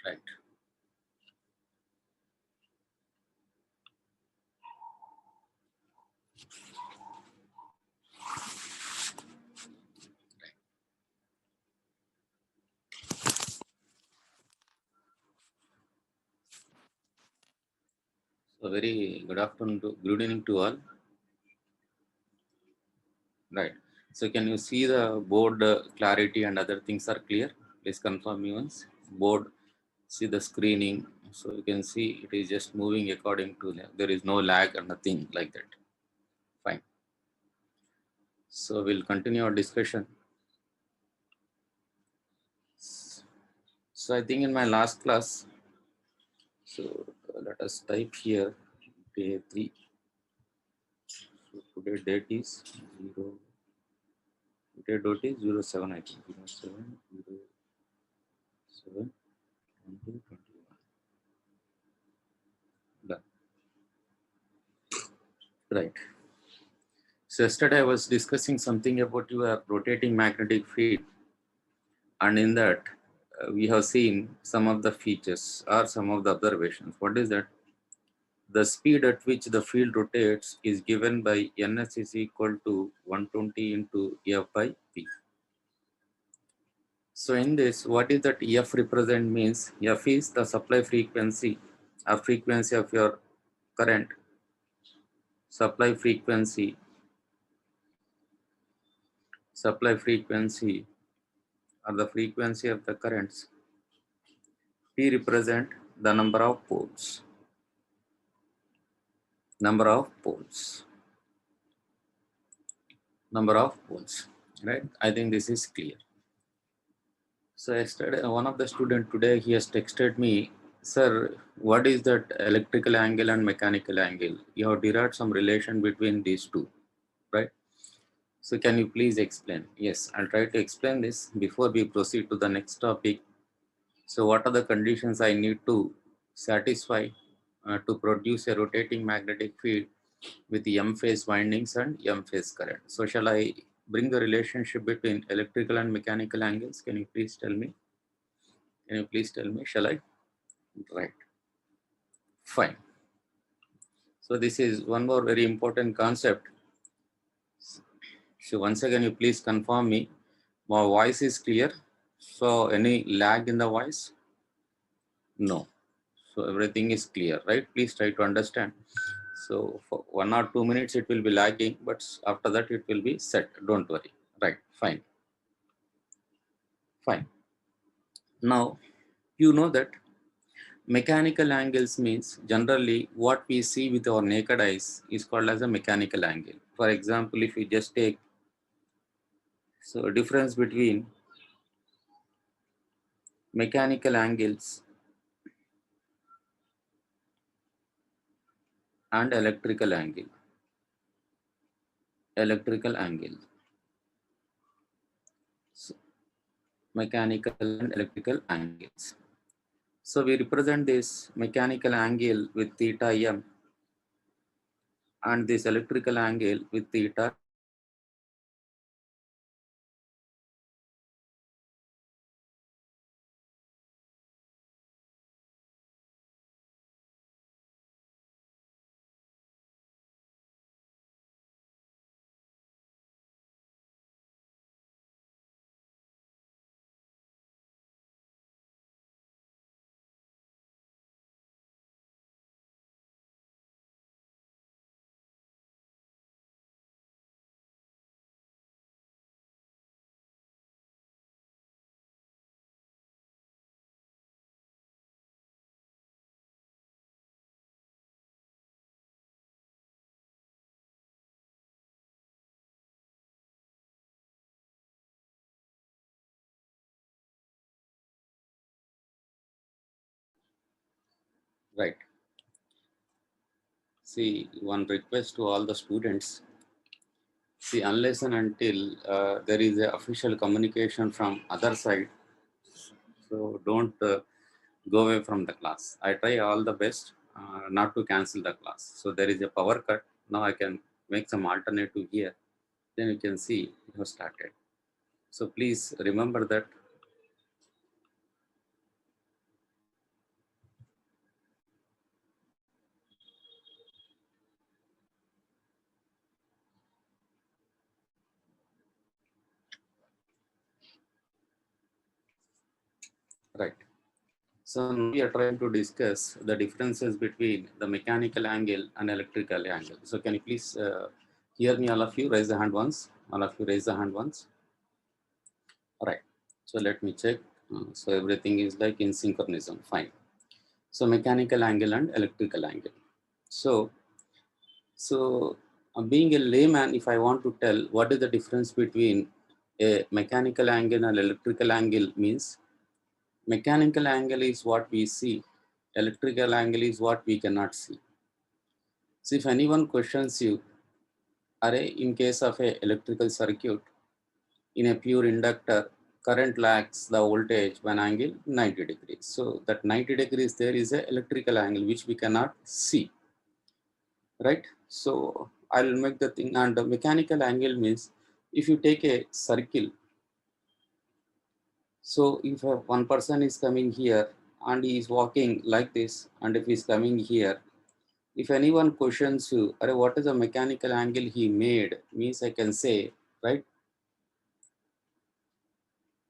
Right. So very good afternoon to good evening to all. Right. So can you see the board clarity and other things are clear? Please confirm me once. Board, see the screening. So you can see it is just moving according to there is no lag or nothing like that. Fine. So we'll continue our discussion. So I think in my last class, so let us type here day 3. So today date is 0. Today date is 07, I think 07, 07, 2021. Done. Right. So yesterday I was discussing something about your rotating magnetic field, and in that we have seen some of the features or some of the observations. What is that? The speed at which the field rotates is given by ns is equal to 120 into f by p. So in this, what is that f represent means? F is the supply frequency or frequency of your current, supply frequency or the frequency of the currents. P represent the number of poles. Number of poles. Right? I think this is clear. So yesterday, one of the student today, he has texted me, sir, what is that electrical angle and mechanical angle? You have derived some relation between these two, right? So can you please explain? Yes, I'll try to explain this before we proceed to the next topic. So what are the conditions I need to satisfy to produce a rotating magnetic field with the M phase windings and M phase current? So shall I bring the relationship between electrical and mechanical angles? Can you please tell me? Shall I? Right. Fine. So this is one more very important concept. So once again, you please confirm me. My voice is clear. So any lag in the voice? No. So everything is clear, right? Please try to understand. So for 1 or 2 minutes it will be lagging, but after that it will be set. Don't worry. Right. Fine. Fine. Now you know that mechanical angles means generally what we see with our naked eyes is called as a mechanical angle. For example, if you just take difference between mechanical angles and electrical angle. Electrical angle. So, mechanical and electrical angles. So we represent this mechanical angle with theta m and this electrical angle with theta. Right. See, one request to all the students. See, unless and until there is a official communication from other side, so don't go away from the class. I try all the best not to cancel the class. So there is a power cut. Now I can make some alternative here. Then you can see it has started. So please remember that. right? So now we are trying to discuss the differences between the mechanical angle and electrical angle. So can you please hear me, all of you? Raise the hand once. All of you raise the hand once. All right. So let me check. So everything is like in synchronism. Fine. So mechanical angle and electrical angle. So being a layman, if I want to tell what is the difference between a mechanical angle and electrical angle, means mechanical angle is what we see, electrical angle is what we cannot see. So if anyone questions you, array, in case of a electrical circuit, in a pure inductor, current lags the voltage one angle 90 degrees. So that 90 degrees there is a electrical angle which we cannot see, right? So I'll make the thing, and the mechanical angle means if you take a circle, so if one person is coming here and he is walking like this, and if he is coming here, if anyone questions you, what is the mechanical angle he made, means I can say, right?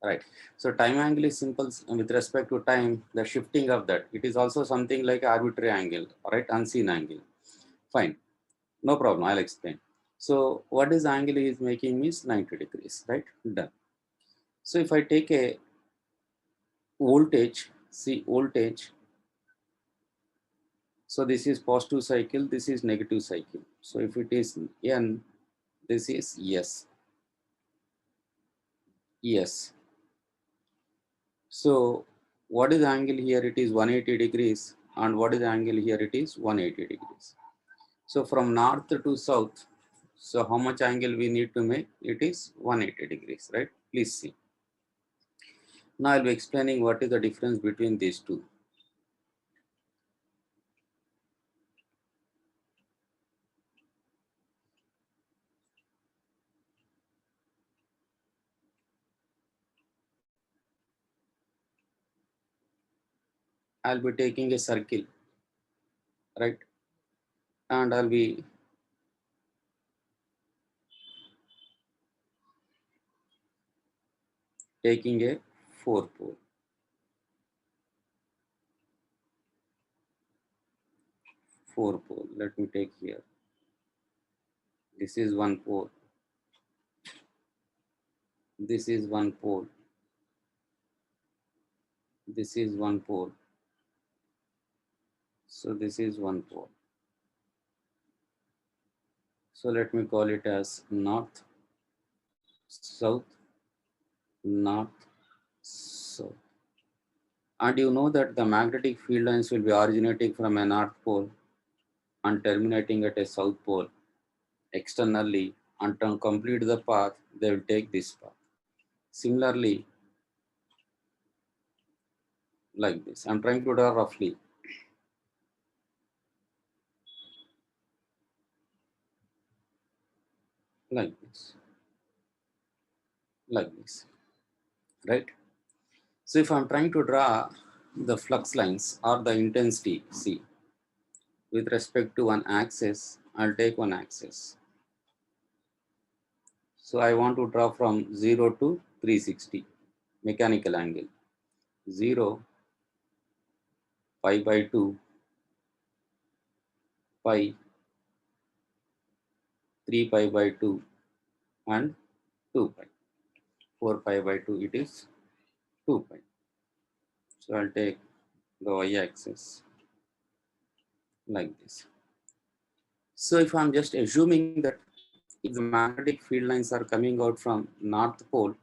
Right. So time angle is simple with respect to time, the shifting of that. It is also something like arbitrary angle, right? Unseen angle. Fine. No problem. I'll explain. So what is angle he is making means 90 degrees, right? Done. So if I take a voltage, see voltage. So this is positive cycle, this is negative cycle. So if it is N, this is S. Yes. So what is the angle here? It is 180 degrees. And what is the angle here? It is 180 degrees. So from north to south, so how much angle we need to make? It is 180 degrees, right? Please see. Now I'll be explaining what is the difference between these two. I'll be taking a circle, right? And I'll be taking a 4 pole. 4 pole. Let me take here. This is one pole. This is one pole. This is one pole. So this is one pole. So let me call it as north, south, north, south. And you know that the magnetic field lines will be originating from a north pole and terminating at a south pole externally, and to complete the path, they will take this path. Similarly, like this. I'm trying to draw roughly. Like this. Like this. Right? So if I'm trying to draw the flux lines or the intensity, see, with respect to one axis, I'll take one axis. So I want to draw from 0 to 360 mechanical angle. 0, pi by 2, pi, 3 pi by 2, and 2 pi. 4 pi by 2, it is 2 pi. So I'll take the y-axis like this. So if I'm just assuming that if the magnetic field lines are coming out from north pole,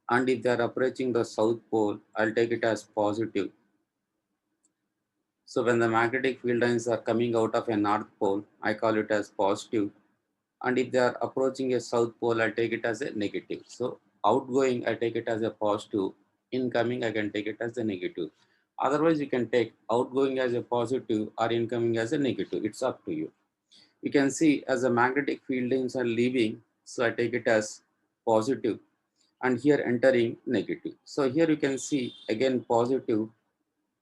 and if they are approaching the south pole, I'll take it as positive. So when the magnetic field lines are coming out of a north pole, I call it as positive. And if they are approaching a south pole, I'll take it as a negative. So outgoing, I take it as a positive. Incoming, I can take it as a negative. Otherwise, you can take outgoing as a positive or incoming as a negative. It's up to you. You can see as the magnetic field lines are leaving, so I take it as positive, and here entering negative. So here you can see again positive,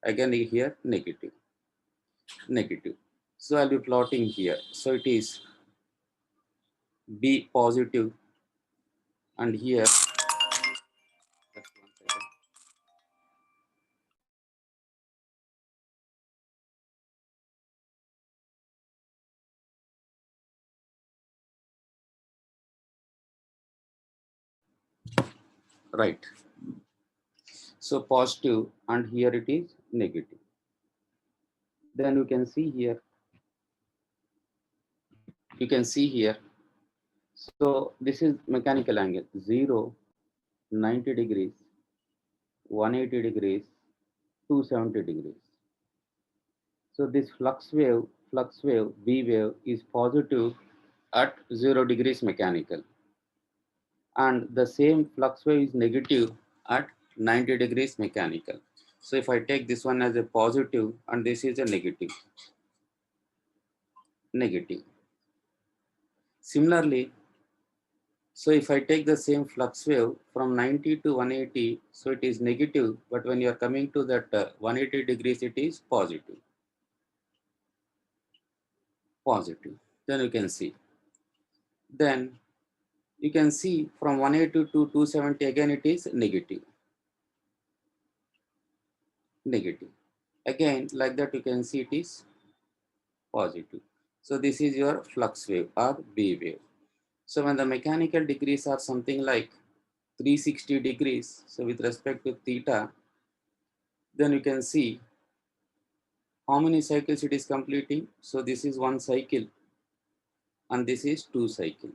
again here negative, negative. So I'll be plotting here. So it is B positive, and here, just one second. right? So positive, and here it is negative. Then you can see here, you can see here. So this is mechanical angle: 0, 90 degrees, 180 degrees, 270 degrees. So this flux wave, B wave is positive at 0 degrees mechanical, and the same flux wave is negative at 90 degrees mechanical. So if I take this one as a positive and this is a negative. Similarly, so if I take the same flux wave from 90 to 180, so it is negative, but when you are coming to that 180 degrees, it is positive. Then you can see. Then you can see from 180 to 270, again it is negative. Again, like that you can see it is positive. So this is your flux wave or B wave. So when the mechanical degrees are something like 360 degrees, so with respect to theta, then you can see how many cycles it is completing. So this is one cycle and this is two cycle.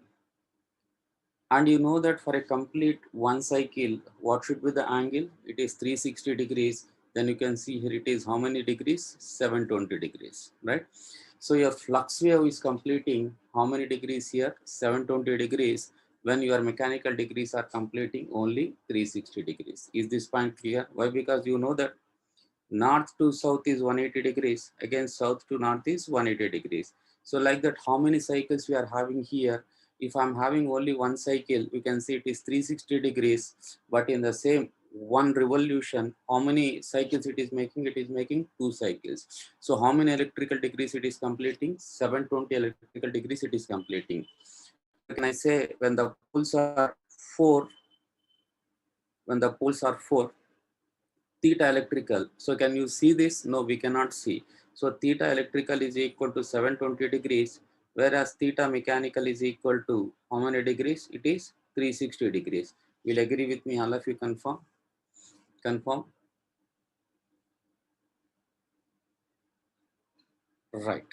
And you know that for a complete one cycle, what should be the angle? It is 360 degrees. Then you can see here it is how many degrees? 720 degrees, right? So your flux wave is completing how many degrees here? 720 degrees, when your mechanical degrees are completing only 360 degrees. Is this point clear? Why? Because you know that north to south is 180 degrees, again south to north is 180 degrees. So like that, how many cycles we are having here? If I'm having only one cycle, you can see it is 360 degrees, but in the same one revolution, how many cycles it is making? It is making two cycles. So how many electrical degrees it is completing? 720 electrical degrees it is completing. Can I say when the poles are four, when the poles are four, theta electrical. So can you see this? No, we cannot see. So theta electrical is equal to 720 degrees, whereas theta mechanical is equal to how many degrees? It is 360 degrees. Will agree with me? All of you confirm? Confirm? Right.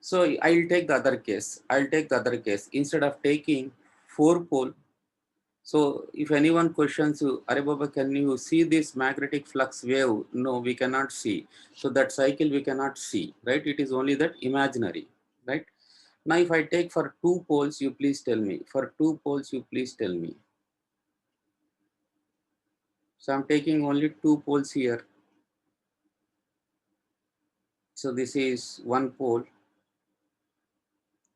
So I'll take the other case. I'll take the other case. Instead of taking four pole, so if anyone questions you, Are Baba, can you see this magnetic flux wave? No, we cannot see. So that cycle we cannot see, right? It is only that imaginary, right? Now if I take for two poles, you please tell me. For two poles, you please tell me. So I'm taking only two poles here. So this is one pole.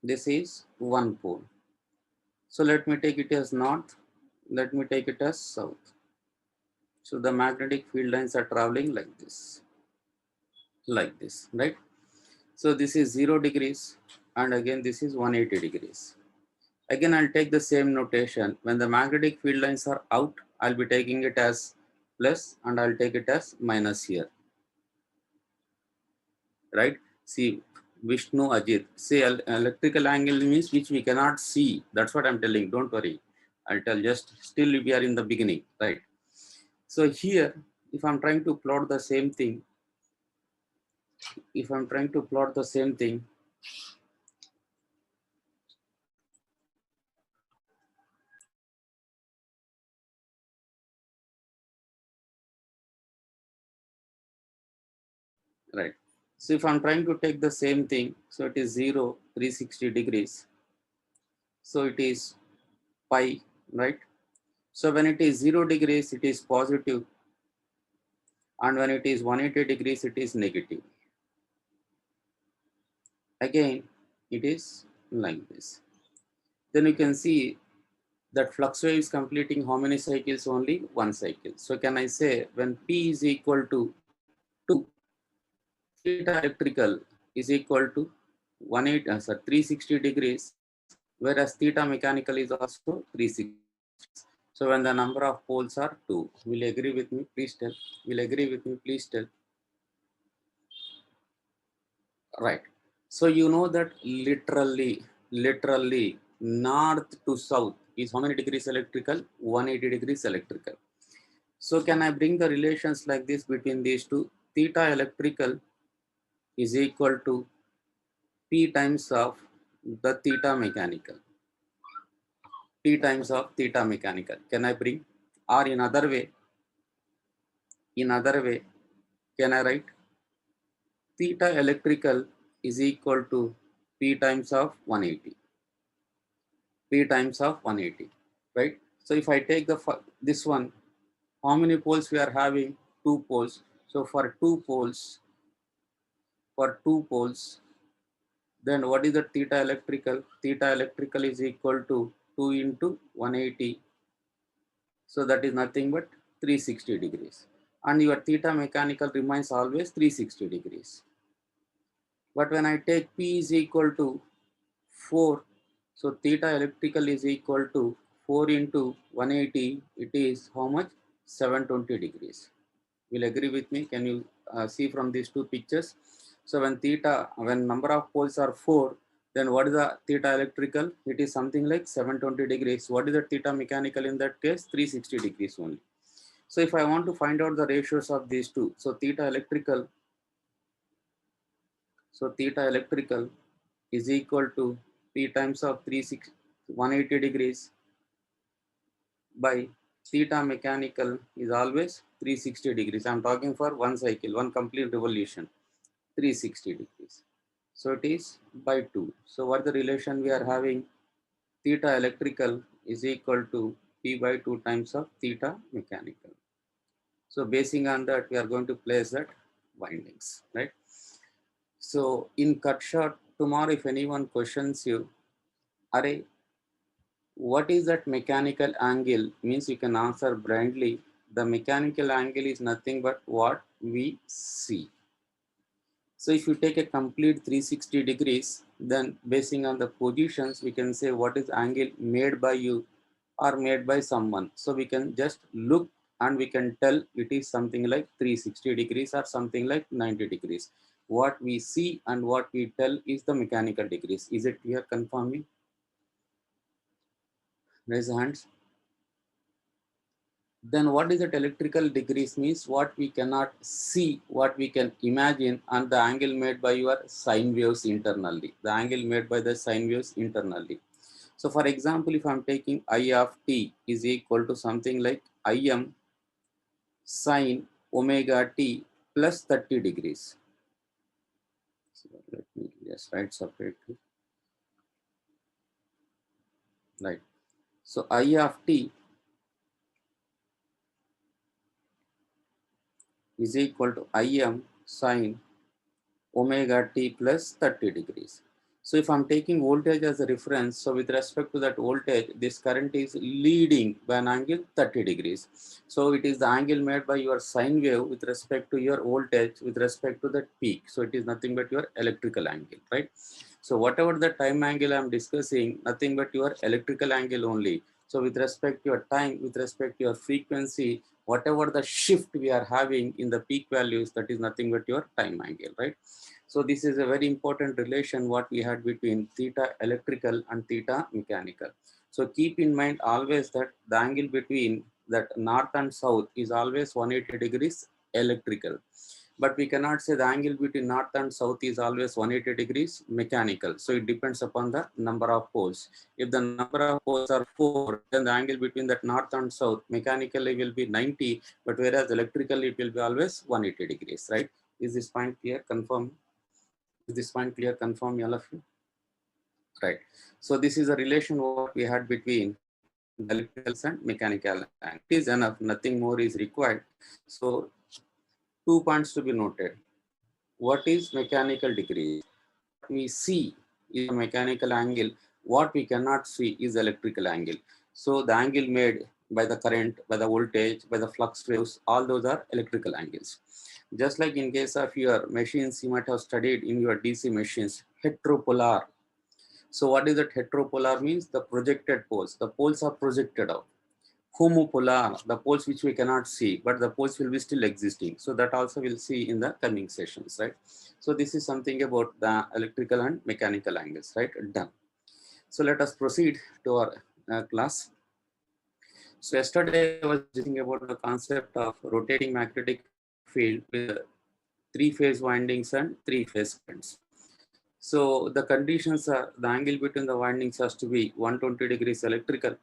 This is one pole. So let me take it as north. Let me take it as south. So the magnetic field lines are traveling like this, right? So this is 0 degrees, and again this is 180 degrees. Again, I'll take the same notation. When the magnetic field lines are out, I'll be taking it as plus and I'll take it as minus here, right? See, Vishnu, Ajit, say electrical angle means which we cannot see. That's what I'm telling. Don't worry. I'll tell, just still we are in the beginning, right? So here, if I'm trying to plot the same thing, if I'm trying to plot the same thing, right? So if I'm trying to take the same thing, so it is 0, 360 degrees. So it is pi, right? So when it is 0 degrees, it is positive, and when it is 180 degrees, it is negative. Again, it is like this. Then you can see that flux wave is completing how many cycles? Only one cycle. So can I say when P is equal to 2, theta electrical is equal to 360 degrees, whereas theta mechanical is also 360. So when the number of poles are 2, will you agree with me? Please tell. Will you agree with me? Please tell. Right. So you know that literally north to south. is how many degrees electrical? 180 degrees electrical. So can I bring the relations like this between these two? Theta electrical is equal to P times of the theta mechanical. P times of theta mechanical. Can I bring? Or in other way, can I write theta electrical is equal to P times of 180. P times of 180, right? So if I take this one, how many poles we are having? Two poles. So for two poles, then what is the theta electrical? Theta electrical is equal to 2 into 180. So that is nothing but 360 degrees. And your theta mechanical remains always 360 degrees. But when I take P is equal to 4, so theta electrical is equal to 4 into 180, it is how much? 720 degrees. Will agree with me? Can you see from these two pictures? So when number of poles are 4, then what is the theta electrical? It is something like 720 degrees. What is the theta mechanical in that case? 360 degrees only. So if I want to find out the ratios of these two, so theta electrical is equal to P times of 180 degrees by theta mechanical is always 360 degrees. I am talking for one cycle, one complete revolution, 360 degrees. So it is by 2. So what the relation we are having? Theta electrical is equal to P by 2 times of theta mechanical. So basing on that, we are going to place that windings, right? So in cut short, tomorrow if anyone questions you, array, what is that mechanical angle? Means you can answer blindly. The mechanical angle is nothing but what we see. So if you take a complete 360 degrees, then basing on the positions, we can say what is angle made by you or made by someone. So we can just look and we can tell it is something like 360 degrees or something like 90 degrees. What we see and what we tell is the mechanical degrees. Is it clear? Confirm me. Raise the hands. Then what is that electrical degrees? Means what we cannot see, what we can imagine, and the angle made by your sine waves internally. The angle made by the sine waves internally. So for example, if I'm taking I of t is equal to something like Im sine omega t plus 30 degrees. So let me just write separately. Right. So I of t is equal to Im sine omega t plus 30 degrees. So if I'm taking voltage as a reference, so with respect to that voltage, this current is leading by an angle 30 degrees. So it is the angle made by your sine wave with respect to your voltage with respect to that peak. So it is nothing but your electrical angle, right? So whatever the time angle I'm discussing, nothing but your electrical angle only. So with respect to your time, with respect to your frequency, whatever the shift we are having in the peak values, that is nothing but your time angle, right? So this is a very important relation what we had between theta electrical and theta mechanical. So keep in mind always that the angle between that north and south is always 180 degrees electrical. But we cannot say the angle between north and south is always 180 degrees mechanical. So it depends upon the number of poles. If the number of poles are 4, then the angle between that north and south mechanically will be 90, but whereas electrically it will be always 180 degrees, right? Is this point clear? Confirm. Is this point clear? Confirm, all of you. Right. So this is a relation what we had between the electrical and mechanical angle. It is enough. Nothing more is required. So 2 points to be noted. What is mechanical degrees? What we see is a mechanical angle. What we cannot see is electrical angle. So the angle made by the current, by the voltage, by the flux waves, all those are electrical angles. Just like in case of your machines, you might have studied in your DC machines, heteropolar. So what is that heteropolar means? The projected poles. The poles are projected out. Homopolar, the poles which we cannot see, but the poles will be still existing. So that also we'll see in the coming sessions, right? So this is something about the electrical and mechanical angles, right? Done. So let us proceed to our class. So yesterday I was discussing about the concept of rotating magnetic field with three-phase windings and three-phase currents. So the conditions are the angle between the windings has to be 120 degrees electrical.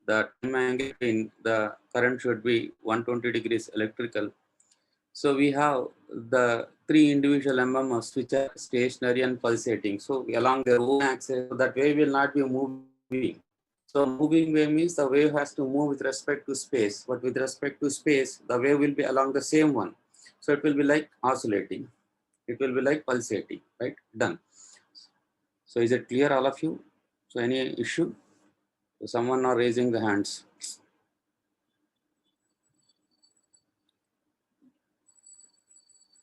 The time angle between the current should be 120 degrees electrical. So we have the three individual MMFs which are stationary and pulsating. So along their own axis, so that wave will not be moving. So moving wave means the wave has to move with respect to space, but with respect to space, the wave will be along the same one. So it will be like oscillating. It will be like pulsating, right? Done. So is it clear, all of you? So any issue? So someone are raising the hands.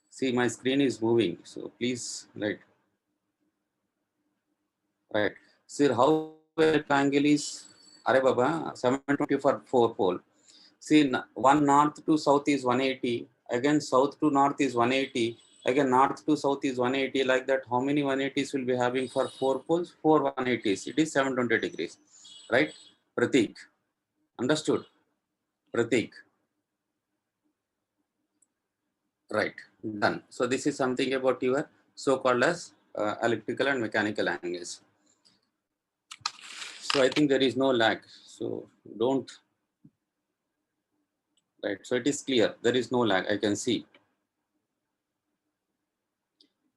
See, my screen is moving. So please, right. See how the angle is. Are Baba, 720 for 4 pole. See, one north to south is 180. Again, south to north is 180. Again, north to south is 180. Like that, how many 180s will be having for 4 poles? 4 180s. It is 720 degrees. Right? Pratik. Understood? Pratik. Right. Done. So this is something about your so-called as electrical and mechanical angles. So I think there is no lag. So don't, right. So it is clear. There is no lag. I can see.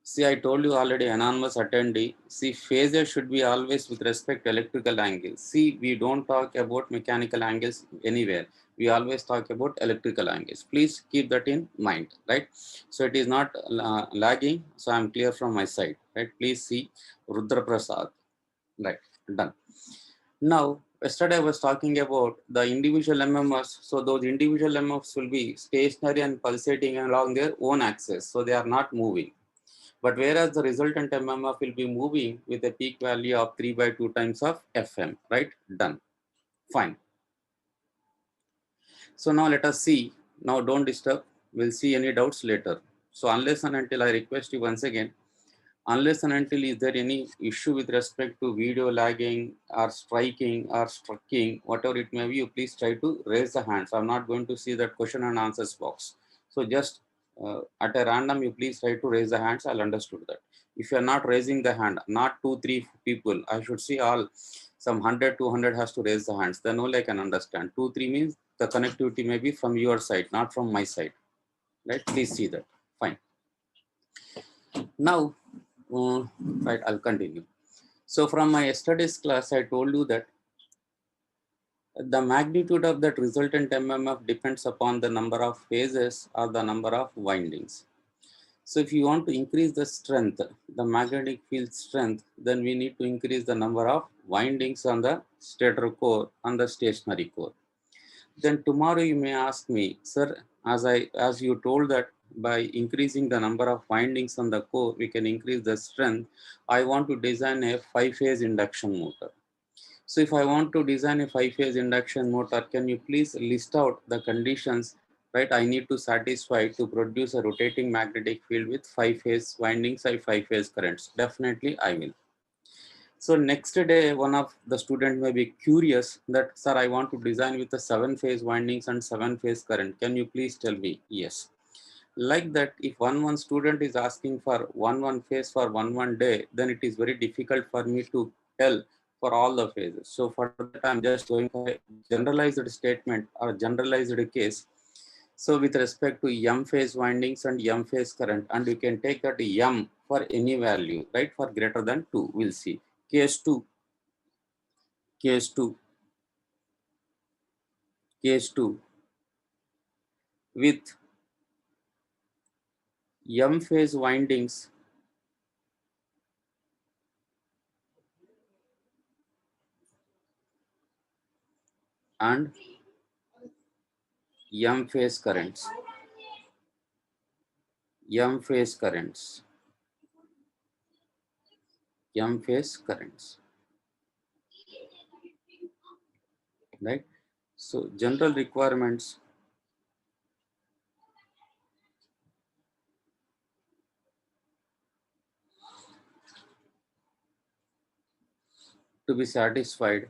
See, I told you already, anonymous attendee. See, phases should be always with respect to electrical angles. See, we don't talk about mechanical angles anywhere. We always talk about electrical angles. Please keep that in mind, right? So it is not lagging. So I'm clear from my side, right? Please see Rudra Prasad, right? Done. Now, yesterday I was talking about the individual MMFs. So those individual MMFs will be stationary and pulsating along their own axis. So they are not moving. But whereas the resultant MMF will be moving with a peak value of 3 by 2 times of Fm, right? Done. Fine. So now let us see. Now don't disturb. We'll see any doubts later. So unless and until I request you once again, unless and until is there any issue with respect to video lagging or striking or strucking, whatever it may be, you please try to raise the hands. I'm not going to see that question and answers box. So just at a random, you please try to raise the hands. I'll understood that. If you're not raising the hand, not 2, 3 people, I should see all some 100, 200 has to raise the hands. Then only I can understand. 2, 3 means the connectivity may be from your side, not from my side. Right? Please see that. Fine. Now, right, I'll continue. So from my yesterday's class, I told you that the magnitude of that resultant MMF depends upon the number of phases or the number of windings. So if you want to increase the strength, the magnetic field strength, then we need to increase the number of windings on the stator core, on the stationary core. Then tomorrow you may ask me, sir, as you told that by increasing the number of windings on the core, we can increase the strength. I want to design a 5-phase induction motor. So if I want to design a 5-phase induction motor, can you please list out the conditions, right? I need to satisfy to produce a rotating magnetic field with 5-phase windings and 5-phase currents. Definitely I will. So next day, one of the student may be curious that, sir, I want to design with the 7-phase windings and 7-phase current. Can you please tell me? Yes. Like that, if one student is asking for one phase for one day, then it is very difficult for me to tell for all the phases. So for that, I'm just going for a generalized statement or generalized case. So with respect to M phase windings and M phase current, and you can take that M for any value, right? For greater than 2, we'll see. Case 2, case 2, case 2 with M phase windings and M phase currents. M phase currents. M phase currents, right? So general requirements to be satisfied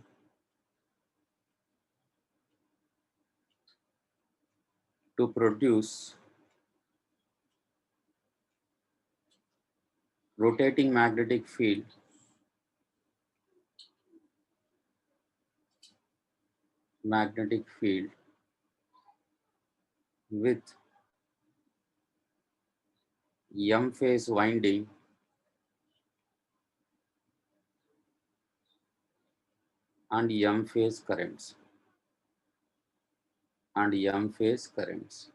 to produce rotating magnetic field with M phase winding and M phase currents and M phase currents,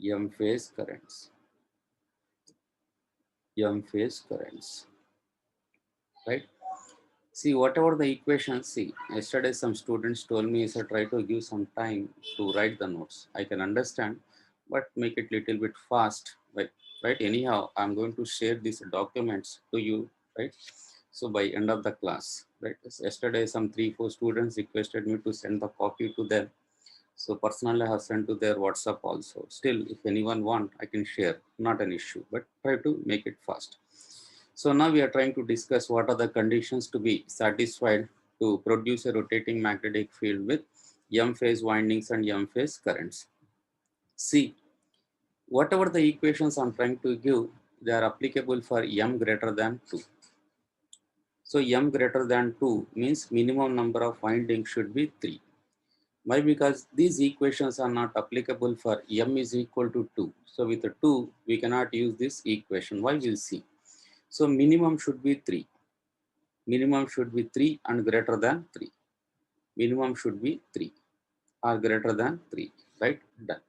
M phase currents, M phase currents, right? See, whatever the equations, see, yesterday some students told me, so try to give some time to write the notes. I can understand, but make it little bit fast, right? Anyhow, I'm going to share these documents to you, right? So by end of the class, right? Yesterday, some 3-4 students requested me to send the copy to them. So personally, I have sent to their WhatsApp also. Still, if anyone want, I can share, not an issue, but try to make it fast. So now we are trying to discuss what are the conditions to be satisfied to produce a rotating magnetic field with M phase windings and M phase currents. See, whatever the equations I'm trying to give, they are applicable for M greater than 2. So M greater than 2 means minimum number of windings should be 3. Why? Because these equations are not applicable for M is equal to 2. So with a 2, we cannot use this equation. Why? We'll see. So minimum should be 3. Minimum should be 3 and greater than 3. Minimum should be 3 or greater than 3, right? Done.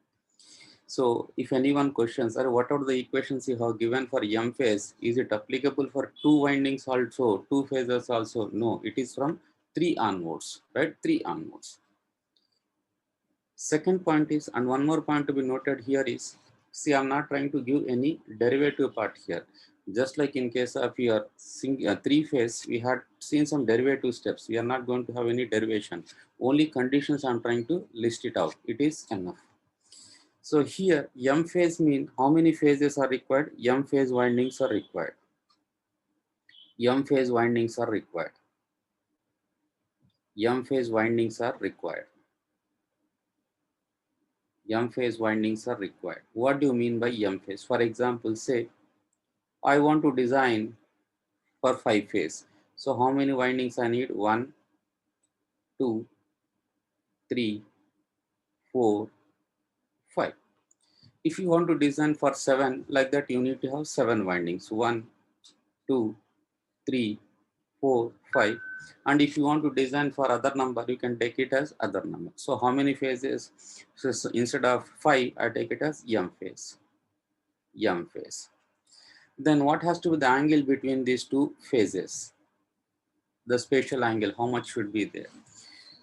So if anyone questions, or what are the equations you have given for M phase, is it applicable for 2 windings also, 2 phases also? No, it is from 3 onwards, right? 3 onwards. Second point is, and one more point to be noted here is, see, I'm not trying to give any derivative part here. Just like in case of your 3-phase, we had seen some derivative steps. We are not going to have any derivation. Only conditions I'm trying to list it out. It is enough. So here, M phase mean how many phases are required? M phase windings are required. M phase windings are required. M phase windings are required. M phase windings are required. What do you mean by M phase? For example, say I want to design for 5 phase. So how many windings I need? 1, 2, 3, 4, 5. If you want to design for 7, like that, you need to have 7 windings. 1, 2, 3, 4, 5. And if you want to design for other number, you can take it as other number. So how many phases? So instead of 5, I take it as M phase. M phase. Then what has to be the angle between these two phases? The spatial angle, how much should be there?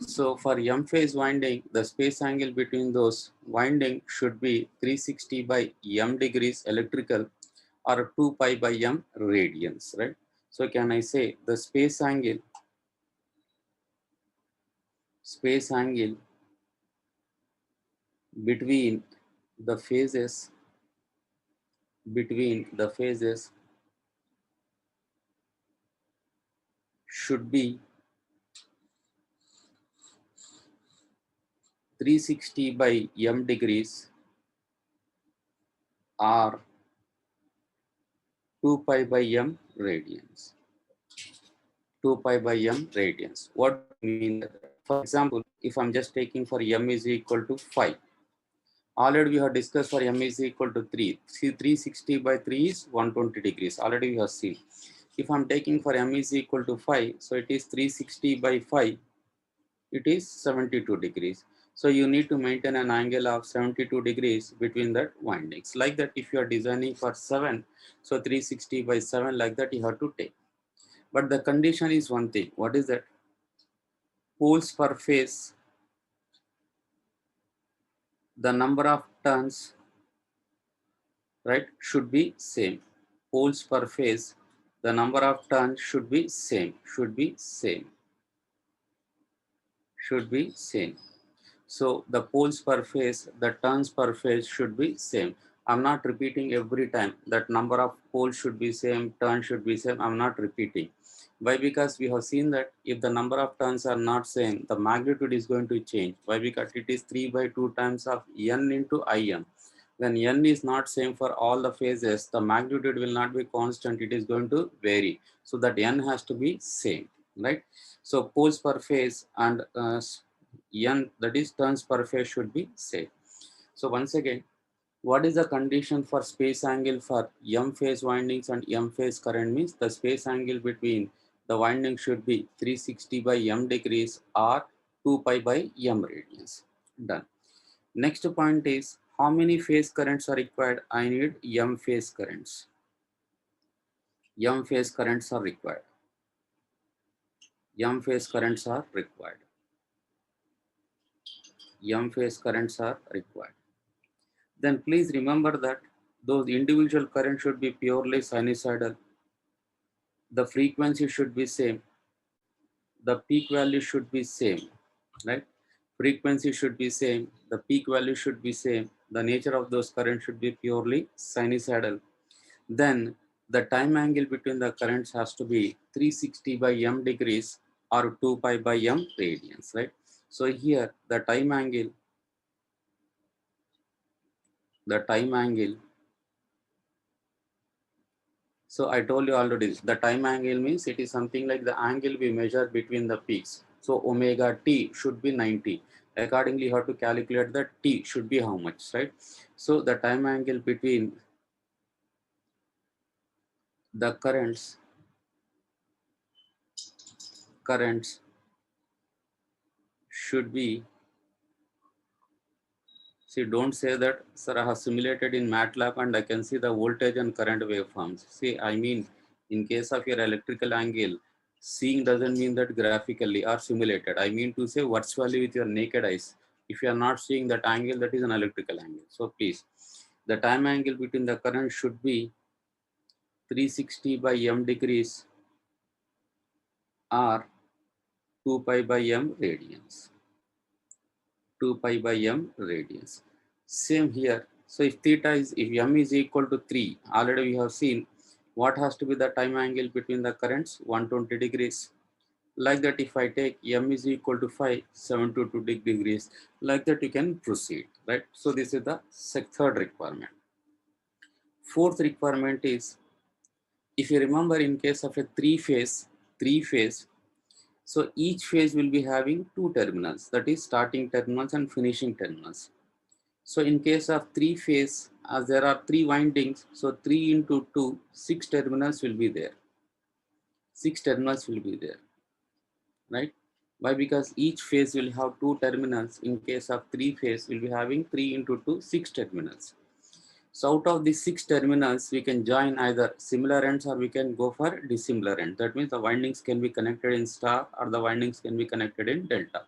So for M phase winding, the space angle between those winding should be 360 by M degrees electrical or 2 pi by M radians, right? So can I say the space angle between the phases should be 360 by M degrees or 2 pi by M radians. 2 pi by M radians. What do you mean by that? For example, if I'm just taking for M is equal to 5, already we have discussed for M is equal to 3. See, 360 by 3 is 120 degrees. Already we have seen. If I'm taking for M is equal to 5, so it is 360 by 5, it is 72 degrees. So you need to maintain an angle of 72 degrees between that windings. Like that, if you are designing for 7, so 360 by 7, like that you have to take. But the condition is one thing. What is that? Poles per phase, the number of turns, right, should be same. Poles per phase, the number of turns should be same. Should be same. So the poles per phase, the turns per phase should be same. I'm not repeating every time that number of poles should be same, turn should be same. I'm not repeating. Why? Because we have seen that if the number of turns are not same, the magnitude is going to change. Why? Because it is 3 by 2 times of n into Im. When n is not same for all the phases, the magnitude will not be constant. It is going to vary. So that n has to be same, right? So poles per phase and n, that is turns per phase, should be same. So once again, what is the condition for space angle for M phase windings and M phase current? Means the space angle between the windings should be 360 by M degrees or 2 pi by M radians. Done. Next point is, how many phase currents are required? I need M phase currents. M phase currents are required. M phase currents are required. M phase currents are required. Then please remember that those individual currents should be purely sinusoidal. The frequency should be same, the peak value should be same, right? Frequency should be same, the peak value should be same, the nature of those currents should be purely sinusoidal. Then the time angle between the currents has to be 360 by m degrees or 2 pi by m radians, right? So here the time angle. So I told you already, the time angle means it is something like the angle we measure between the peaks. So omega t should be 90. Accordingly, you have to calculate that t should be how much, right? So the time angle between the currents should be, see, don't say that, sir, I have simulated in MATLAB and I can see the voltage and current waveforms. See, I mean, in case of your electrical angle, seeing doesn't mean that graphically or simulated. I mean to say virtually with your naked eyes. If you are not seeing that angle, that is an electrical angle. So please, the time angle between the current should be 360 by m degrees or 2 pi by m radians. 2 pi by m radians. Same here. So if theta is, if m is equal to 3, already we have seen what has to be the time angle between the currents, 120 degrees. Like that, if I take m is equal to 5, 722 degrees, like that you can proceed, right? So this is the third requirement. Fourth requirement is, if you remember, in case of a three phase, so each phase will be having two terminals, that is starting terminals and finishing terminals. So in case of three phase, as there are three windings, so 3 into 2, 6 terminals will be there. 6 terminals will be there, right? Why? Because each phase will have two terminals. In case of three phase, we'll be having 3 into 2, 6 terminals. So out of these 6 terminals, we can join either similar ends or we can go for dissimilar ends. That means the windings can be connected in star or the windings can be connected in delta.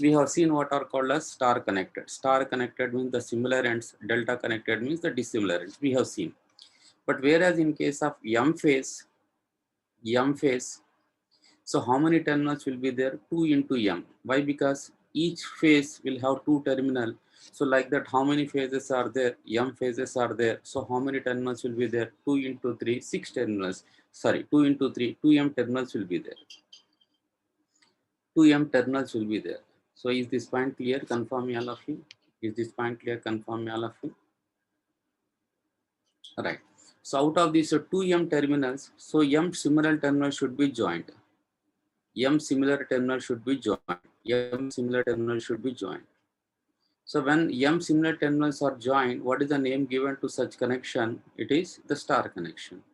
We have seen what are called as star connected. Star connected means the similar ends, delta connected means the dissimilar ends. We have seen. But whereas in case of M phase, so how many terminals will be there? 2 into M. Why? Because each phase will have two terminal. So like that, how many phases are there? M phases are there. So how many terminals will be there? 2 into 3, 6 terminals. Sorry, 2 into 3, 2M terminals will be there. 2M terminals will be there. So is this point clear? Confirm me, all of you. Is this point clear? Confirm me, all of you. Right. So out of these 2M terminals, so M similar terminal should be joined. M similar terminal should be joined. M similar terminal should be joined. So when M similar terminals are joined, what is the name given to such connection? It is the star connection.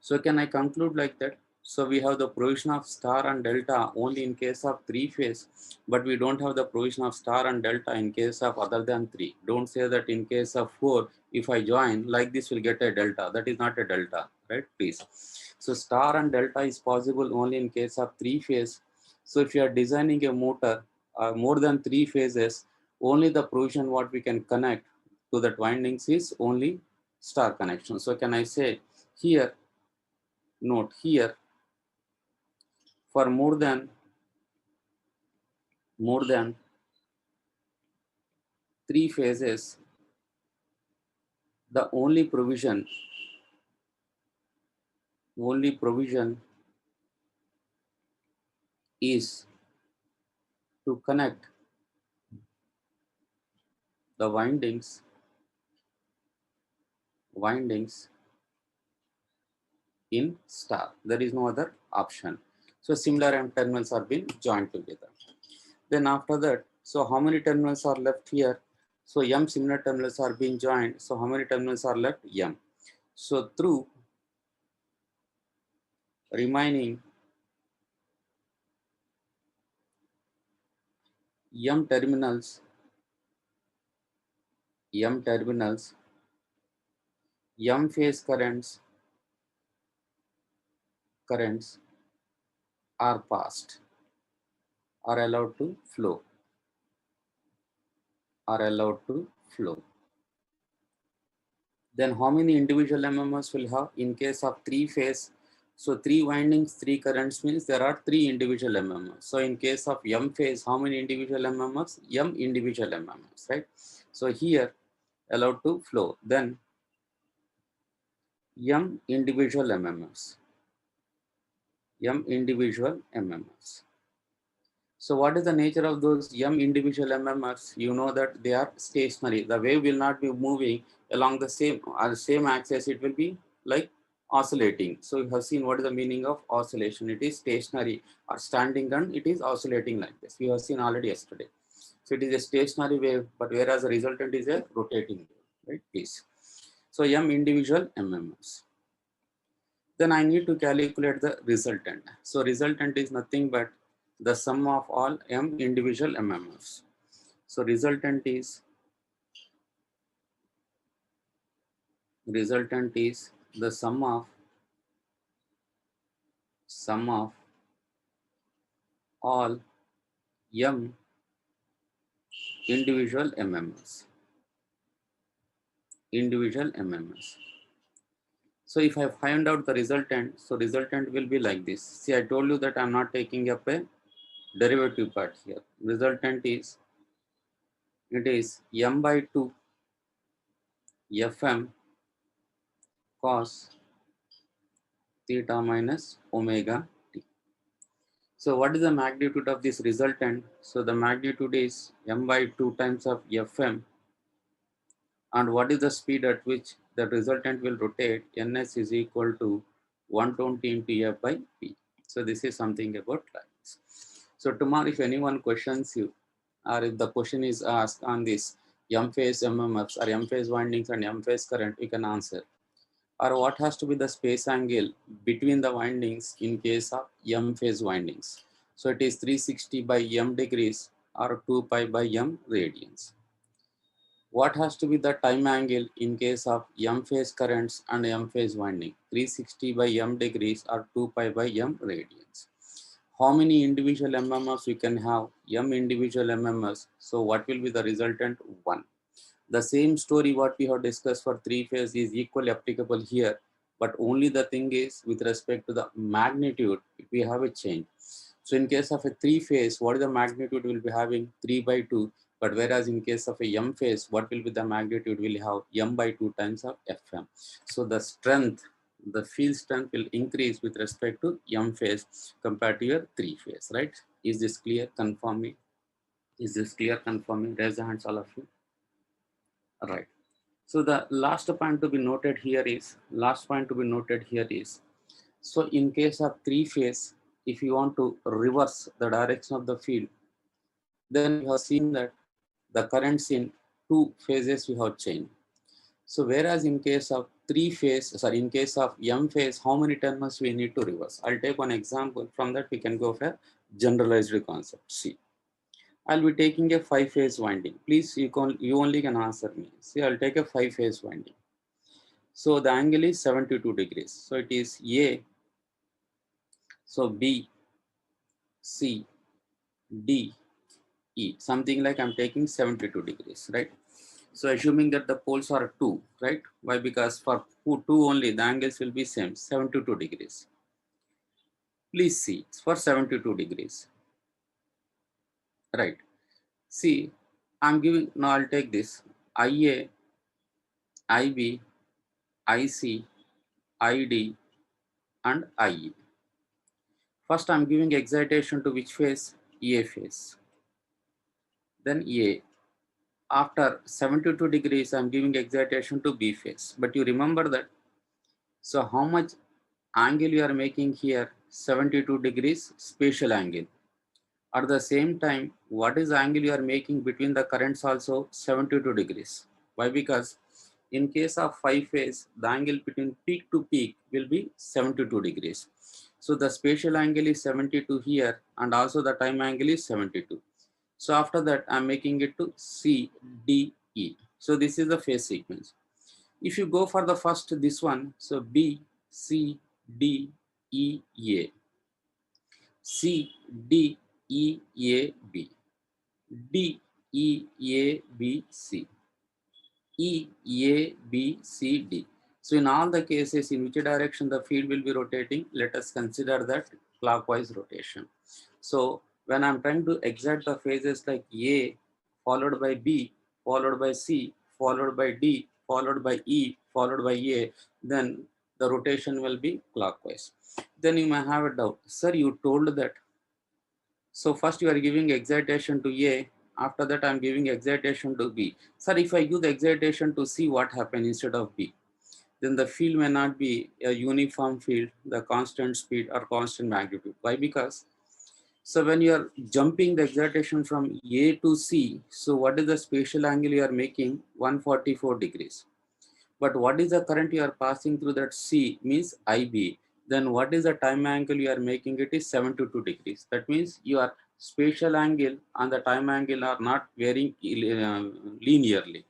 So can I conclude like that? So we have the provision of star and delta only in case of three phase, but we don't have the provision of star and delta in case of other than three. Don't say that in case of four, if I join like this, will get a delta. That is not a delta, right? Please. So star and delta is possible only in case of three phase. So if you are designing a motor more than three phases, only the provision what we can connect to that windings is only star connection. So can I say here, note here, for more than three phases, The only provision is to connect the windings in star. There is no other option. So similar M terminals are being joined together. Then after that, so how many terminals are left here? So M similar terminals are being joined. So how many terminals are left? M. So through remaining M terminals, M phase currents are passed, are allowed to flow, Then how many individual MMFs will have in case of three phase? So three windings, three currents means there are three individual MMFs. So in case of M phase, how many individual MMFs? M individual MMFs, right? So here allowed to flow. Then M individual MMFs. So what is the nature of those M individual MMFs? You know that they are stationary. The wave will not be moving along the same axis. It will be like oscillating. So you have seen what is the meaning of oscillation. It is stationary or standing and it is oscillating like this. We have seen already yesterday. So it is a stationary wave, but whereas the resultant is a rotating wave, right? Please. So M individual MMFs. Then I need to calculate the resultant. So resultant is nothing but the sum of all M individual MMFs. So resultant is the sum of all M individual MMFs. So if I find out the resultant, so resultant will be like this. See, I told you that I'm not taking up a derivative part here. Resultant is, it is M by 2 Fm cos theta minus omega t. So what is the magnitude of this resultant? So the magnitude is m by 2 times of Fm. And what is the speed at which the resultant will rotate? Ns is equal to 120 into F by P. So this is something about lines. So tomorrow if anyone questions you, or if the question is asked on this M phase MMFs or M phase windings and M phase current, you can answer. Or what has to be the space angle between the windings in case of M phase windings. So it is 360 by M degrees or 2 pi by M radians. What has to be the time angle in case of M phase currents and M phase winding? 360 by M degrees or 2 pi by M radians. How many individual MMFs you can have? M individual MMFs. So what will be the resultant? 1. The same story what we have discussed for three phase is equally applicable here, but only the thing is with respect to the magnitude, we have a change. So in case of a three phase, what is the magnitude will be having? 3 by 2, but whereas in case of a M phase, what will be the magnitude? Will have M by 2 times of Fm. So the strength, the field strength will increase with respect to M phase compared to your three phase, right? Is this clear? Confirm me. Is this clear? Confirm me. Raise the hands, all of you. Right. So the last point to be noted here is, so in case of three phase, if you want to reverse the direction of the field, then we have seen that the currents in two phases we have changed. So whereas in case of in case of M phase, how many terminals we need to reverse? I'll take one example. From that we can go for generalized concept. See, I'll be taking a 5-phase winding. Please, you only can answer me. See, I'll take a 5-phase winding. So the angle is 72 degrees. So it is A, so B, C, D, E. Something like I'm taking 72 degrees, right? So assuming that the poles are 2, right? Why? Because for 2 only, the angles will be same, 72 degrees. Please see, it's for 72 degrees, right? See, I'm giving, now I'll take this IA IB, IC, ID, and IE. First, I'm giving excitation to which phase? A phase. Then A. After 72 degrees, I'm giving excitation to B phase. But you remember that. So how much angle you are making here? 72 degrees spatial angle. At the same time, what is the angle you are making between the currents also? 72 degrees. Why? Because in case of 5 phase, the angle between peak to peak will be 72 degrees. So the spatial angle is 72 here, and also the time angle is 72. So after that, I'm making it to C, D, E. So this is the phase sequence. If you go for the first, this one, so B, C, D, E, A. C, D, E, A, B. D, E, A, B, C. E, A, B, C, D. So in all the cases, in which direction the field will be rotating, let us consider that clockwise rotation. So when I'm trying to excite the phases like A, followed by B, followed by C, followed by D, followed by E, followed by A, then the rotation will be clockwise. Then you may have a doubt. Sir, you told that. So first you are giving excitation to A, after that I am giving excitation to B. Sir, if I give the excitation to C, what happens instead of B? Then the field may not be a uniform field, the constant speed or constant magnitude. Why? Because so when you are jumping the excitation from A to C, so what is the spatial angle you are making? 144 degrees. But what is the current you are passing through that C means IB. Then what is the time angle you are making? It is 72 degrees. That means your spatial angle and the time angle are not varying linearly.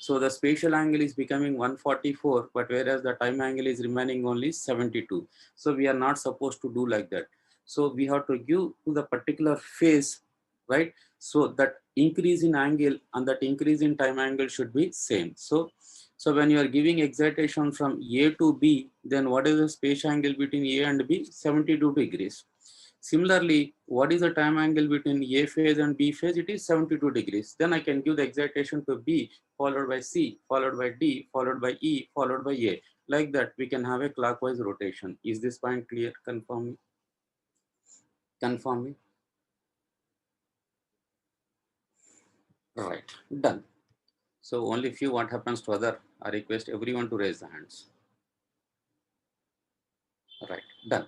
So the spatial angle is becoming 144, but whereas the time angle is remaining only 72. So we are not supposed to do like that. So we have to give to the particular phase, right? So that increase in angle and that increase in time angle should be same. So when you are giving excitation from A to B, then what is the space angle between A and B? 72 degrees. Similarly, what is the time angle between A phase and B phase? It is 72 degrees. Then I can give the excitation to B, followed by C, followed by D, followed by E, followed by A. Like that, we can have a clockwise rotation. Is this point clear? Confirm me. Confirm me. Right. Done. So only few what happens to other. I request everyone to raise the hands. Right. Done.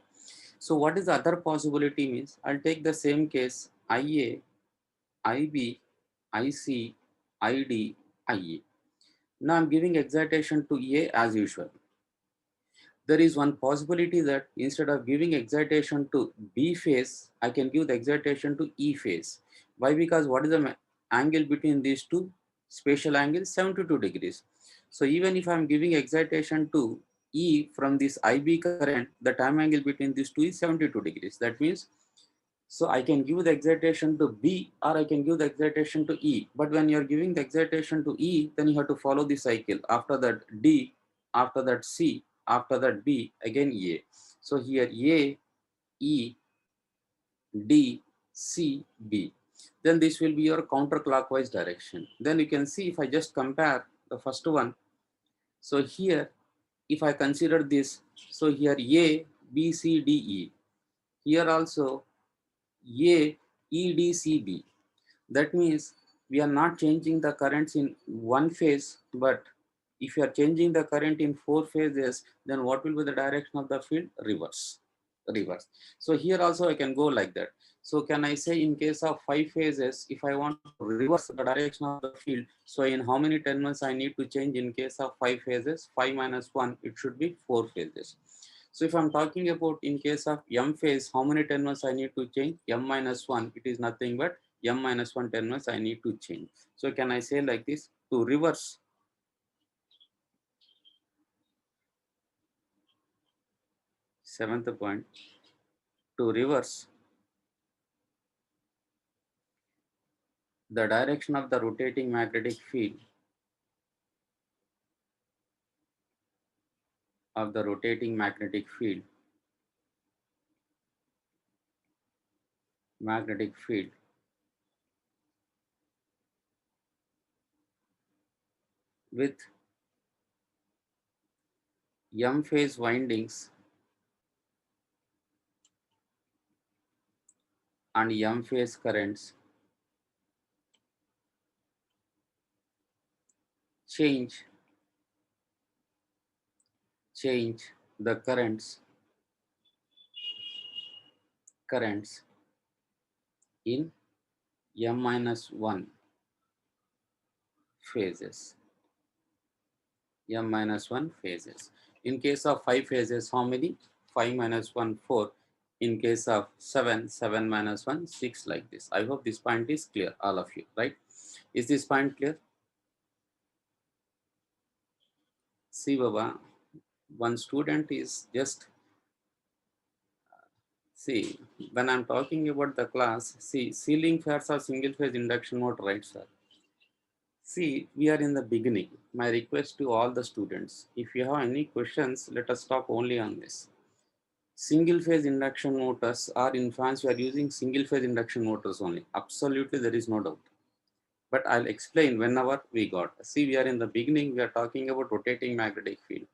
So what is the other possibility means? I'll take the same case IA, IB, IC, ID, IE. Now I'm giving excitation to A as usual. There is one possibility that instead of giving excitation to B phase, I can give the excitation to E phase. Why? Because what is the angle between these two? Spatial angle 72 degrees. So even if I'm giving excitation to E from this IB current, the time angle between these two is 72 degrees. That means so I can give the excitation to B or I can give the excitation to E. But when you're giving the excitation to E, then you have to follow the cycle. After that D, after that C, after that B, again A. So here A, E, D, C, B. Then this will be your counterclockwise direction. Then you can see if I just compare the first one. So here, if I consider this, so here A, B, C, D, E. Here also A, E, D, C, B. That means we are not changing the currents in one phase, but if you are changing the current in 4 phases, then what will be the direction of the field? Reverse. Reverse. So here also I can go like that. So can I say in case of 5 phases, if I want to reverse the direction of the field, so in how many terminals I need to change in case of 5 phases? 5 minus 1, it should be 4 phases. So if I'm talking about in case of M phase, how many terminals I need to change? M minus 1, it is nothing but M minus 1 terminals I need to change. So can I say like this? To reverse, seventh point, to reverse the direction of the rotating magnetic field of the rotating magnetic field with M phase windings and M phase currents change the currents in M minus 1 phases. M minus 1 phases. In case of 5 phases, how many? 5 minus 1, 4. In case of 7, 7 minus 1, 6, like this. I hope this point is clear, all of you, right? Is this point clear? See, Baba, one student is just, see, when I'm talking about the class, see, ceiling fairs are single phase induction motor, right, sir? See, we are in the beginning. My request to all the students, if you have any questions, let us talk only on this. Single phase induction motors are, in France, we are using single phase induction motors only. Absolutely, there is no doubt. But I'll explain whenever we got. See, we are in the beginning, we are talking about rotating magnetic field.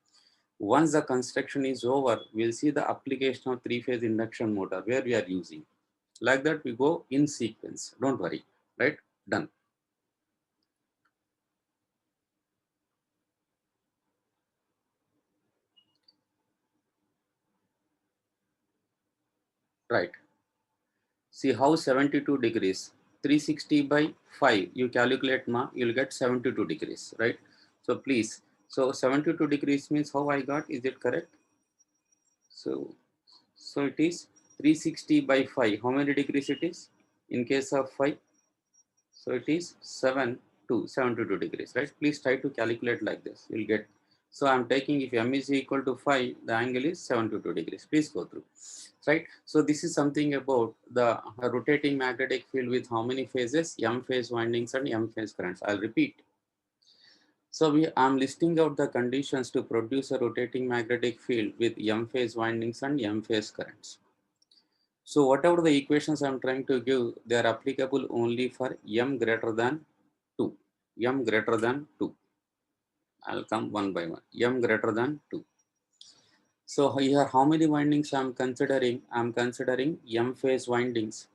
Once the construction is over, we'll see the application of three phase induction motor where we are using. Like that, we go in sequence. Don't worry, right? Done. Right. See how 72 degrees, 360 by 5, you calculate ma, you'll get 72 degrees, right? So please, so 72 degrees means how I got, is it correct? So it is 360 by 5. How many degrees it is? In case of 5, so it is 72 degrees, right? Please try to calculate like this. You'll get. So I'm taking, if m is equal to 5, the angle is 72 degrees. Please go through, right? So this is something about the rotating magnetic field with how many phases? M phase windings and M phase currents. I'll repeat. So I'm listing out the conditions to produce a rotating magnetic field with M phase windings and M phase currents. So whatever the equations I'm trying to give, they are applicable only for M greater than 2. M greater than 2. I'll come one by one. M greater than 2. So here, how many windings I'm considering? I'm considering M phase windings.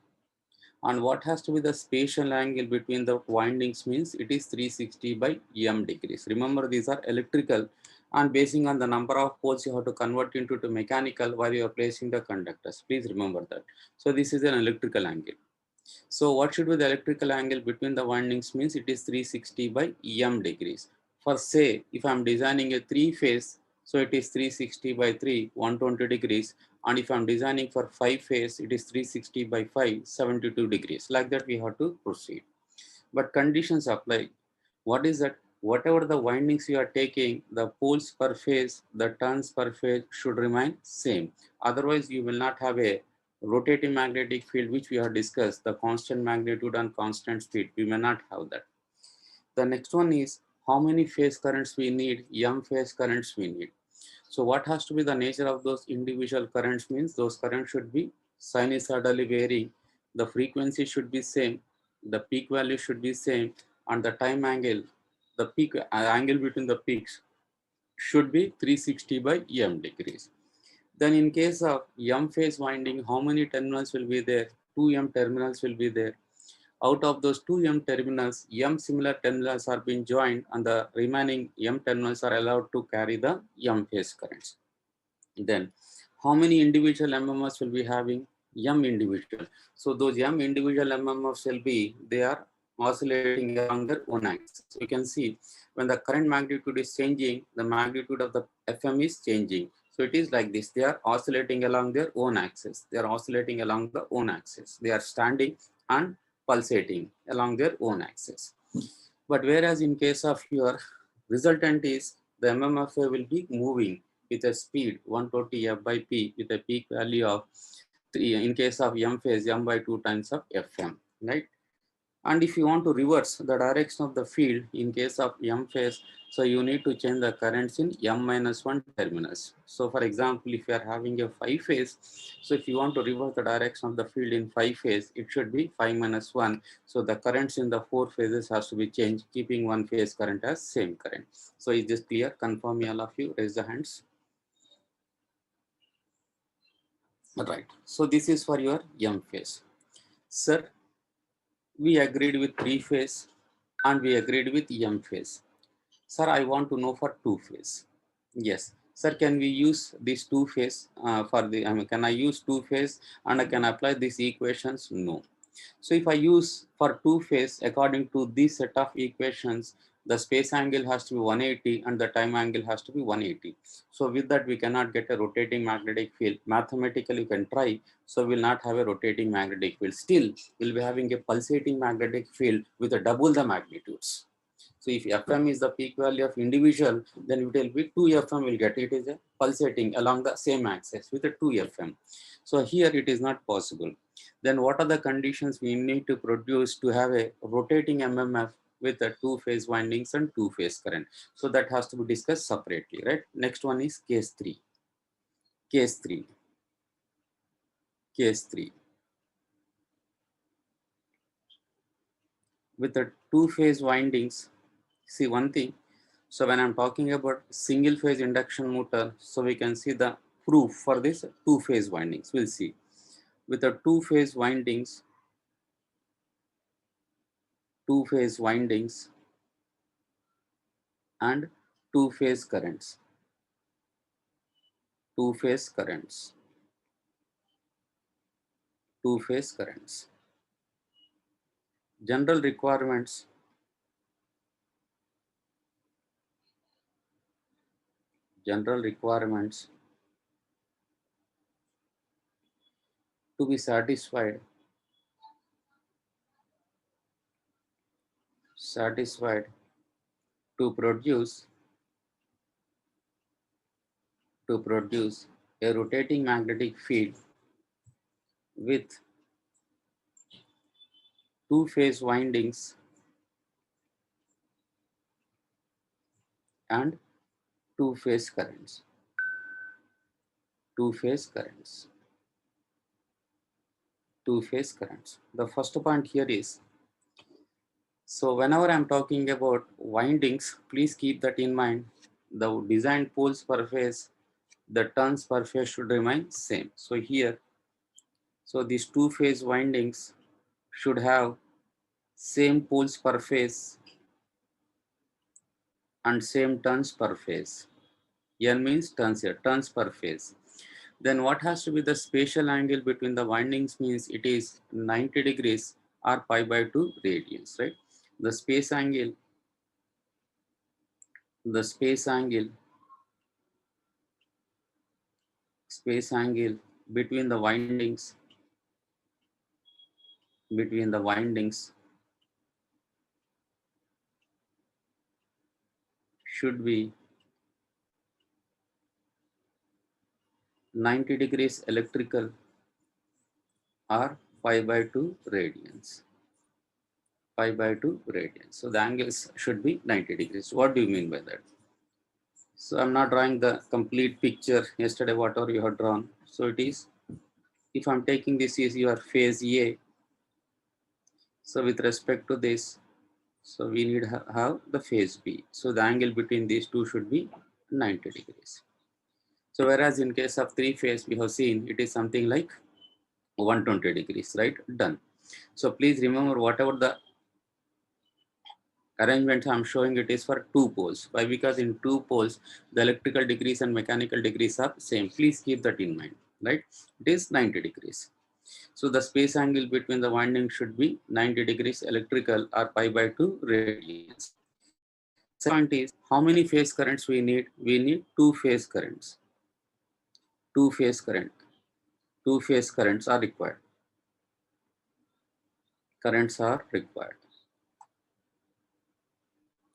And what has to be the spatial angle between the windings means it is 360 by M degrees. Remember, these are electrical, and basing on the number of poles you have to convert into to mechanical while you are placing the conductors. Please remember that. So this is an electrical angle. So what should be the electrical angle between the windings means it is 360 by M degrees. For say, if I'm designing a three phase, so it is 360 by 3, 120 degrees. And if I'm designing for five phase, it is 360 by 5, 72 degrees. Like that we have to proceed. But conditions apply. What is that? Whatever the windings you are taking, the poles per phase, the turns per phase should remain same. Otherwise, you will not have a rotating magnetic field, which we have discussed, the constant magnitude and constant speed. We may not have that. The next one is how many phase currents we need, M phase currents we need. So what has to be the nature of those individual currents means those currents should be sinusoidally varying. The frequency should be same, the peak value should be same, and the time angle, the peak angle between the peaks should be 360 by M degrees. Then in case of M phase winding, how many terminals will be there? 2M terminals will be there. Out of those 2M terminals, M similar terminals are being joined and the remaining M terminals are allowed to carry the M phase currents. Then how many individual MMFs will be having? M individual. So those M individual MMFs will be, they are oscillating along their own axis. So you can see when the current magnitude is changing, the magnitude of the FM is changing. So it is like this, they are oscillating along their own axis. They are oscillating along the own axis. They are standing and pulsating along their own axis. But whereas in case of your resultant is the MMFA will be moving with a speed 120 F by P with a peak value of 3. In case of M phase, M by 2 times of Fm, right? And if you want to reverse the direction of the field in case of M phase, so you need to change the currents in M minus 1 terminals. So for example, if you are having a 5 phase, so if you want to reverse the direction of the field in 5 phase, it should be 5 minus 1. So the currents in the 4 phases has to be changed, keeping one phase current as same current. So is this clear? Confirm me, all of you, raise the hands. Right. So this is for your M phase. Sir, we agreed with three phase and we agreed with M phase. Sir, I want to know for two phase. Yes. Sir, can we use this two phase for the, can I use two phase and I can apply these equations? No. So if I use for two phase according to this set of equations, the space angle has to be 180 and the time angle has to be 180. So with that we cannot get a rotating magnetic field. Mathematically you can try, so we'll not have a rotating magnetic field. Still we'll be having a pulsating magnetic field with a double the magnitudes. So if Fm is the peak value of individual, then it will be 2 Fm will get it is a pulsating along the same axis with a 2 Fm. So here it is not possible. Then what are the conditions we need to produce to have a rotating MMF with a two-phase windings and two-phase current? So that has to be discussed separately, right? Next one is case 3. Case 3. Case 3. With the two-phase windings, see one thing. So when I'm talking about single phase induction motor, so we can see the proof for this two phase windings. We'll see. With the two phase windings and two phase currents, two phase currents, two phase currents. General requirements, general requirements to be satisfied to produce a rotating magnetic field with two phase windings and two phase currents, two phase currents, two phase currents. The first point here is, so whenever I'm talking about windings, please keep that in mind. The design poles per phase, the turns per phase should remain same. So here, so these two phase windings should have same poles per phase and same turns per phase. N means turns here, turns per phase. Then what has to be the spatial angle between the windings means it is 90 degrees or pi by 2 radians, right? The space angle, the space angle between the windings should be 90 degrees electrical or pi by 2 radians. Pi by 2 radians. So the angles should be 90 degrees. What do you mean by that? So I'm not drawing the complete picture yesterday, whatever you have drawn. So it is, if I'm taking this is your phase A, so with respect to this, so we need to have the phase B. So the angle between these two should be 90 degrees. So whereas in case of three phase, we have seen it is something like 120 degrees, right? Done. So please remember whatever the arrangement I'm showing, it is for two poles. Why? Because in two poles, the electrical degrees and mechanical degrees are same. Please keep that in mind, right? It is 90 degrees. So the space angle between the windings should be 90 degrees electrical or pi by 2 radians. Second is, how many phase currents we need? We need two phase currents. Two phase current. Two phase currents are required. Currents are required.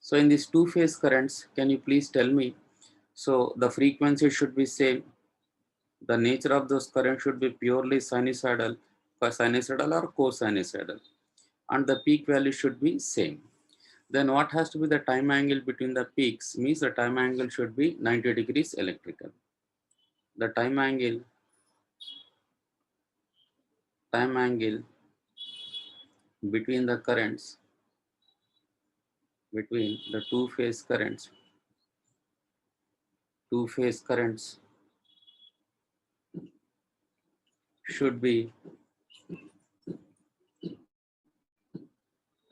So in these two phase currents, can you please tell me? So the frequency should be same. The nature of those currents should be purely sinusoidal, or co-sinusoidal, and the peak value should be same. Then what has to be the time angle between the peaks? Means the time angle should be 90 degrees electrical. The time angle between the currents, between the two phase currents should be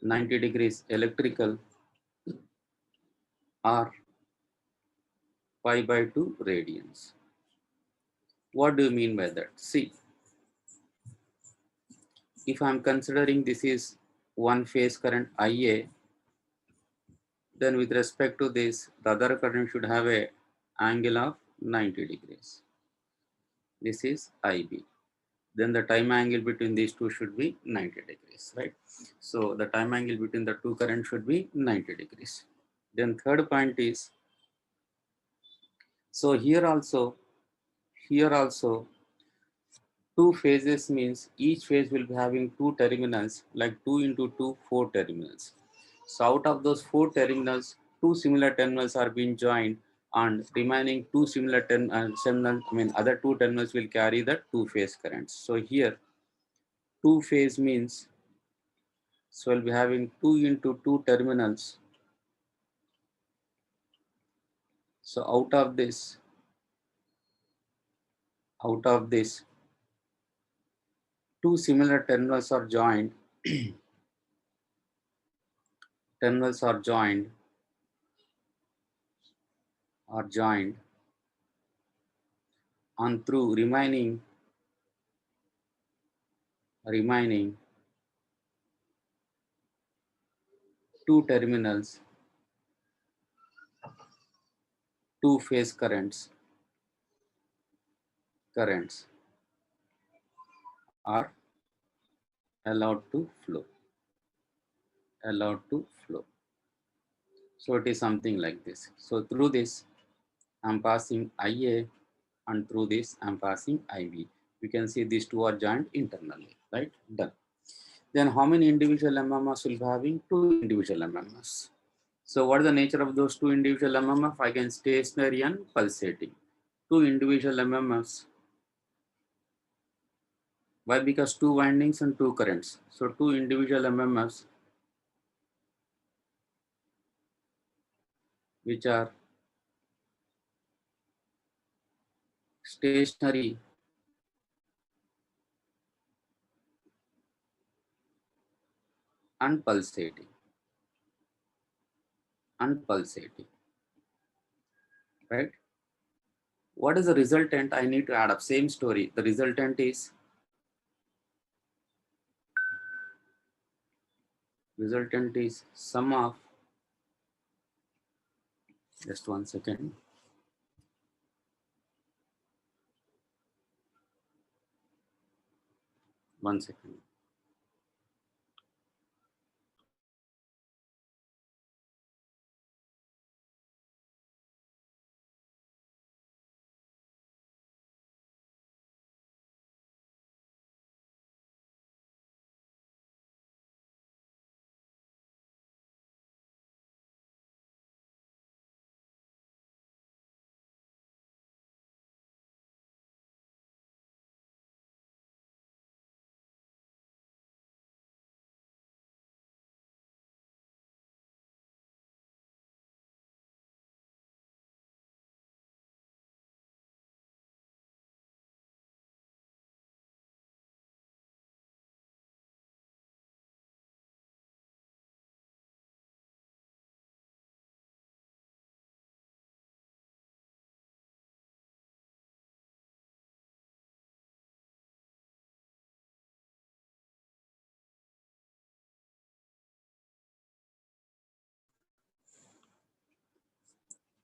90 degrees electrical or pi by 2 radians. What do you mean by that? See, if I am considering this is one phase current IA, then with respect to this, the other current should have a angle of 90 degrees. This is IB. Then the time angle between these two should be 90 degrees, right? So the time angle between the two currents should be 90 degrees. Then third point is, so here also two phases means each phase will be having two terminals, like 2 into 2, 4 terminals. So out of those 4 terminals, two similar terminals are being joined, and remaining two similar other two terminals will carry the two phase currents. So here two phase means, so we'll be having 2 into 2 terminals. So out of this, two similar terminals are joined. terminals are joined, and through remaining two terminals, two phase currents are allowed to flow. So it is something like this. So through this, I'm passing IA, and through this, I'm passing IB. You can see these two are joined internally, right? Done. Then how many individual MMS will be having? Two individual MMS. So what is the nature of those two individual MMF? Again, stationary and pulsating. Two individual MMFs. Why? Because two windings and two currents. So two individual MMFs which are stationary and pulsating. Right? What is the resultant? I need to add up. Same story. The resultant is sum of, just 1 second. One second.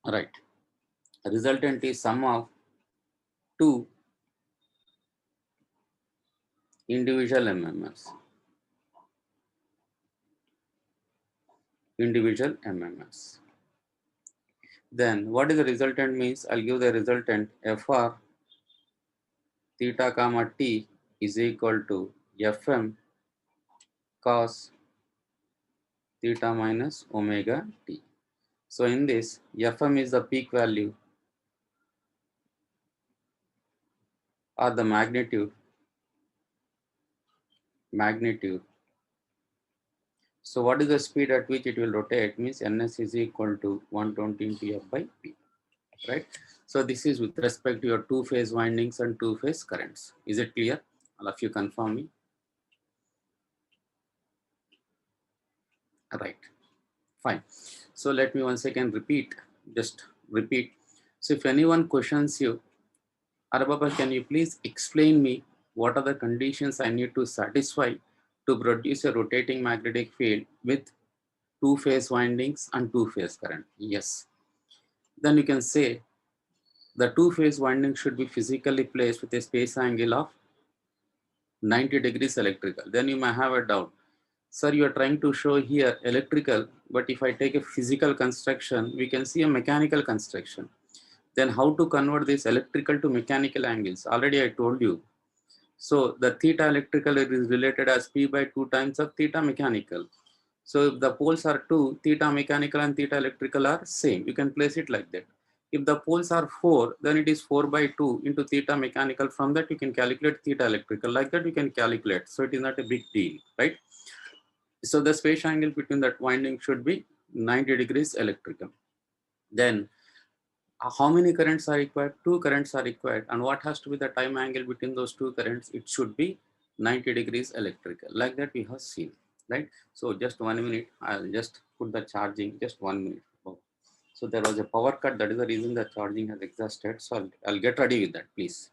Right. Resultant is sum of two individual MMFs. Then what is the resultant means? I'll give the resultant FR theta comma T is equal to Fm cos theta minus omega T. So in this, Fm is the peak value or the magnitude. So what is the speed at which it will rotate? Means Ns is equal to 120 into F by P, right? So this is with respect to your two phase windings and two phase currents. Is it clear? All of you confirm me. Right. Fine. So let me once again repeat. Just repeat. So if anyone questions you, Arababa, can you please explain me what are the conditions I need to satisfy to produce a rotating magnetic field with two-phase windings and two-phase current? Yes. Then you can say the two-phase winding should be physically placed with a space angle of 90 degrees electrical. Then you may have a doubt. Sir, you are trying to show here electrical, but if I take a physical construction, we can see a mechanical construction. Then how to convert this electrical to mechanical angles? Already I told you. So the theta electrical is related as P by 2 times of theta mechanical. So if the poles are 2, theta mechanical and theta electrical are same. You can place it like that. If the poles are 4, then it is 4 by 2 into theta mechanical. From that you can calculate theta electrical. Like that you can calculate. So it is not a big deal, right? So the space angle between that winding should be 90 degrees electrical. Then how many currents are required? Two currents are required. And what has to be the time angle between those two currents? It should be 90 degrees electrical. Like that we have seen, right? So just 1 minute, I'll just put the charging, just 1 minute. Oh. So there was a power cut. That is the reason the charging has exhausted. So I'll get ready with that, please.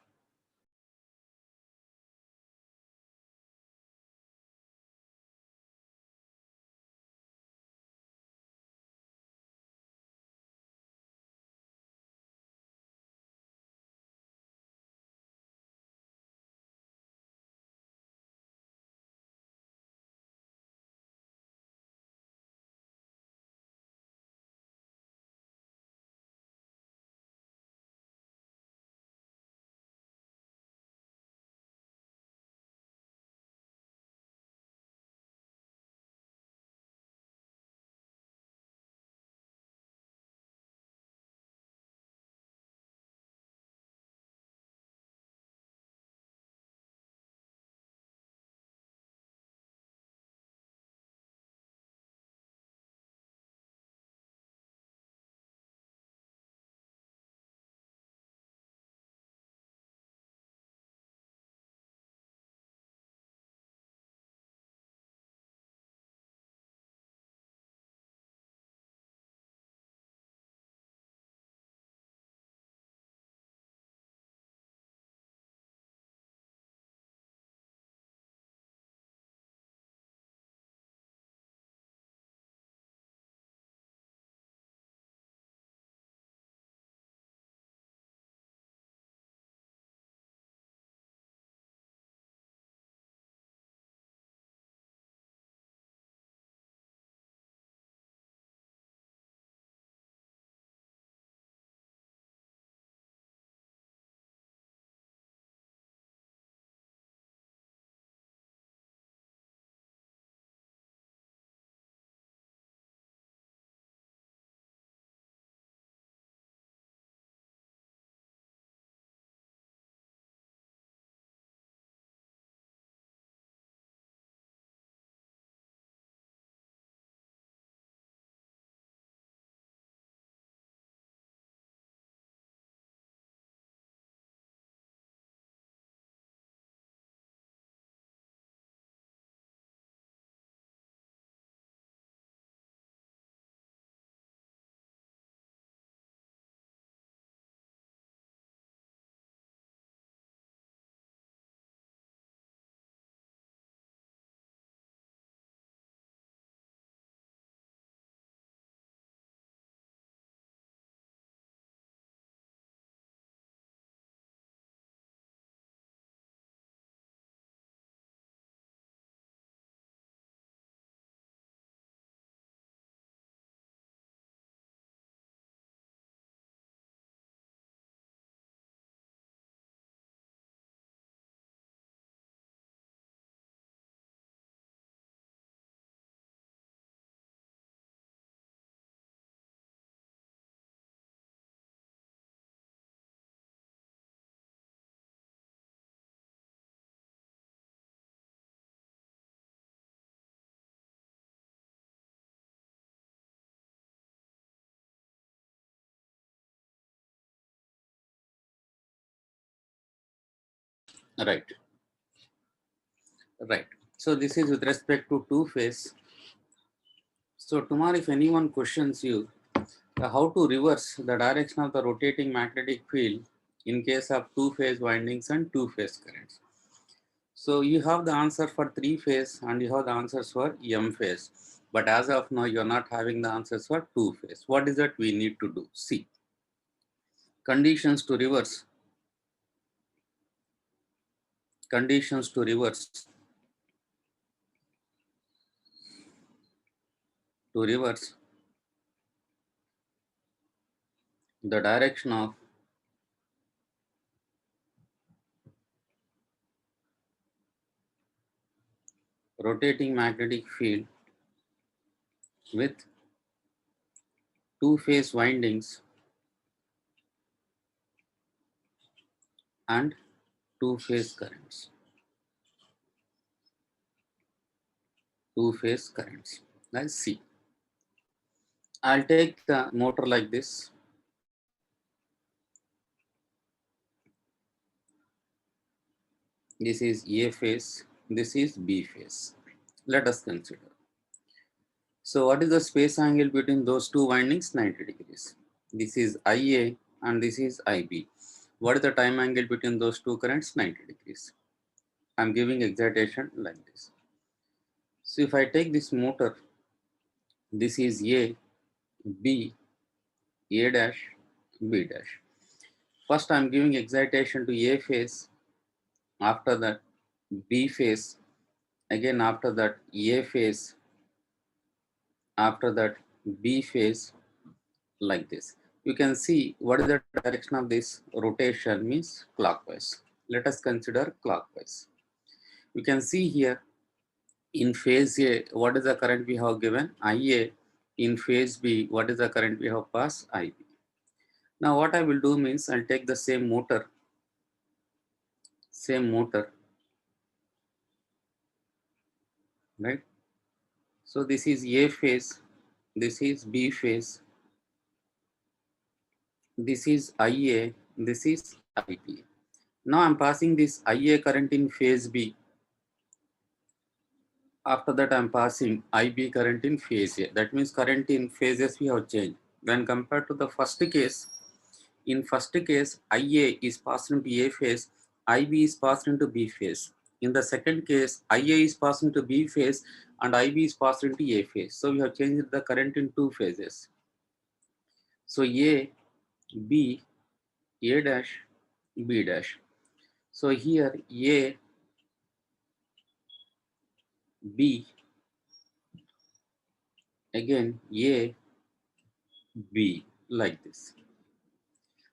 Right. Right. So this is with respect to two phase. So tomorrow, if anyone questions you how to reverse the direction of the rotating magnetic field in case of two phase windings and two phase currents. So you have the answer for three phase and you have the answers for M phase. But as of now, you're not having the answers for two phase. What is that we need to do? See, conditions to reverse, conditions to reverse the direction of rotating magnetic field with two phase windings and two phase currents. Two phase currents. Let's see. I'll take the motor like this. This is A phase, this is B phase. Let us consider. So what is the space angle between those two windings? 90 degrees. This is IA and this is IB. What is the time angle between those two currents? 90 degrees. I'm giving excitation like this. So if I take this motor, this is A, B, A dash, B dash. First I'm giving excitation to A phase, after that B phase, again after that A phase, after that B phase, like this. You can see what is the direction of this rotation means clockwise. Let us consider clockwise. You can see here in phase A, what is the current we have given? IA. In phase B, what is the current we have passed? IB. Now what I will do means I'll take the same motor, right? So this is A phase, this is B phase, this is IA, this is IB. Now I'm passing this IA current in phase B. After that, I'm passing IB current in phase A. That means current in phases we have changed. When compared to the first case, in first case, IA is passed into A phase, IB is passed into B phase. In the second case, IA is passed into B phase and IB is passed into A phase. So we have changed the current in two phases. So A, B, A dash, B dash. So here A, B, again A, B, like this.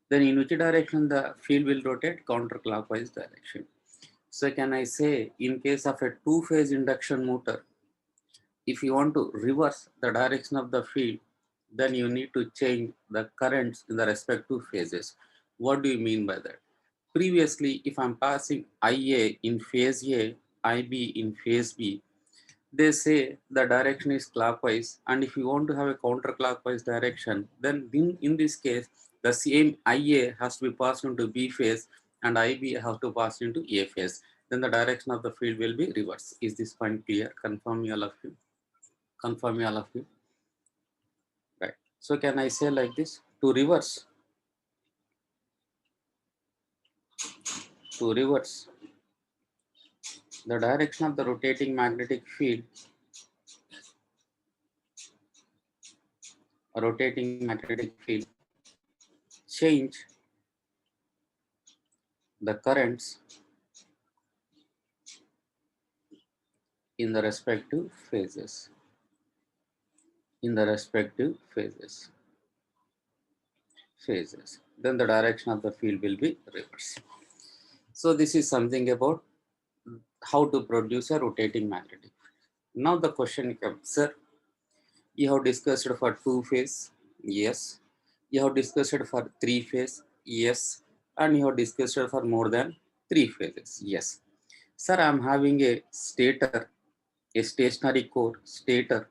Then in which direction the field will rotate? Counterclockwise direction. So can I say in case of a two-phase induction motor, if you want to reverse the direction of the field, then you need to change the currents in the respective phases. What do you mean by that? Previously, if I'm passing IA in phase A, IB in phase B, they say the direction is clockwise, and if you want to have a counterclockwise direction, then in this case the same IA has to be passed into B phase and IB has to pass into A phase. Then the direction of the field will be reverse. Is this point clear? Confirm me all of you. Confirm me all of you. Right. So can I say like this? To reverse the direction of the rotating magnetic field, change the currents in the respective phases. Then the direction of the field will be reversed. So this is something about how to produce a rotating magnetic field. Now the question comes, sir, you have discussed for two phase, yes. You have discussed for three phase, yes. And you have discussed for more than three phases, yes. Sir, I'm having a stator, a stationary core, stator.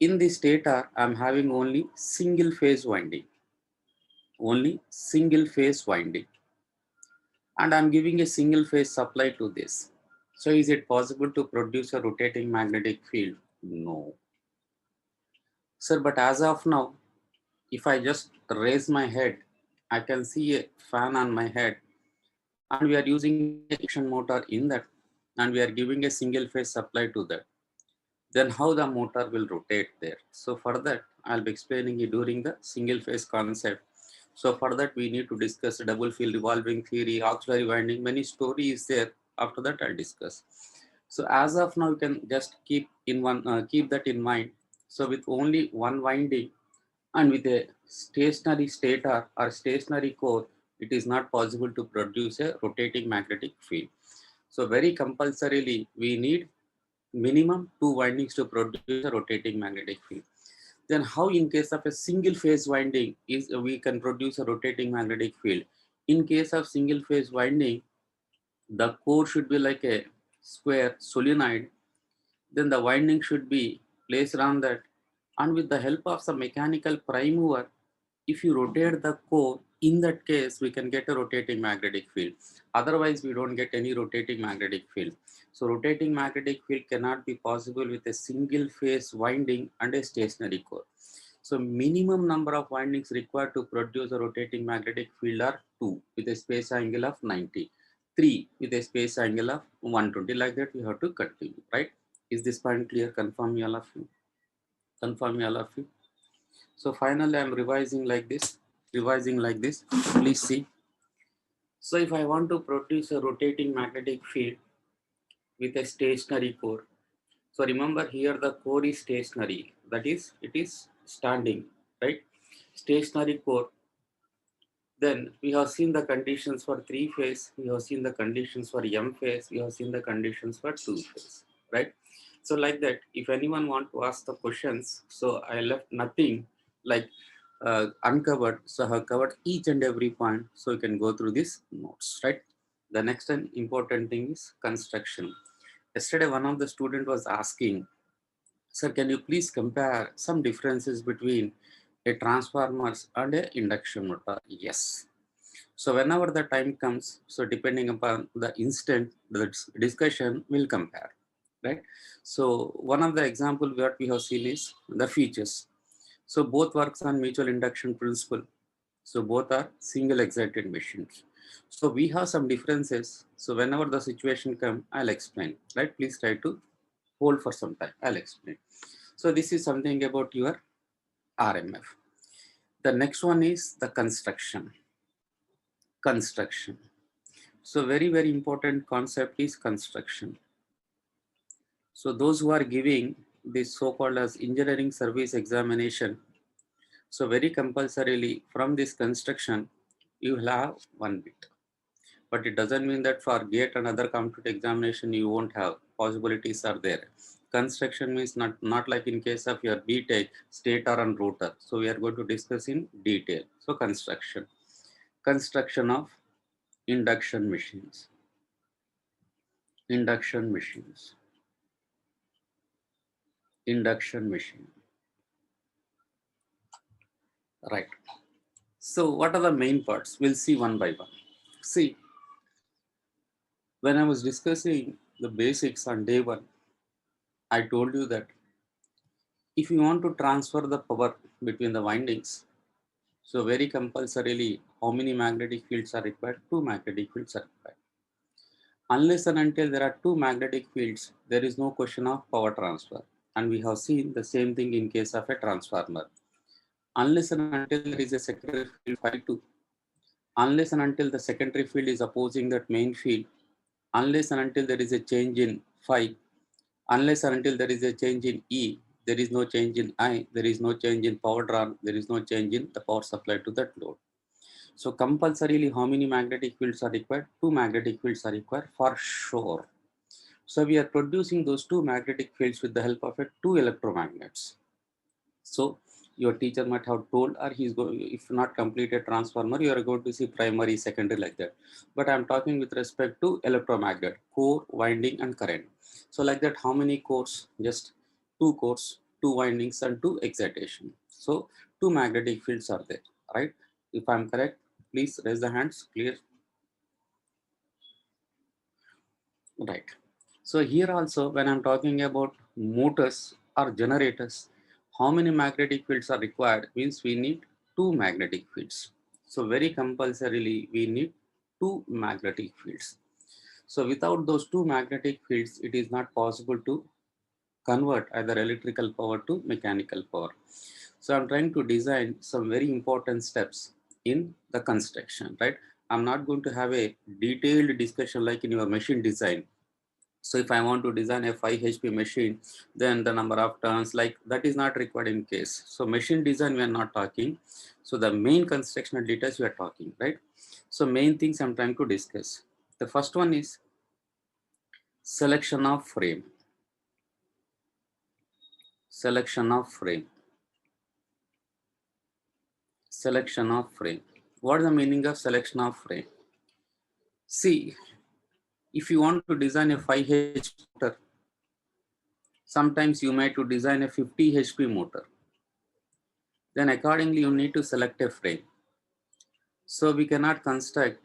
In the stator, I'm having only single phase winding. And I'm giving a single phase supply to this. So is it possible to produce a rotating magnetic field? No. Sir, but as of now, if I just raise my head, I can see a fan on my head, and we are using a induction motor in that, and we are giving a single phase supply to that. Then how the motor will rotate there? So for that, I'll be explaining it during the single phase concept. So for that, we need to discuss double field revolving theory, auxiliary winding, many stories there. After that, I'll discuss. So as of now, you can just keep that in mind. So with only one winding and with a stationary stator or stationary core, it is not possible to produce a rotating magnetic field. So very compulsorily, we need minimum two windings to produce a rotating magnetic field. Then how in case of a single phase winding is we can produce a rotating magnetic field? In case of single phase winding, the core should be like a square solenoid. Then the winding should be placed around that, and with the help of some mechanical prime mover, if you rotate the core, in that case we can get a rotating magnetic field. Otherwise we don't get any rotating magnetic field. So rotating magnetic field cannot be possible with a single phase winding and a stationary core. So minimum number of windings required to produce a rotating magnetic field are 2 with a space angle of 90, 3 with a space angle of 120. Like that we have to continue, right? Is this point clear? Confirm me all of you. Confirm me all of you. So finally I'm revising like this. Revising like this. Please see. So if I want to produce a rotating magnetic field with a stationary core. So remember here the core is stationary. That is, it is standing, right? Stationary core. Then we have seen the conditions for three phase, we have seen the conditions for M phase, we have seen the conditions for two phase, right? So like that, if anyone want to ask the questions, so I left nothing like uncovered. So I have covered each and every point, so you can go through these notes, right? The next and important thing is construction. Yesterday, one of the student was asking, sir, can you please compare some differences between a transformers and a induction motor? Yes. So whenever the time comes, so depending upon the instant, the discussion will compare, right? So one of the example what we have seen is the features. So both works on mutual induction principle. So both are single excited machines. So we have some differences. So whenever the situation come, I'll explain, right? Please try to hold for some time. I'll explain. So this is something about your RMF. The next one is the construction. Construction. So very important concept is construction. So those who are giving this so-called as engineering service examination, so very compulsorily from this construction, you will have one bit. But it doesn't mean that for GATE and other competitive examination, you won't have. Possibilities are there. Construction means not like in case of your BTech, stator and rotor. So we are going to discuss in detail. So construction. Construction of induction machines. Induction machines. Induction machine. Right. So what are the main parts? We'll see one by one. See, when I was discussing the basics on day one, I told you that if you want to transfer the power between the windings, so very compulsorily, how many magnetic fields are required? Two magnetic fields are required. Unless and until there are two magnetic fields, there is no question of power transfer. And we have seen the same thing in case of a transformer. Unless and until there is a secondary field phi 2, unless and until the secondary field is opposing that main field, unless and until there is a change in phi, unless and until there is a change in E, there is no change in I, there is no change in power drawn, there is no change in the power supply to that load. So compulsorily, how many magnetic fields are required? Two magnetic fields are required for sure. So we are producing those two magnetic fields with the help of a two electromagnets. So your teacher might have told, or he's going, if not completed transformer, you are going to see primary, secondary like that. But I'm talking with respect to electromagnet, core, winding, and current. So like that, how many cores? Just two cores, two windings, and two excitation. So two magnetic fields are there, right? If I'm correct, please raise the hands. Clear? Right. So here also, when I'm talking about motors or generators, how many magnetic fields are required means we need two magnetic fields. So very compulsorily we need two magnetic fields. So without those two magnetic fields, it is not possible to convert either electrical power to mechanical power. So I'm trying to design some very important steps in the construction, right? I'm not going to have a detailed discussion like in your machine design. So if I want to design a 5 HP machine, then the number of turns like that is not required in case. So machine design we are not talking. So the main constructional details we are talking, right? So main things I'm trying to discuss. The first one is selection of frame. Selection of frame. Selection of frame. What is the meaning of selection of frame? See, if you want to design a 5 HP motor, sometimes you might to design a 50 HP motor. Then accordingly you need to select a frame. So we cannot construct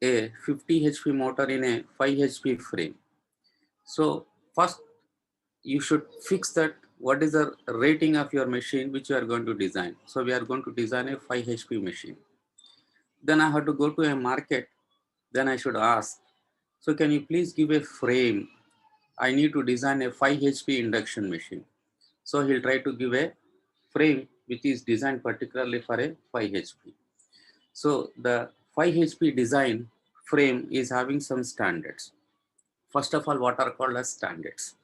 a 50 HP motor in a 5 HP frame. So first you should fix that what is the rating of your machine which you are going to design. So we are going to design a 5 HP machine. Then I have to go to a market. Then I should ask, so can you please give a frame? I need to design a 5 HP induction machine. So he'll try to give a frame which is designed particularly for a 5 HP. So the 5 HP design frame is having some standards. First of all, what are called as standards?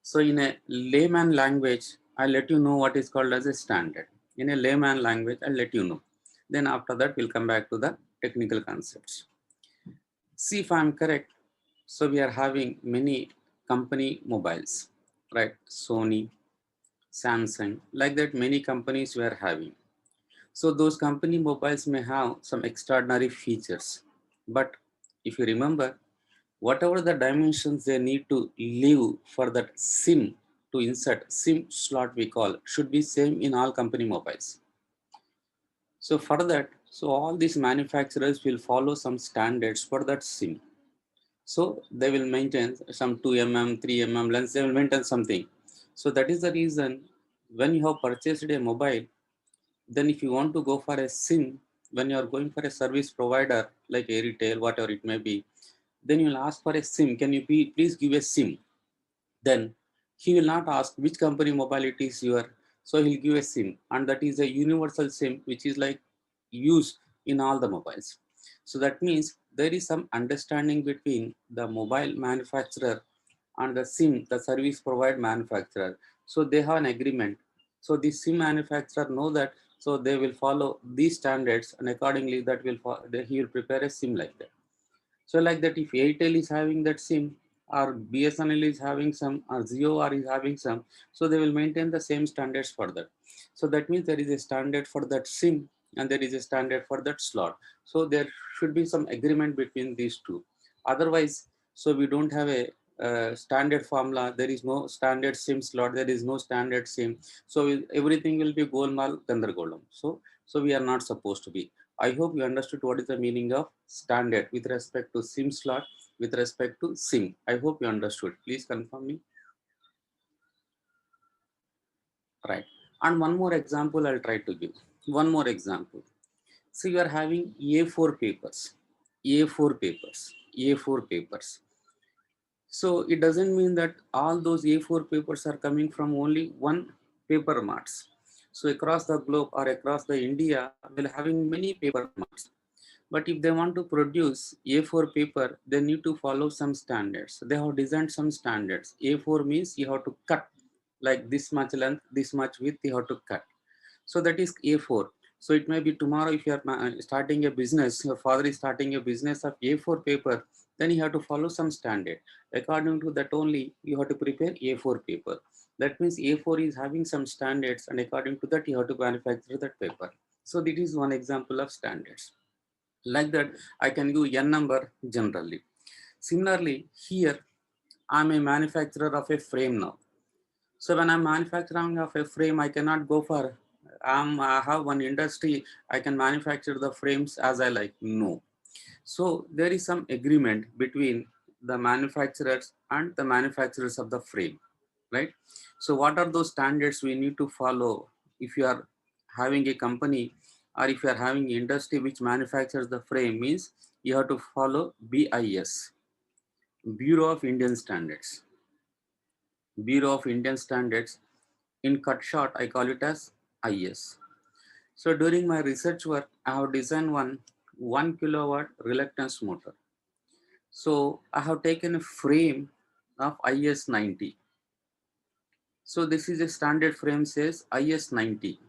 So in a layman language, I'll let you know what is called as a standard. In a layman language, I'll let you know. Then after that, we'll come back to the technical concepts. See if I'm correct. So we are having many company mobiles, right? Sony, Samsung, like that many companies we are having. So those company mobiles may have some extraordinary features. But if you remember, whatever the dimensions they need to leave for that SIM to insert, SIM slot we call, should be same in all company mobiles. So for that, so all these manufacturers will follow some standards for that SIM. So they will maintain some 2 mm, 3 mm lens, they will maintain something. So that is the reason when you have purchased a mobile, then if you want to go for a SIM, when you are going for a service provider like a retail, whatever it may be, then you'll ask for a SIM. Can you please give a SIM? Then he will not ask which company mobile it is your. So he'll give a SIM, and that is a universal SIM, which is like used in all the mobiles. So that means there is some understanding between the mobile manufacturer and the SIM, the service provide manufacturer. So they have an agreement. So the SIM manufacturer know that, so they will follow these standards, and accordingly that will he will prepare a SIM like that. So like that, if Airtel is having that SIM, or BSNL is having some, or Zio or is having some, so they will maintain the same standards for that. So that means there is a standard for that SIM and there is a standard for that slot. So there should be some agreement between these two. Otherwise, so we don't have a standard formula. There is no standard SIM slot. There is no standard SIM. So everything will be golmal gandargolam. So we are not supposed to be. I hope you understood what is the meaning of standard with respect to SIM slot, with respect to SIM. I hope you understood. Please confirm me. Right. And one more example I'll try to give. One more example. So you are having A4 papers, A4 papers, A4 papers. So it doesn't mean that all those A4 papers are coming from only one paper marts. So across the globe or across the India, they're having many paper marts. But if they want to produce A4 paper, they need to follow some standards. They have designed some standards. A4 means you have to cut like this much length, this much width, you have to cut. So that is A4. So it may be tomorrow if you are starting a business, your father is starting a business of A4 paper, then you have to follow some standard. According to that only, you have to prepare A4 paper. That means A4 is having some standards, and according to that, you have to manufacture that paper. So this is one example of standards. Like that, I can give n number generally. Similarly, here I'm a manufacturer of a frame now. So when I'm manufacturing of a frame, I cannot go for I have one industry, I can manufacture the frames as I like. No. So there is some agreement between the manufacturers and the manufacturers of the frame, right? So what are those standards we need to follow if you are having a company or if you are having industry which manufactures the frame? Means you have to follow BIS, Bureau of Indian Standards. Bureau of Indian Standards. In cut short, I call it as IS. So during my research work, I have designed one 1 kilowatt reluctance motor. So I have taken a frame of IS 90. So this is a standard frame, says IS 90.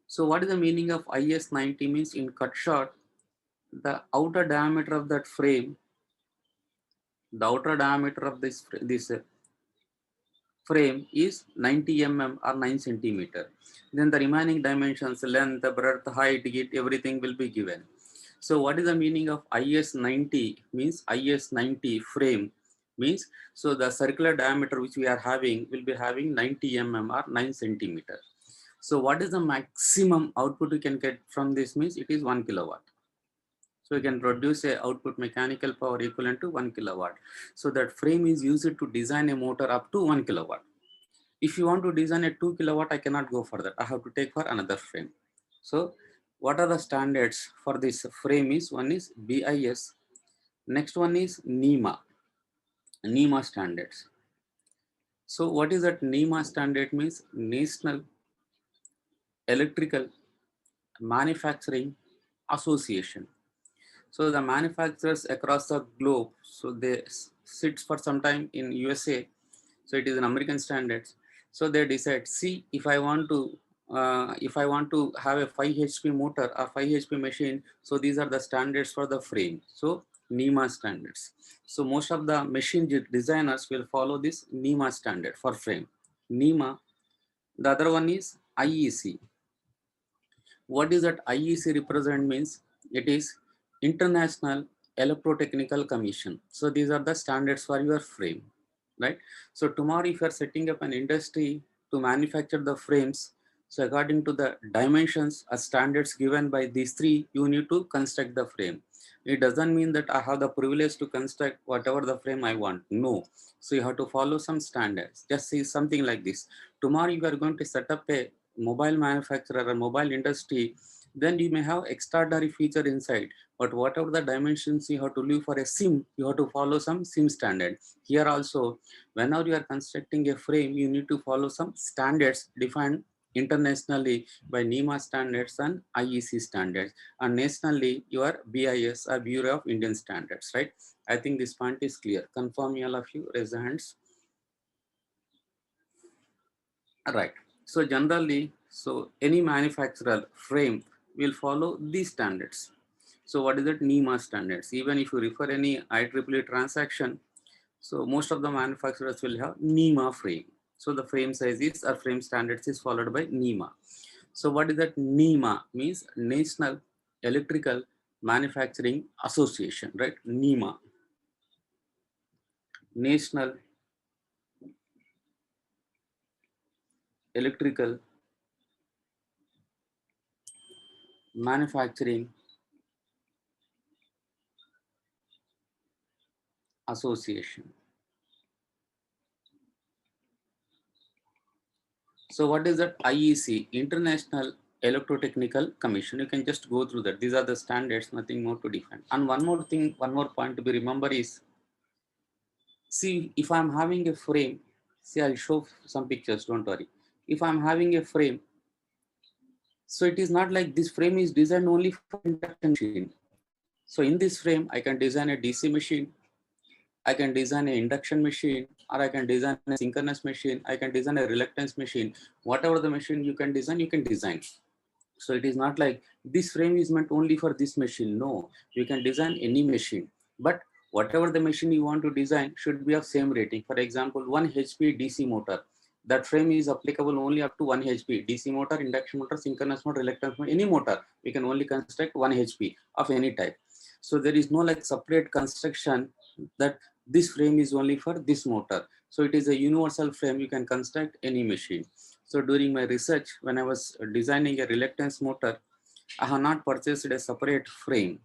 So what is the meaning of IS 90? Means in cut short, the outer diameter of that frame, the outer diameter of this frame is 90 mm or 9 centimeter. Then the remaining dimensions, length, breadth, height, everything will be given. So what is the meaning of IS 90? Means IS 90 frame means, so the circular diameter which we are having will be having 90 mm or 9 centimeter. So what is the maximum output we can get from this? Means it is 1 kilowatt. So we can produce a output mechanical power equivalent to 1 kilowatt. So that frame is used to design a motor up to 1 kilowatt. If you want to design a 2 kilowatt, I cannot go for that. I have to take for another frame. So what are the standards for this frame? Is one is BIS, next one is NEMA standards. So what is that NEMA standard? Means National Electrical Manufacturing Association. So the manufacturers across the globe, so they sit for some time in USA. So it is an American standards. So they decide, see, if I want to have a 5 HP motor or 5 HP machine, so these are the standards for the frame. So NEMA standards. So most of the machine designers will follow this NEMA standard for frame. NEMA. The other one is IEC. What is that IEC represent? Means it is International Electrotechnical Commission. So these are the standards for your frame, right? So tomorrow if you are setting up an industry to manufacture the frames, so according to the dimensions or standards given by these three, you need to construct the frame. It doesn't mean that I have the privilege to construct whatever the frame I want. No. So you have to follow some standards. Just see something like this. Tomorrow you are going to set up a mobile manufacturer or mobile industry, then you may have extraordinary feature inside, but whatever the dimensions you have to leave for a sim, you have to follow some sim standard. Here also, whenever you are constructing a frame, you need to follow some standards defined internationally by NEMA standards and IEC standards, and nationally your BIS or Bureau of Indian Standards, right? I think this point is clear. Confirm, all of you, raise the hands. Right. So generally, so any manufacturer frame will follow these standards. So what is that NEMA standards? Even if you refer any IEEE transaction, so most of the manufacturers will have NEMA frame. So the frame sizes or frame standards is followed by NEMA. So what is that NEMA? Means National Electrical Manufacturing Association, right? NEMA. National Electrical Manufacturing Association. So what is that IEC? International Electrotechnical Commission. You can just go through that. These are the standards, nothing more to define. And one more thing, one more point to be remember is, see, if I'm having a frame, see, I'll show some pictures, don't worry. If I'm having a frame, so it is not like this frame is designed only for induction machine. So in this frame, I can design a DC machine, I can design an induction machine, or I can design a synchronous machine, I can design a reluctance machine. Whatever the machine you can design, you can design. So it is not like this frame is meant only for this machine. No, you can design any machine, but whatever the machine you want to design should be of same rating. For example, 1 HP DC motor, that frame is applicable only up to 1 HP. DC motor, induction motor, synchronous motor, reluctance motor, any motor, we can only construct 1 HP of any type. So there is no like separate construction that this frame is only for this motor. So it is a universal frame, you can construct any machine. So during my research, when I was designing a reluctance motor, I have not purchased a separate frame.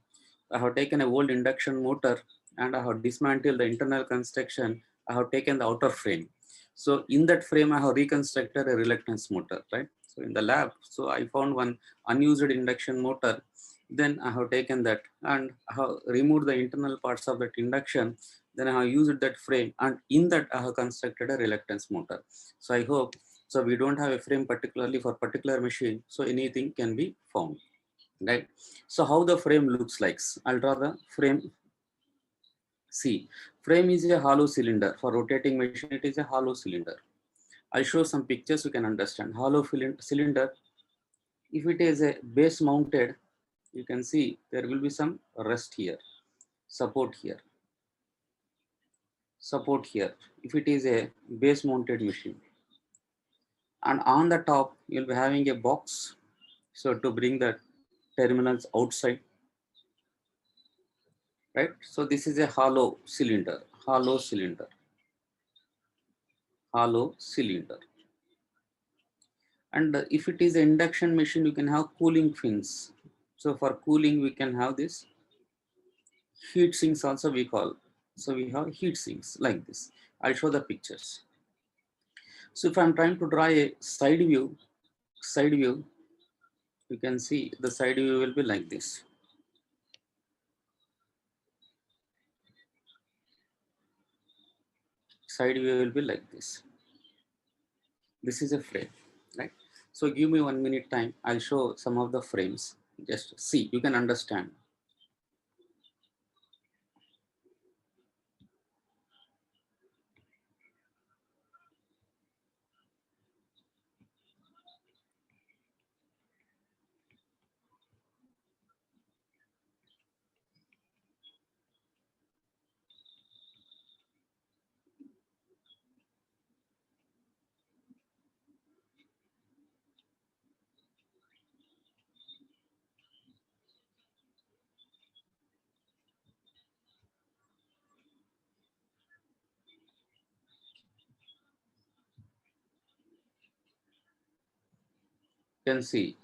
I have taken a old induction motor and I have dismantled the internal construction. I have taken the outer frame. So in that frame, I have reconstructed a reluctance motor, right? So in the lab, so I found one unused induction motor. Then I have taken that and I have removed the internal parts of that induction. Then I have used that frame, and in that I have constructed a reluctance motor. So I hope, so we don't have a frame particularly for particular machine, so anything can be found, right? So how the frame looks like, I'll draw the frame. See, frame is a hollow cylinder. For rotating machine, it is a hollow cylinder. I'll show some pictures you can understand. Hollow cylinder, if it is a base mounted, you can see there will be some rest here, support here, support here, if it is a base mounted machine. And on the top, you'll be having a box. So to bring the terminals outside, right? So this is a hollow cylinder, hollow cylinder, hollow cylinder. And if it is an induction machine, you can have cooling fins. So for cooling, we can have this heat sinks also we call. So we have heat sinks like this. I'll show the pictures. So if I'm trying to draw a side view, you can see the side view will be like this. Side view will be like this. This is a frame, right? So give me 1 minute time. I'll show some of the frames. Just see, you can understand. You can see.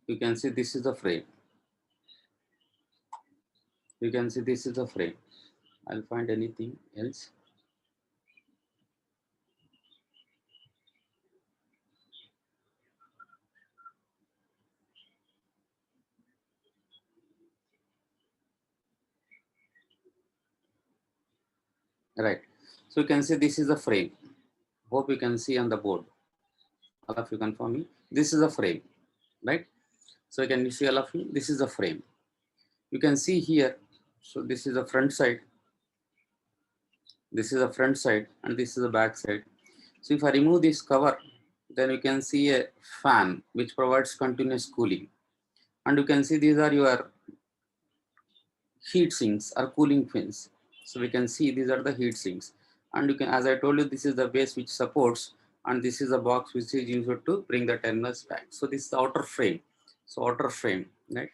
You can see this is the frame. You can see this is the frame. I'll find anything else. Right. So you can see this is the frame. Hope you can see on the board. All of you confirm me. This is a frame, right? So can you see all of you? This is the frame. You can see here. So this is the front side. This is the front side, and this is the back side. So if I remove this cover, then you can see a fan which provides continuous cooling. And you can see these are your heat sinks or cooling fins. So we can see these are the heat sinks. And you can, as I told you, this is the base which supports, and this is the box which is used to bring the terminals back. So this is the outer frame. So outer frame, right?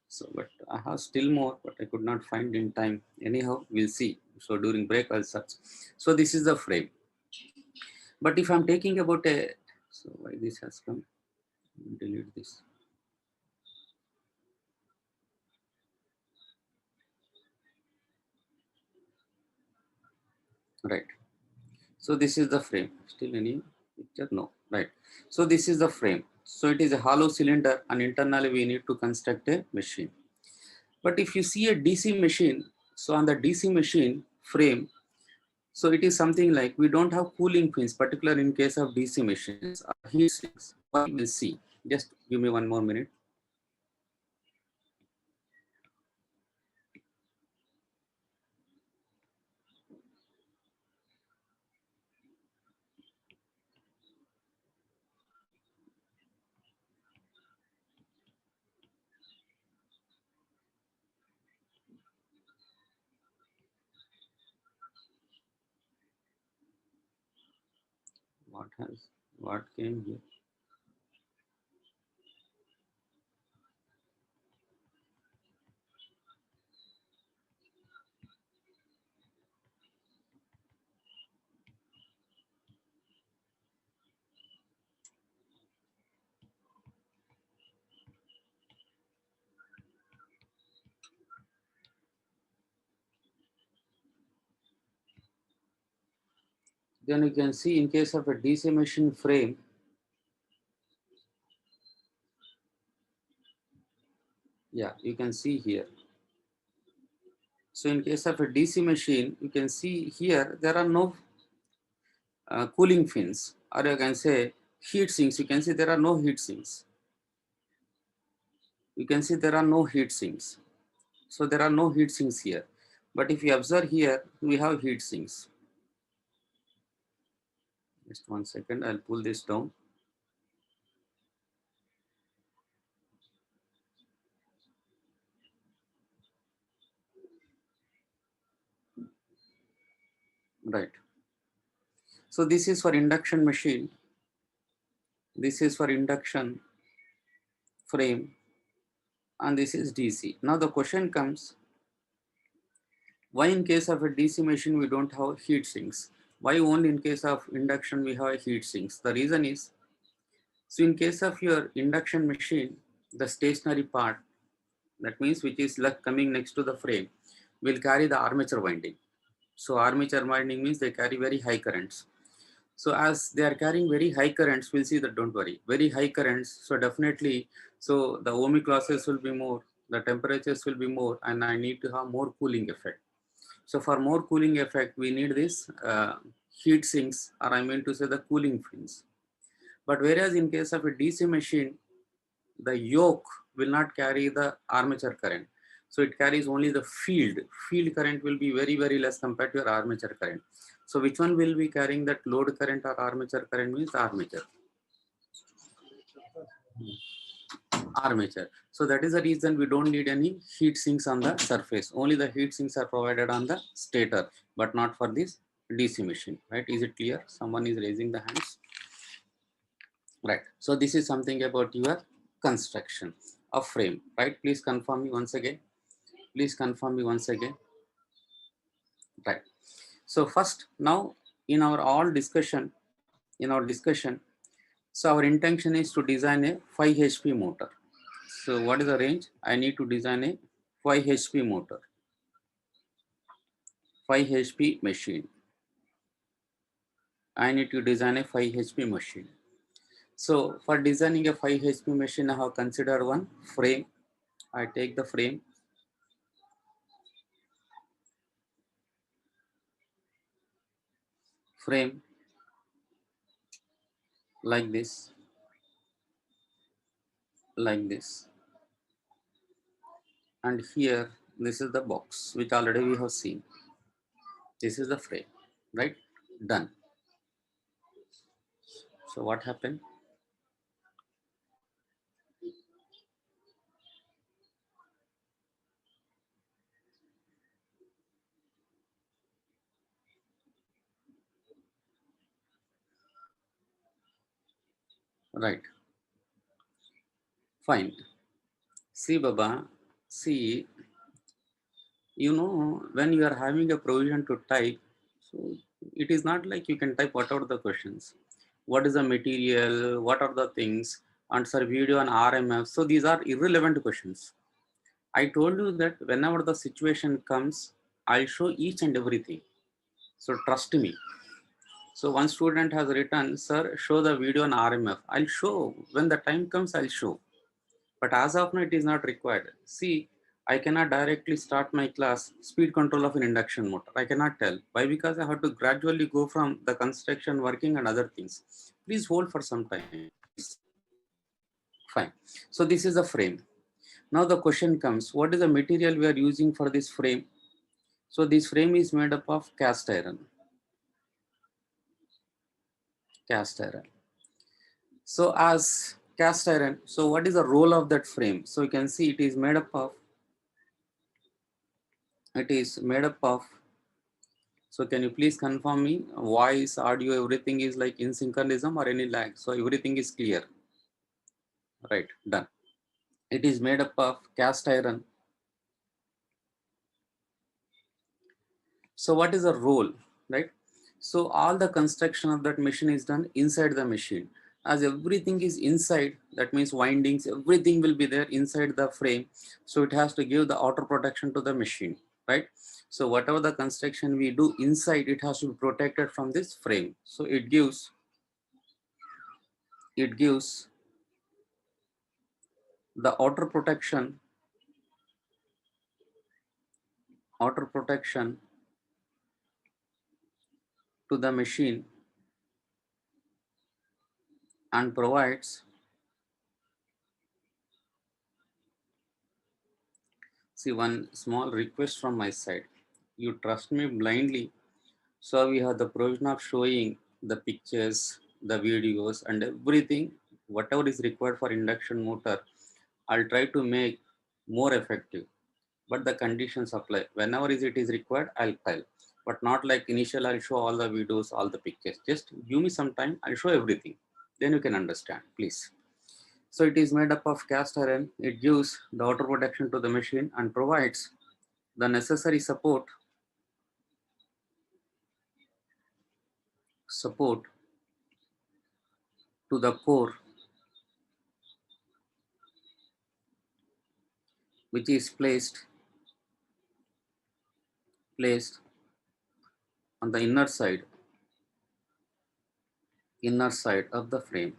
So, but I have still more, but I could not find in time. Anyhow, we'll see. So during break, I'll search. So this is the frame. But if I'm taking about a, so why this has come, delete this. Right. So this is the frame. Still any picture? No. Right. So this is the frame. So it is a hollow cylinder, and internally we need to construct a machine. But if you see a DC machine, so on the DC machine frame, so it is something like we don't have cooling fins, particular in case of DC machines or heat sinks. What we will see. Just give me 1 more minute. What came here? Then you can see in case of a DC machine frame, yeah, you can see here. So in case of a DC machine, you can see here, there are no cooling fins, or you can say heat sinks. You can see there are no heat sinks. You can see there are no heat sinks. So there are no heat sinks here. But if you observe here, we have heat sinks. Just 1 second, I'll pull this down. Right. So this is for induction machine. This is for induction frame, and this is DC. Now the question comes, why in case of a DC machine we don't have heat sinks? Why only in case of induction we have heat sinks? The reason is, so in case of your induction machine, the stationary part, that means which is like coming next to the frame, will carry the armature winding. So armature winding means they carry very high currents. So as they are carrying very high currents, we'll see that, don't worry, very high currents. So definitely, so the ohmic losses will be more, the temperatures will be more, and I need to have more cooling effect. So for more cooling effect, we need this heat sinks, or I mean to say the cooling fins. But whereas in case of a DC machine, the yoke will not carry the armature current. So it carries only the field. Field current will be very, very less compared to your armature current. So which one will be carrying that load current or armature current means armature. Armature. So that is the reason we don't need any heat sinks on the surface. Only the heat sinks are provided on the stator, but not for this DC machine, right? Is it clear? Someone is raising the hands. Right. So this is something about your construction of frame, right? Please confirm me once again. Please confirm me once again. Right. So first, now in our all discussion, so our intention is to design a 5 HP motor. So what is the range? I need to design a 5 HP motor, 5 HP machine. I need to design a 5 HP machine. So for designing a 5 HP machine, I have considered one frame. I take the frame. Frame like this, like this. And here, this is the box, which already we have seen. This is the frame, right? Done. So what happened? Right. Fine. See, Baba, see, when you are having a provision to type, so it is not like you can type whatever the questions. What is the material? What are the things? Answer video and RMF. So these are irrelevant questions. I told you that whenever the situation comes, I'll show each and everything. So trust me. So one student has written, sir, show the video on RMF. I'll show. When the time comes, I'll show. But as of now, it is not required. See, I cannot directly start my class, speed control of an induction motor. I cannot tell. Why? Because I have to gradually go from the construction, working and other things. Please hold for some time. Fine. So this is the frame. Now the question comes, what is the material we are using for this frame? So this frame is made up of cast iron. Cast iron. So as cast iron, so what is the role of that frame? So you can see it is made up of, so can you please confirm me, voice, audio, everything is like in synchronism or any lag? So everything is clear. Right, done. It is made up of cast iron. So what is the role, right? So all the construction of that machine is done inside the machine. As everything is inside, that means windings, everything will be there inside the frame. So it has to give the outer protection to the machine. right? So whatever the construction we do inside, it has to be protected from this frame. So it gives the outer protection to the machine and provides, see, one small request from my side. You trust me blindly. So we have the provision of showing the pictures, the videos and everything, whatever is required for induction motor. I'll try to make more effective, but the conditions apply. Whenever it is required, I'll tell. But not like initial, I'll show all the videos, all the pictures. Just give me some time, I'll show everything. Then you can understand, please. So it is made up of cast iron. It gives the outer protection to the machine and provides the necessary support to the core, which is placed on the inner side of the frame,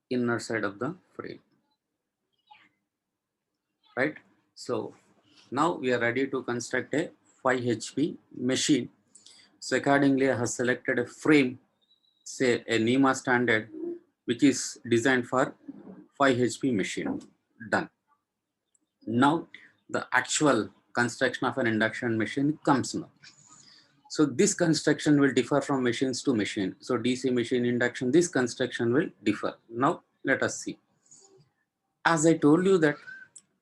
inner side of the frame, right? So now we are ready to construct a 5 HP machine. So accordingly, I have selected a frame, say a NEMA standard, which is designed for 5 HP machine. Done. Now the actual construction of an induction machine comes now. So this construction will differ from machines to machine. So DC machine induction, this construction will differ. Now let us see. As I told you that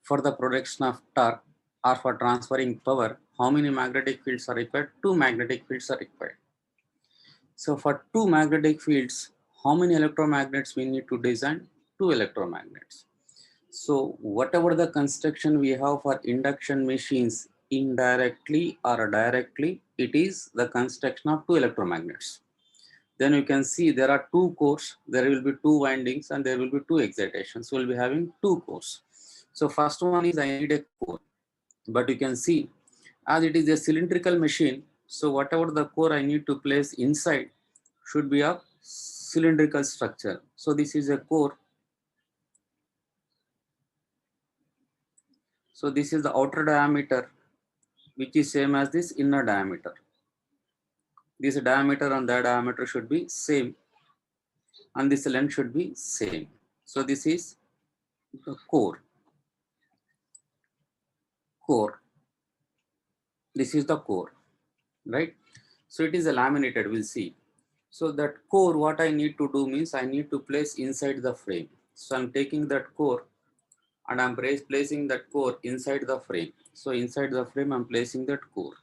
for the production of torque or for transferring power, how many magnetic fields are required? Two magnetic fields are required. So for two magnetic fields, how many electromagnets we need to design? Two electromagnets. So whatever the construction we have for induction machines, indirectly or directly, it is the construction of two electromagnets. Then you can see there are two cores, there will be two windings and there will be two excitations. So we'll be having two cores. So first one is I need a core, but you can see as it is a cylindrical machine, so whatever the core I need to place inside should be a cylindrical structure. So this is a core. So this is the outer diameter, which is same as this inner diameter. This diameter and that diameter should be same and this length should be same. So this is the core. This is the core, right? So it is a laminated, we'll see. So that core, what I need to do means I need to place inside the frame. So I'm taking that core and I'm placing that core inside the frame. So inside the frame, I'm placing that core.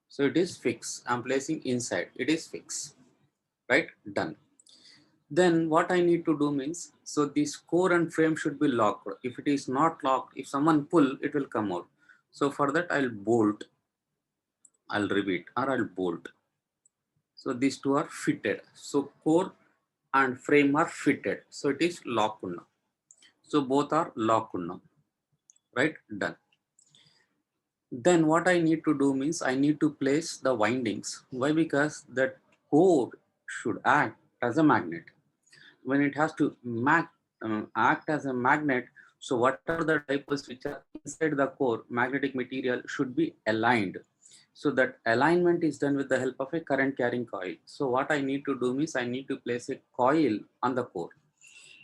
So it is fixed. I'm placing inside. It is fixed, right? Done. Then what I need to do means, so this core and frame should be locked. If it is not locked, if someone pull, it will come out. So for that, I'll repeat, or I'll bolt. So these two are fitted. So core and frame are fitted. So it is locked now. So both are locked now, right? Done. Then what I need to do means I need to place the windings. Why? Because that core should act as a magnet. When it has to act as a magnet, so whatever the dipoles which are inside the core, magnetic material should be aligned. So that alignment is done with the help of a current carrying coil. So what I need to do means I need to place a coil on the core.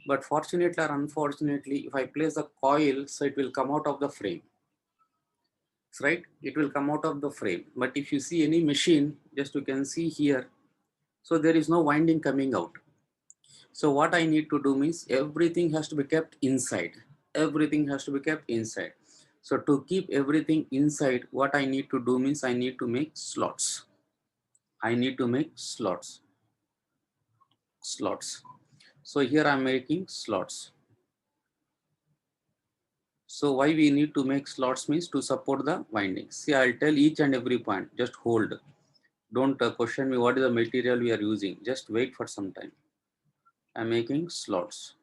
But fortunately or unfortunately, if I place the coil, so it will come out of the frame, right? It will come out of the frame. But if you see any machine, just you can see here, so there is no winding coming out. So what I need to do means everything has to be kept inside. Everything has to be kept inside. So to keep everything inside, what I need to do means I need to make slots. I need to make slots. So here I'm making slots. So why we need to make slots means to support the windings. See, I'll tell each and every point, just hold. Don't question me what is the material we are using. Just wait for some time. I'm making slots.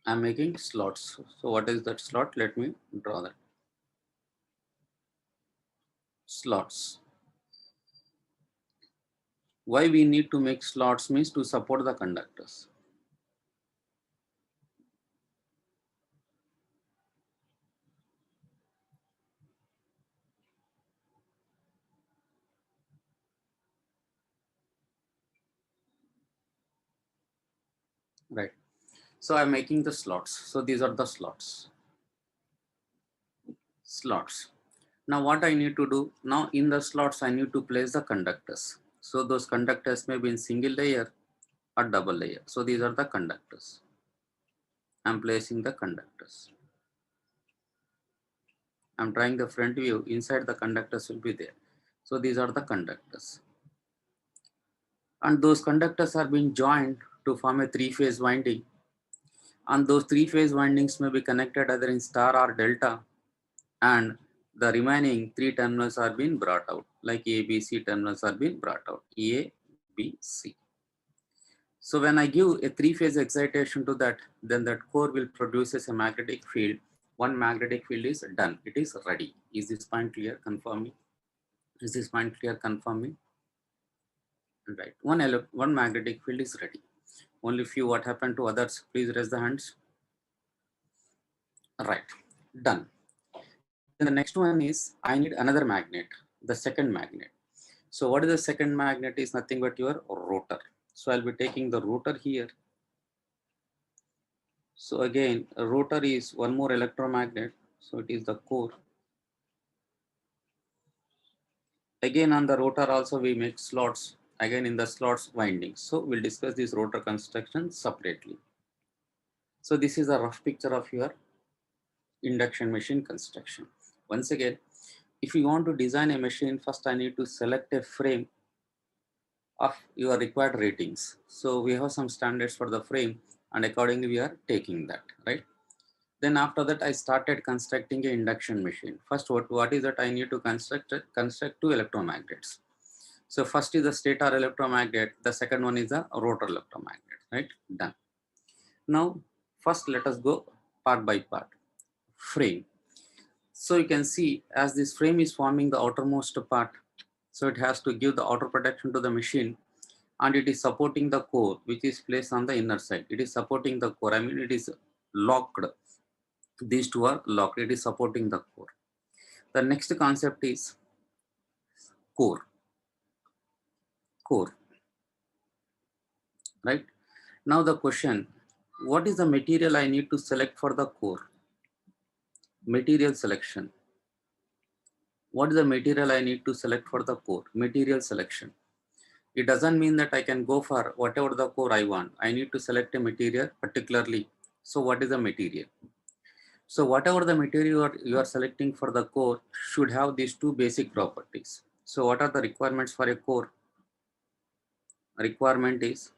I'm making slots. So what is that slot? Let me draw that. Slots. Why we need to make slots means to support the conductors. Right. So I'm making the slots. So these are the slots. Slots. Now what I need to do, now in the slots I need to place the conductors. So those conductors may be in single layer or double layer. So these are the conductors. I'm placing the conductors. I'm trying the front view. Inside the conductors will be there. So these are the conductors. And those conductors are being joined to form a three-phase winding. And those three-phase windings may be connected either in star or delta. And the remaining three terminals are being brought out, like A, B, C terminals are being brought out. A, B, C. So when I give a three-phase excitation to that, then that core will produces a magnetic field. One magnetic field is done. It is ready. Is this point clear? Confirm me. Is this point clear? Confirm me. Right. One magnetic field is ready. Only few. What happened to others? Please raise the hands. Right. Done. Then the next one is I need another magnet. The second magnet. So what is the second magnet? Is nothing but your rotor. So I'll be taking the rotor here. So again, a rotor is one more electromagnet. So it is the core. Again on the rotor also we make slots. Again in the slots windings. So we'll discuss this rotor construction separately. So this is a rough picture of your induction machine construction. Once again, if you want to design a machine, first I need to select a frame of your required ratings. So we have some standards for the frame and accordingly we are taking that, right? Then after that, I started constructing an induction machine. First, what is that I need to construct two electromagnets. So first is the stator electromagnet. The second one is the rotor electromagnet, right? Done. Now, first let us go part by part. Frame. So you can see as this frame is forming the outermost part, so it has to give the outer protection to the machine and it is supporting the core which is placed on the inner side. It is supporting the core. I mean it is locked. These two are locked. It is supporting the core. The next concept is core. Core. Right? Now the question, what is the material I need to select for the core? Material selection. What is the material I need to select for the core? Material selection. It doesn't mean that I can go for whatever the core I want. I need to select a material particularly. So what is the material? So whatever the material you are selecting for the core should have these two basic properties. So what are the requirements for a core? Requirement is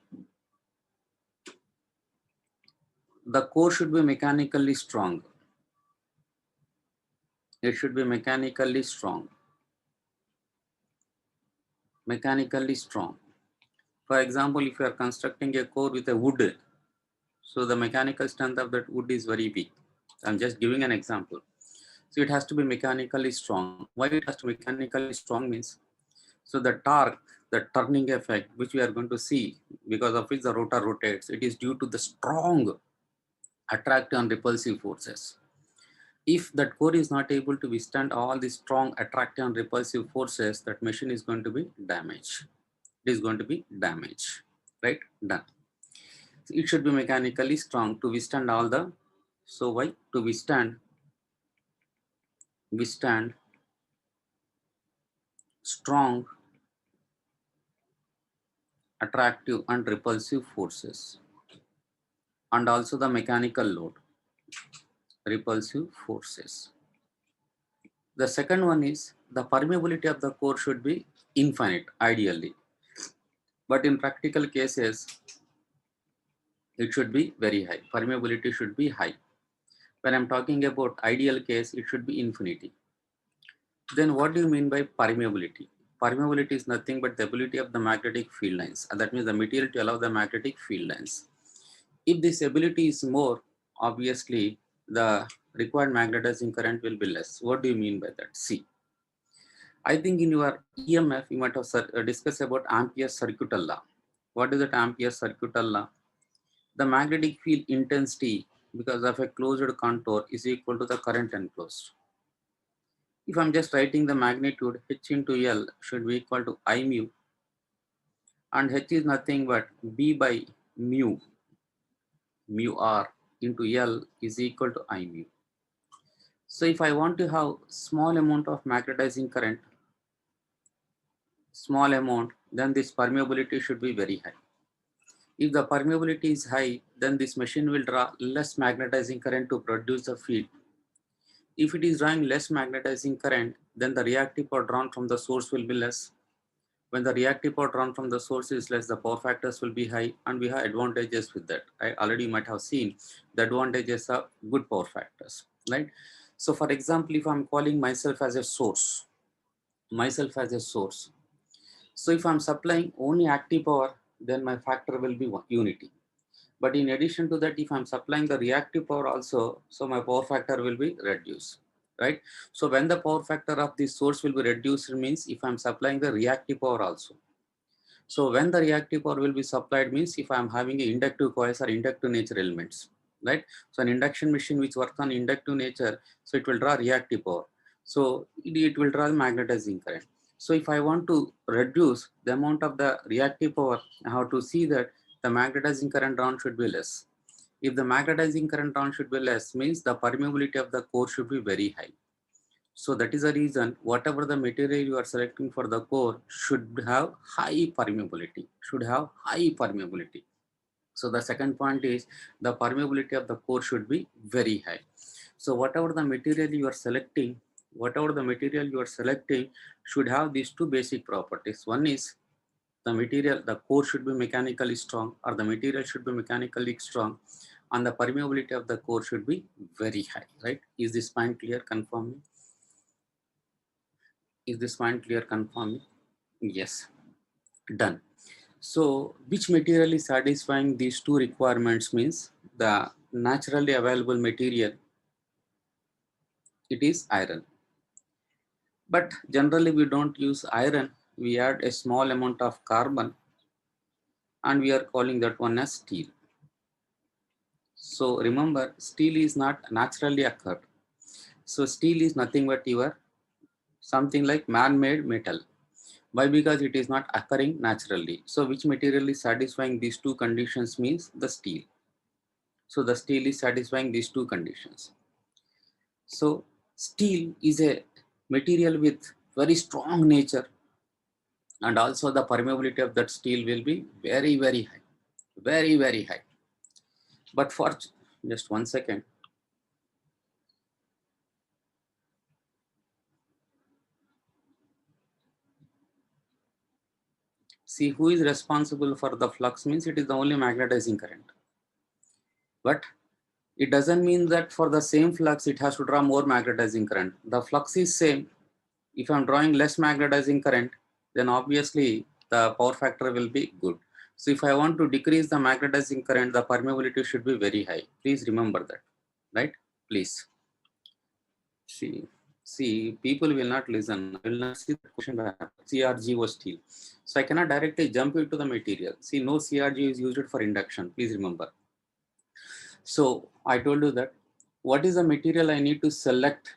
the core should be mechanically strong. It should be mechanically strong. Mechanically strong. For example, if you are constructing a core with a wood, so the mechanical strength of that wood is very weak. I'm just giving an example. So it has to be mechanically strong. Why it has to be mechanically strong means, so the torque, the turning effect, which we are going to see because of which the rotor rotates, it is due to the strong attractive and repulsive forces. If that core is not able to withstand all the strong attractive and repulsive forces, that machine is going to be damaged. It is going to be damaged, right? Done. So it should be mechanically strong to withstand all the, so why? To withstand strong attractive and repulsive forces and also the mechanical load, repulsive forces. The second one is the permeability of the core should be infinite ideally. But in practical cases, it should be very high. Permeability should be high. When I'm talking about ideal case, it should be infinity. Then what do you mean by permeability? Permeability is nothing but the ability of the magnetic field lines. And that means the material to allow the magnetic field lines. If this ability is more, obviously the required magnetizing current will be less. What do you mean by that? See, I think in your EMF, you might have discussed about Ampere's circuital law. What is that Ampere's circuital law? The magnetic field intensity because of a closed contour is equal to the current enclosed. If I'm just writing the magnitude, H into L should be equal to I mu, and H is nothing but B by mu, mu R into L is equal to I mu. So if I want to have small amount of magnetizing current, small amount, then this permeability should be very high. If the permeability is high, then this machine will draw less magnetizing current to produce the field. If it is drawing less magnetizing current, then the reactive power drawn from the source will be less. When the reactive power drawn from the source is less, the power factors will be high, and we have advantages with that. I already might have seen the advantages of good power factors, right? So for example, if I'm calling myself as a source, so if I'm supplying only active power, then my factor will be unity. But in addition to that, if I'm supplying the reactive power also, so my power factor will be reduced, right? So when the power factor of this source will be reduced, it means if I'm supplying the reactive power also. So when the reactive power will be supplied means if I'm having a inductive coils or inductive nature elements, right? So an induction machine which works on inductive nature, so it will draw reactive power. So it will draw magnetizing current. So if I want to reduce the amount of the reactive power, I have to see that the magnetizing current drawn should be less. If the magnetizing current drawn should be less, means the permeability of the core should be very high. So that is the reason whatever the material you are selecting for the core should have high permeability, So the second point is the permeability of the core should be very high. So whatever the material you are selecting, should have these two basic properties. One is the core should be mechanically strong, or the material should be mechanically strong, and the permeability of the core should be very high, right? Is this point clear? Confirm me. Is this point clear? Confirm me. Yes, done. So which material is satisfying these two requirements means the naturally available material, it is iron. But generally we don't use iron, we add a small amount of carbon and we are calling that one as steel. So remember, steel is not naturally occurred. So steel is nothing but your something like man-made metal. Why? Because it is not occurring naturally. So which material is satisfying these two conditions means the steel. So the steel is satisfying these two conditions. So steel is a material with very strong nature, and also the permeability of that steel will be very, very high, very, very high. But for just 1 second, see who is responsible for the flux means it is the only magnetizing current. But it doesn't mean that for the same flux it has to draw more magnetizing current. The flux is same. If I'm drawing less magnetizing current, then obviously the power factor will be good. So if I want to decrease the magnetizing current, the permeability should be very high. Please remember that, right? Please. See, people will not listen. I will not see the question by CRG was steel. So I cannot directly jump into the material. See, no CRG is used for induction. Please remember. So I told you that what is the material I need to select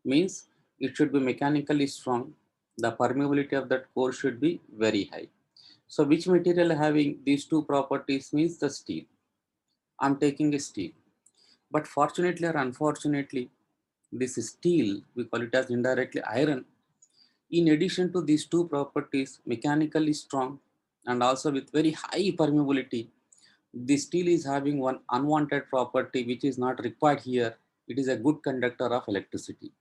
means it should be mechanically strong. The permeability of that core should be very high. So which material having these two properties means the steel. I'm taking a steel. But fortunately or unfortunately, this steel, we call it as indirectly iron. In addition to these two properties, mechanically strong and also with very high permeability, the steel is having one unwanted property which is not required here. It is a good conductor of electricity.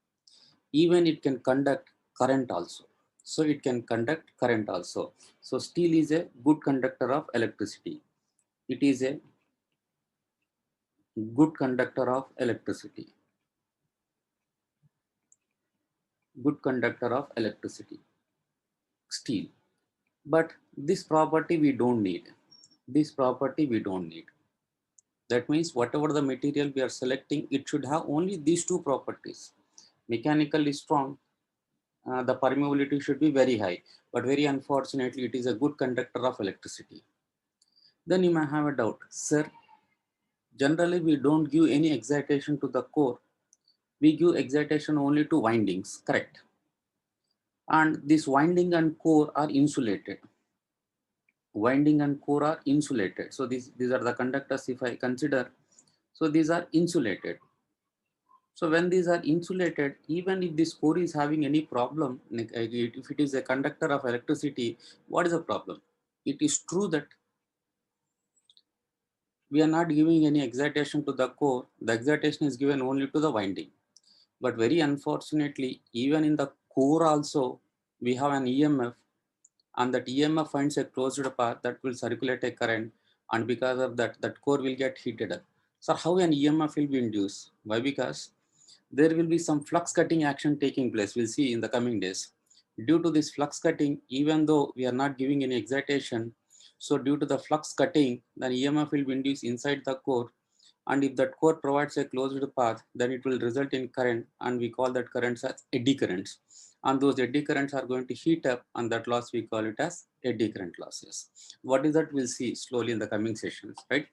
Even it can conduct current also. So it can conduct current also. So steel is a good conductor of electricity. It is a good conductor of electricity. Good conductor of electricity. Steel. But this property we don't need. This property we don't need. That means whatever the material we are selecting, it should have only these two properties. Mechanically strong, the permeability should be very high, but very unfortunately, it is a good conductor of electricity. Then you may have a doubt, sir, generally we don't give any excitation to the core. We give excitation only to windings, correct? And this winding and core are insulated. Winding and core are insulated. So these are the conductors if I consider. So these are insulated. So when these are insulated, even if this core is having any problem, if it is a conductor of electricity, what is the problem? It is true that we are not giving any excitation to the core. The excitation is given only to the winding. But very unfortunately, even in the core also, we have an EMF, and that EMF finds a closed path that will circulate a current, and because of that, that core will get heated up. So how an EMF will be induced? Why? Because there will be some flux cutting action taking place. We'll see in the coming days. Due to this flux cutting, even though we are not giving any excitation, so due to the flux cutting, the EMF will be induced inside the core. And if that core provides a closed path, then it will result in current, and we call that currents as eddy currents. And those eddy currents are going to heat up, and that loss we call it as eddy current losses. What is that? We'll see slowly in the coming sessions, right?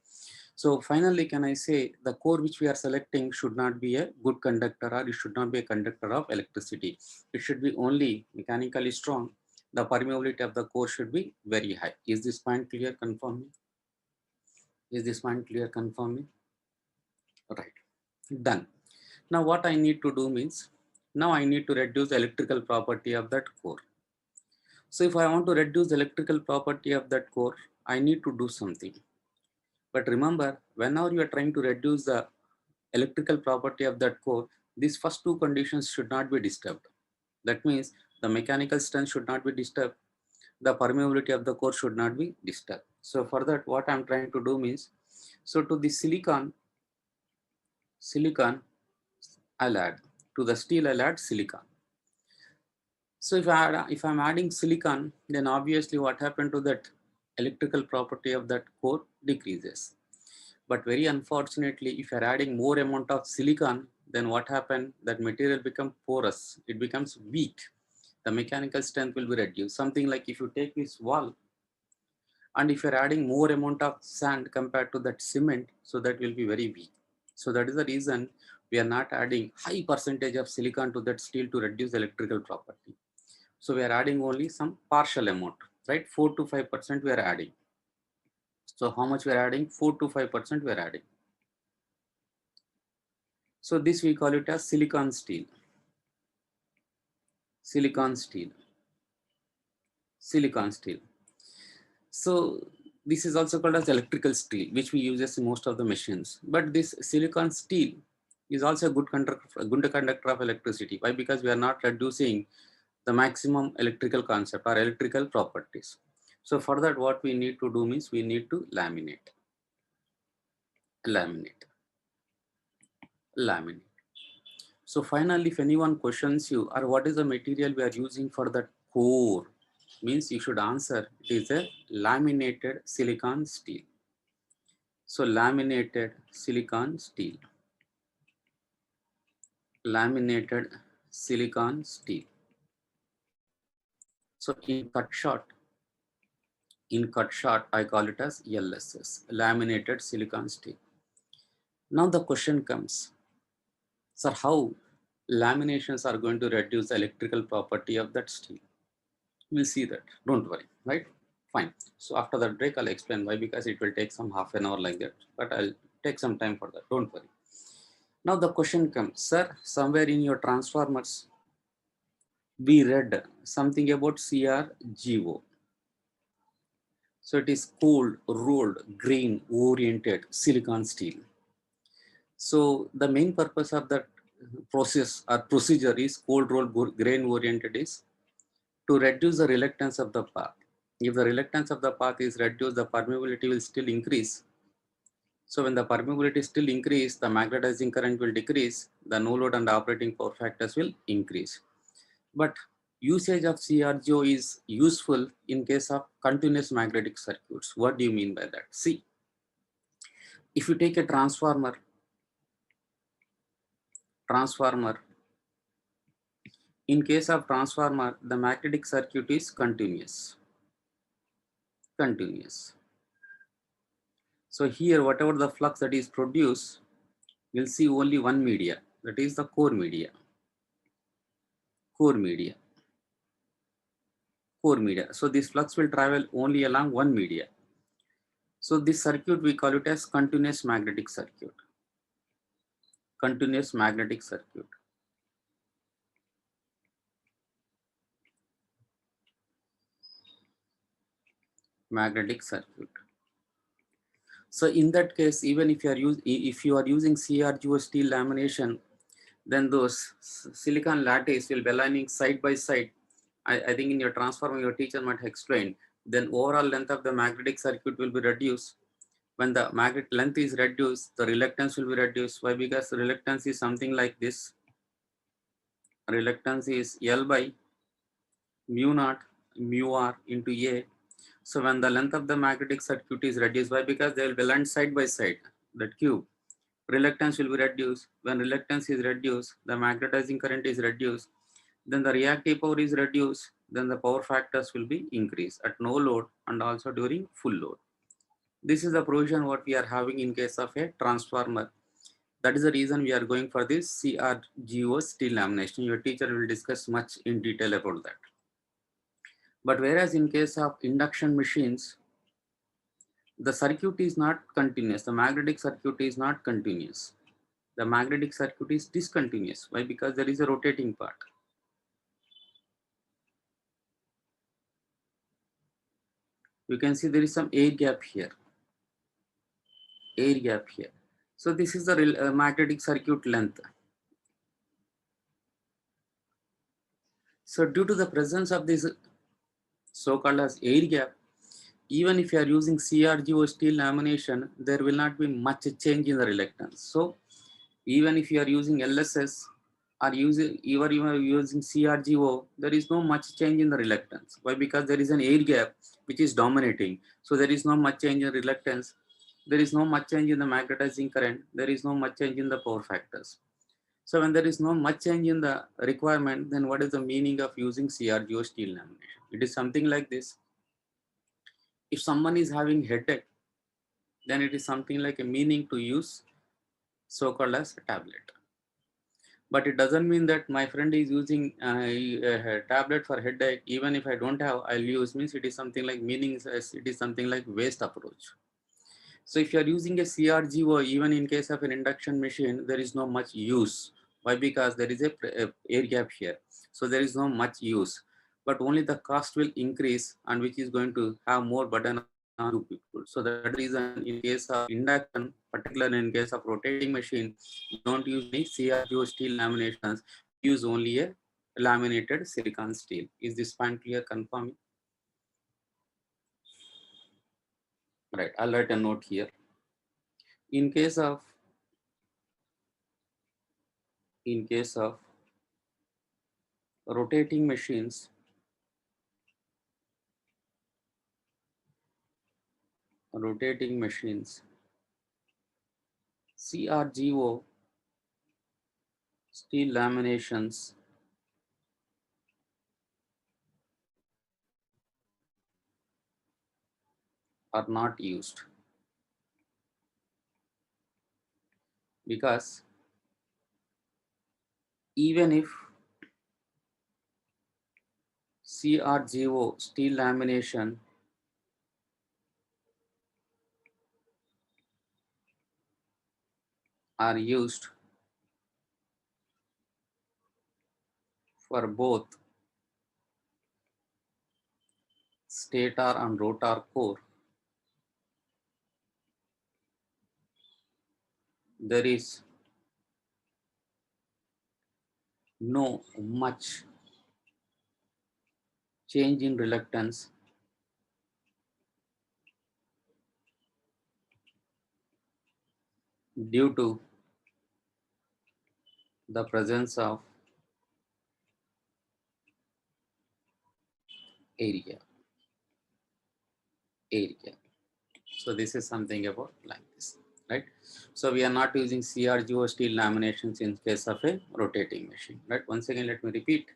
So finally, can I say the core which we are selecting should not be a good conductor, or it should not be a conductor of electricity. It should be only mechanically strong. The permeability of the core should be very high. Is this point clear? Confirm me. Is this point clear? Confirm me. Right. Done. Now what I need to do means, now I need to reduce the electrical property of that core. So if I want to reduce the electrical property of that core, I need to do something. But remember, whenever you are trying to reduce the electrical property of that core, these first two conditions should not be disturbed. That means the mechanical strength should not be disturbed. The permeability of the core should not be disturbed. So for that, what I'm trying to do means, so to the silicon, I'll add. To the steel, I'll add silicon. So if I'm adding silicon, then obviously what happened to that electrical property of that core decreases. But very unfortunately, if you're adding more amount of silicon, then what happened? That material becomes porous. It becomes weak. The mechanical strength will be reduced. Something like if you take this wall, and if you're adding more amount of sand compared to that cement, so that will be very weak. So that is the reason we are not adding high percentage of silicon to that steel to reduce electrical property. So we are adding only some partial amount, right? 4 to 5% we are adding. So how much we are adding? 4 to 5% we are adding. So this we call it as silicon steel. Silicon steel. Silicon steel. So this is also called as electrical steel, which we use in most of the machines. But this silicon steel is also a good conductor of electricity. Why? Because we are not reducing the maximum electrical concept or electrical properties. So for that, what we need to do means we need to laminate. Laminate. So finally, if anyone questions you, or what is the material we are using for that core, means you should answer it is a laminated silicon steel. So laminated silicon steel. Laminated silicon steel. So in cut short, I call it as LSS, laminated silicon steel. Now the question comes, sir, how laminations are going to reduce the electrical property of that steel? We'll see that. Don't worry, right? Fine. So after that break, I'll explain why, because it will take some half an hour like that, but I'll take some time for that. Don't worry. Now the question comes, sir, somewhere in your transformers, we read something about CRGO. So it is cold, rolled, grain oriented silicon steel. So the main purpose of that process or procedure is cold rolled grain oriented is to reduce the reluctance of the path. If the reluctance of the path is reduced, the permeability will still increase. So when the permeability still increase, the magnetizing current will decrease, the no load and operating power factors will increase. But usage of CRGO is useful in case of continuous magnetic circuits. What do you mean by that? See, if you take a transformer, in case of transformer, the magnetic circuit is continuous. So here, whatever the flux that is produced, we'll see only one media, that is the core media. So this flux will travel only along one media. So this circuit, we call it as continuous magnetic circuit. Magnetic circuit. So in that case, even if you are using CRGO steel lamination, then those silicon lattice will be aligning side by side. I think in your transformer, your teacher might explain. Then overall length of the magnetic circuit will be reduced. When the magnet length is reduced, the reluctance will be reduced. Why? Because the reluctance is something like this. Reluctance is L by mu naught mu r into A. So when the length of the magnetic circuit is reduced, why? Because they will be aligned side by side, that cube. Reluctance will be reduced. When reluctance is reduced, the magnetizing current is reduced. Then the reactive power is reduced. Then the power factors will be increased at no load and also during full load. This is the provision what we are having in case of a transformer. That is the reason we are going for this CRGO steel lamination. Your teacher will discuss much in detail about that. But whereas in case of induction machines, the circuit is not continuous. The magnetic circuit is not continuous. The magnetic circuit is discontinuous. Why? Because there is a rotating part. You can see there is some air gap here. So this is the magnetic circuit length. So due to the presence of this so-called as air gap, even if you are using CRGO steel lamination, there will not be much change in the reluctance. So even if you are using LSS or you are using CRGO, there is no much change in the reluctance. Why? Because there is an air gap which is dominating. So there is no much change in reluctance. There is no much change in the magnetizing current. There is no much change in the power factors. So when there is no much change in the requirement, then what is the meaning of using CRGO steel lamination? It is something like this. If someone is having headache, then it is something like a meaning to use so-called as a tablet. But it doesn't mean that my friend is using a tablet for headache. Even if I don't have, I'll use, means it is something like meaning, it is something like waste approach. So if you are using a CRGO, even in case of an induction machine, there is no much use. Why? Because there is a air gap here. So there is no much use, but only the cost will increase, and which is going to have more burden on you people. So that reason, in case of induction, particularly in case of rotating machine, you don't use any CRGO steel laminations. You use only a laminated silicon steel. Is this point clear? Confirming? Right. I'll write a note here. In case of rotating machines, CRGO steel laminations are not used because even if CRGO steel lamination are used for both stator and rotor core, there is no much change in reluctance due to the presence of area. Area. So this is something about like this, right? So we are not using CRGO steel laminations in case of a rotating machine, right? Once again, let me repeat.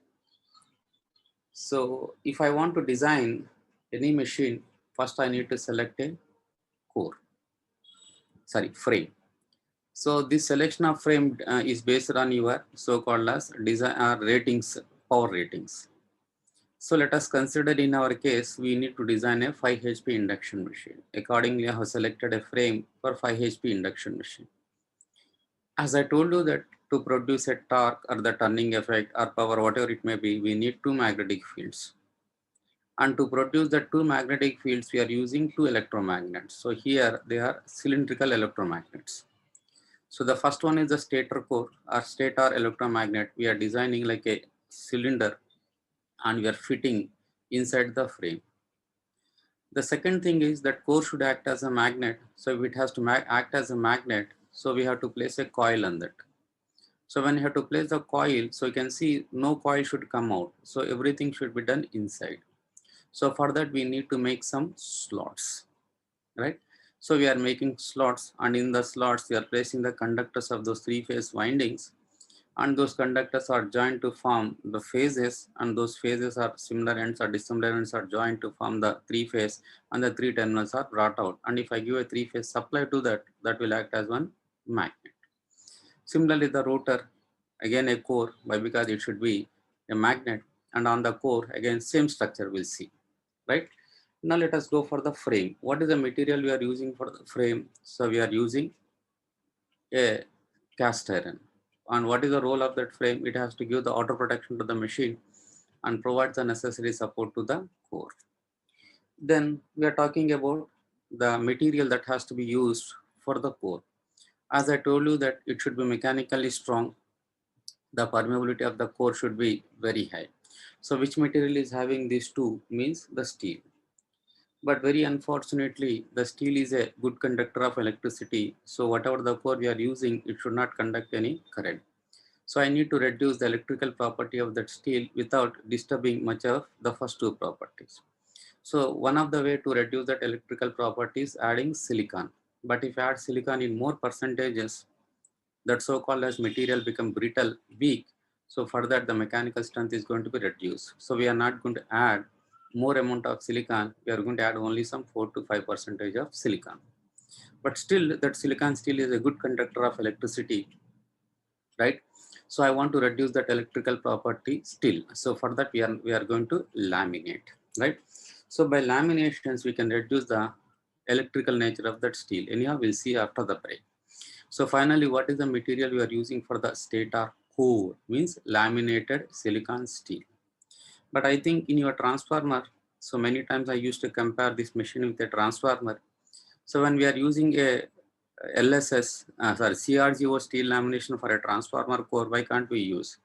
So if I want to design any machine, first I need to select a core, sorry, frame. So this selection of frame is based on your so-called as design ratings, power ratings. So let us consider in our case, we need to design a 5 HP induction machine. Accordingly, I have selected a frame for 5 HP induction machine. As I told you that to produce a torque or the turning effect or power, whatever it may be, we need two magnetic fields. And to produce the two magnetic fields, we are using two electromagnets. So here they are cylindrical electromagnets. So the first one is the stator core or stator electromagnet. We are designing like a cylinder and we are fitting inside the frame. The second thing is that core should act as a magnet. So if it has to act as a magnet, so we have to place a coil on that. So when you have to place the coil, so you can see no coil should come out. So everything should be done inside. So for that we need to make some slots, right? So we are making slots, and in the slots we are placing the conductors of those three-phase windings, and those conductors are joined to form the phases, and those phases are similar ends or dissimilar ends are joined to form the three-phase, and the three terminals are brought out. And if I give a three-phase supply to that, that will act as one magnet. Similarly, the rotor, again a core, why? Because it should be a magnet, and on the core, again same structure we'll see, right? Now let us go for the frame. What is the material we are using for the frame? So we are using a cast iron. And what is the role of that frame? It has to give the auto protection to the machine and provide the necessary support to the core. Then we are talking about the material that has to be used for the core. As I told you that it should be mechanically strong, the permeability of the core should be very high. So which material is having these two means the steel. But very unfortunately, the steel is a good conductor of electricity. So whatever the core we are using, it should not conduct any current. So I need to reduce the electrical property of that steel without disturbing much of the first two properties. So one of the way to reduce that electrical property is adding silicon. But if I add silicon in more percentages, that so-called as material become brittle, weak. So for that, the mechanical strength is going to be reduced. So we are not going to add more amount of silicon. We are going to add only some 4 to 5% of silicon. But still, that silicon steel is a good conductor of electricity, right? So I want to reduce that electrical property still. So for that, we are going to laminate, right? So by laminations, we can reduce the electrical nature of that steel. Anyhow, we'll see after the break. So finally, what is the material we are using for the stator core? Means laminated silicon steel. But I think in your transformer, so many times I used to compare this machine with a transformer. So when we are using a CRGO steel lamination for a transformer core, why can't we use?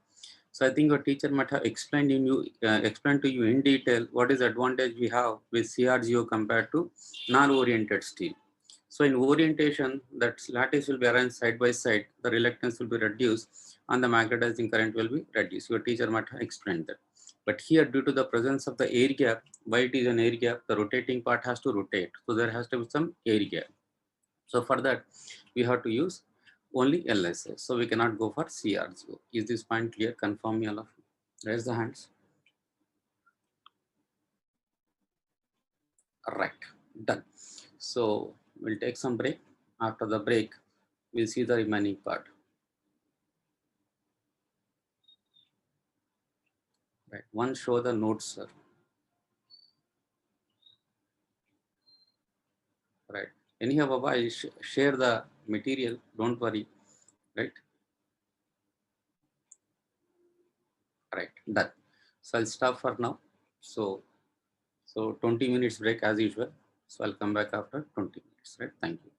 So I think your teacher might have explained to you in detail what is the advantage we have with CRGO compared to non-oriented steel. So in orientation, that lattice will be arranged side by side, the reluctance will be reduced, and the magnetizing current will be reduced. Your teacher might have explained that. But here, due to the presence of the air gap, why it is an air gap, the rotating part has to rotate. So there has to be some air gap. So for that, we have to use only LSS. So we cannot go for CRGO. Is this point clear? Confirm me all of you. Raise the hands. Right, done. So we'll take some break. After the break, we'll see the remaining part. Right. One, show the notes, sir. Right. Anyhow, Baba, I share the material. Don't worry. Right. Right. Done. So I'll stop for now. So 20 minutes break as usual. So I'll come back after 20 minutes. Right. Thank you.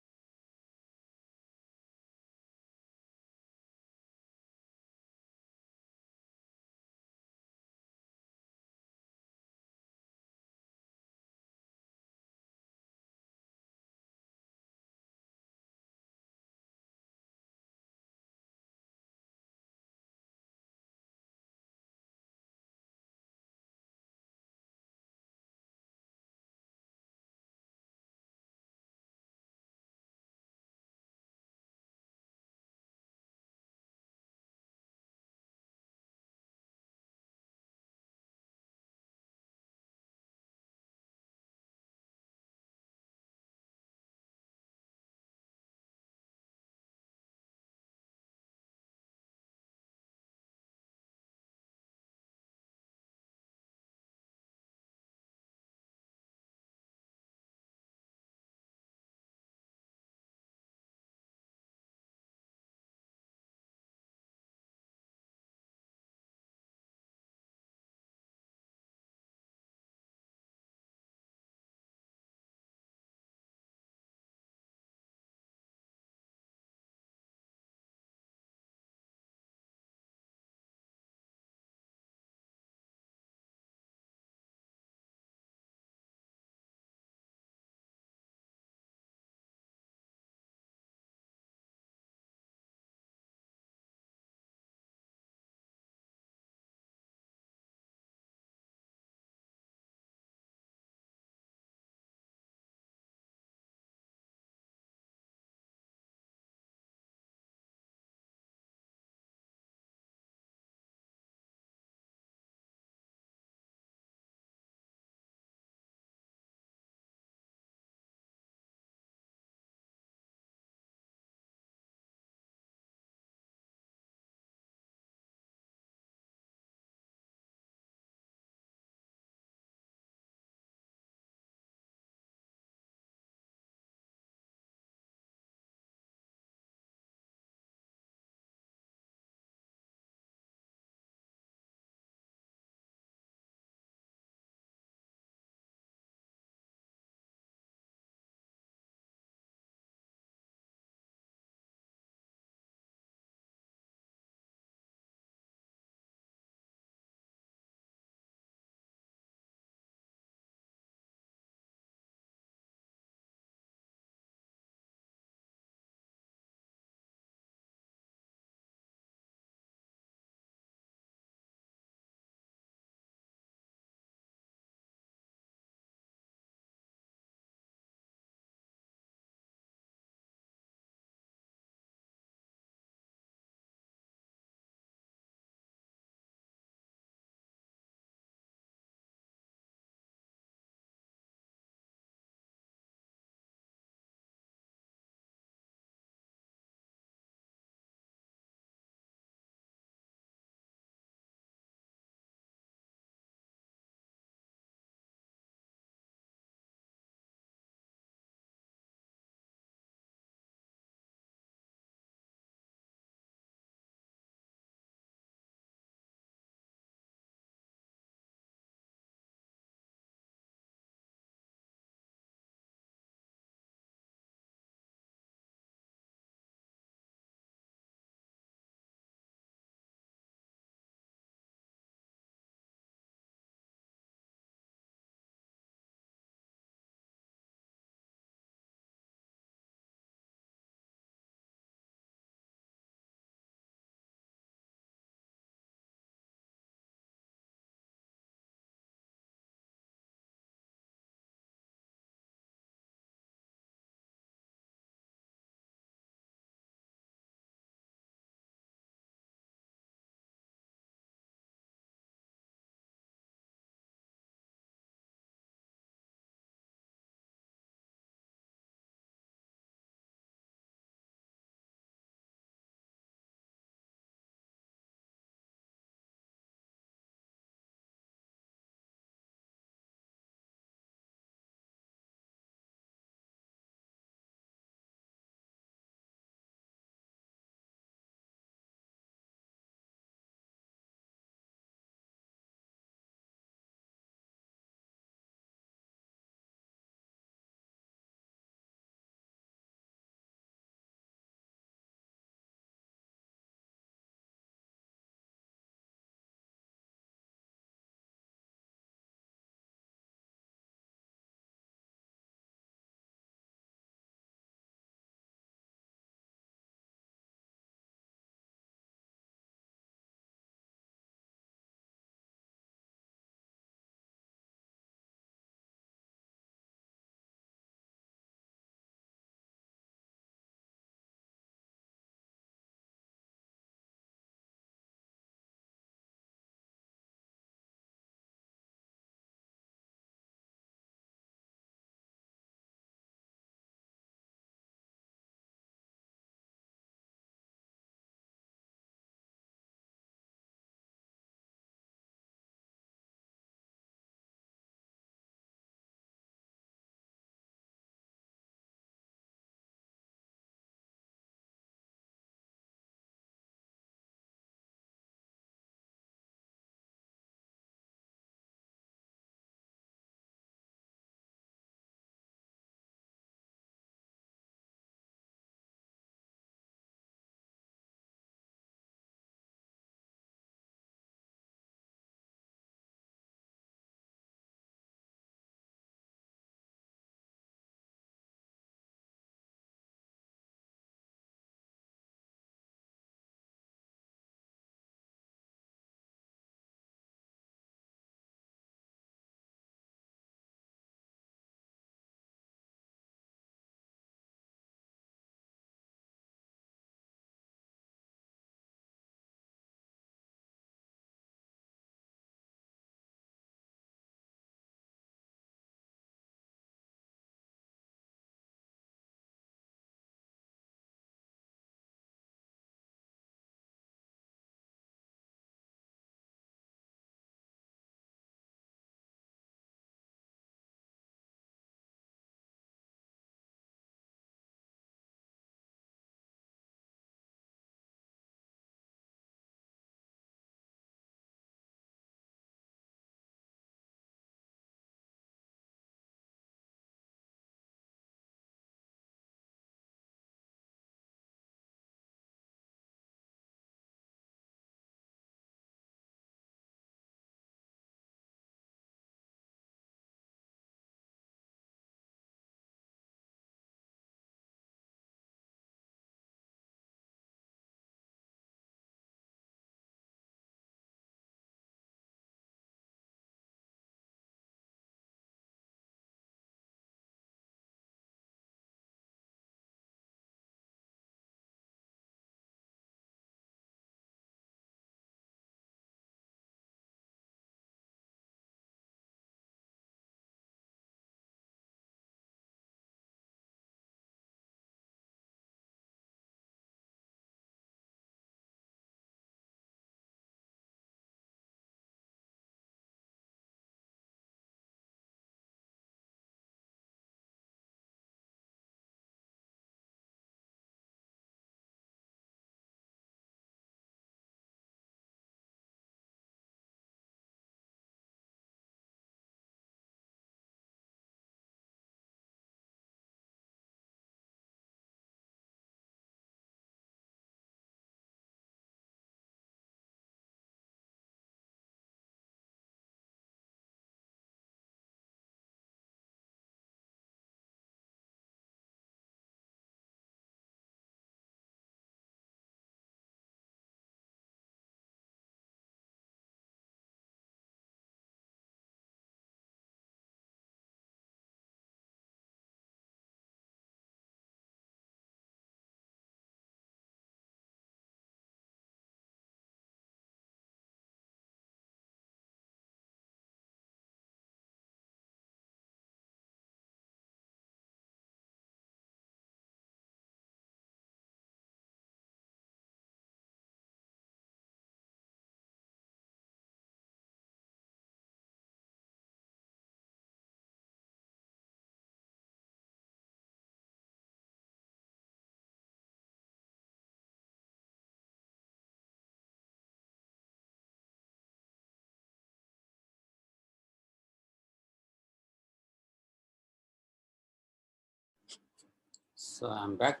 So I'm back.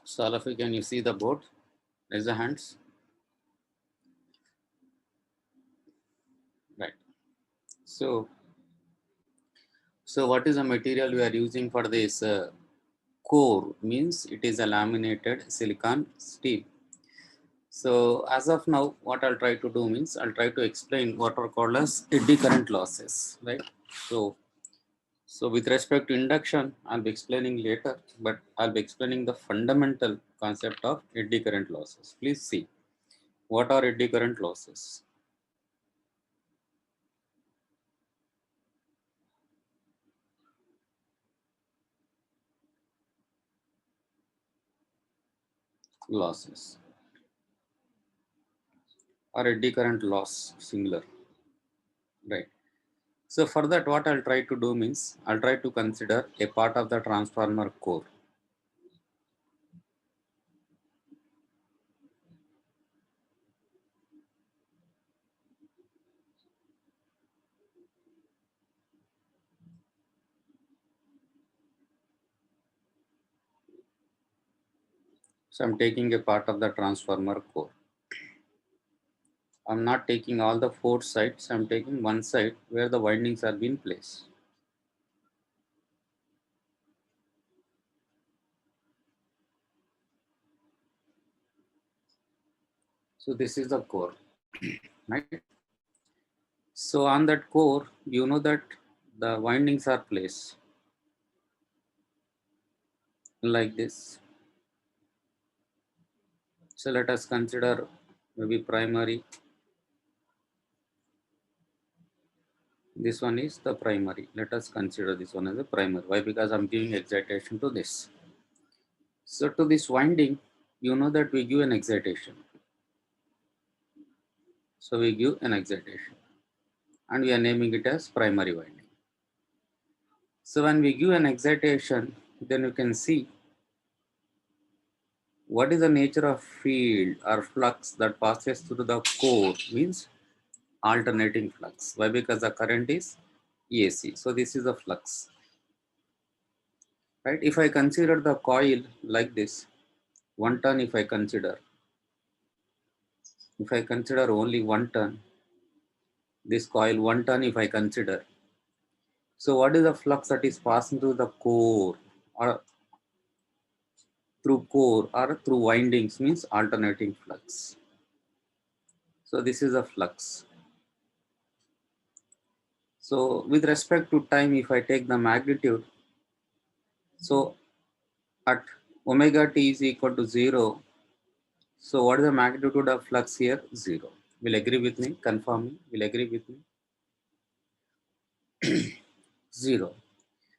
So all of you, can you see the board? Raise the hands. Right. So, what is the material we are using for this core? Means it is a laminated silicon steel. So as of now, what I'll try to do means I'll try to explain what are called as eddy current losses, right? So, with respect to induction, I'll be explaining later, but I'll be explaining the fundamental concept of eddy current losses. Please see, what are eddy current losses? Losses or eddy current loss, singular, right? So for that, what I'll try to do means I'll try to consider a part of the transformer core. So I'm taking a part of the transformer core. I'm not taking all the four sides. I'm taking one side where the windings are being placed. So this is the core, right? So on that core, you know that the windings are placed like this. So let us consider maybe primary. This one is the primary. Let us consider this one as a primary. Why? Because I'm giving excitation to this. So to this winding, you know that we give an excitation. So we give an excitation and we are naming it as primary winding. So when we give an excitation, then you can see what is the nature of field or flux that passes through the core, means alternating flux. Why? Because the current is AC. So this is the flux, right? If I consider the coil like this, one turn, if I consider only one turn, this coil one turn if I consider. So what is the flux that is passing through the core or through windings, means alternating flux. So this is a flux. So with respect to time, if I take the magnitude, so at omega t is equal to 0. So what is the magnitude of flux here? 0. Will agree with me? Confirm me. Will agree with me? 0.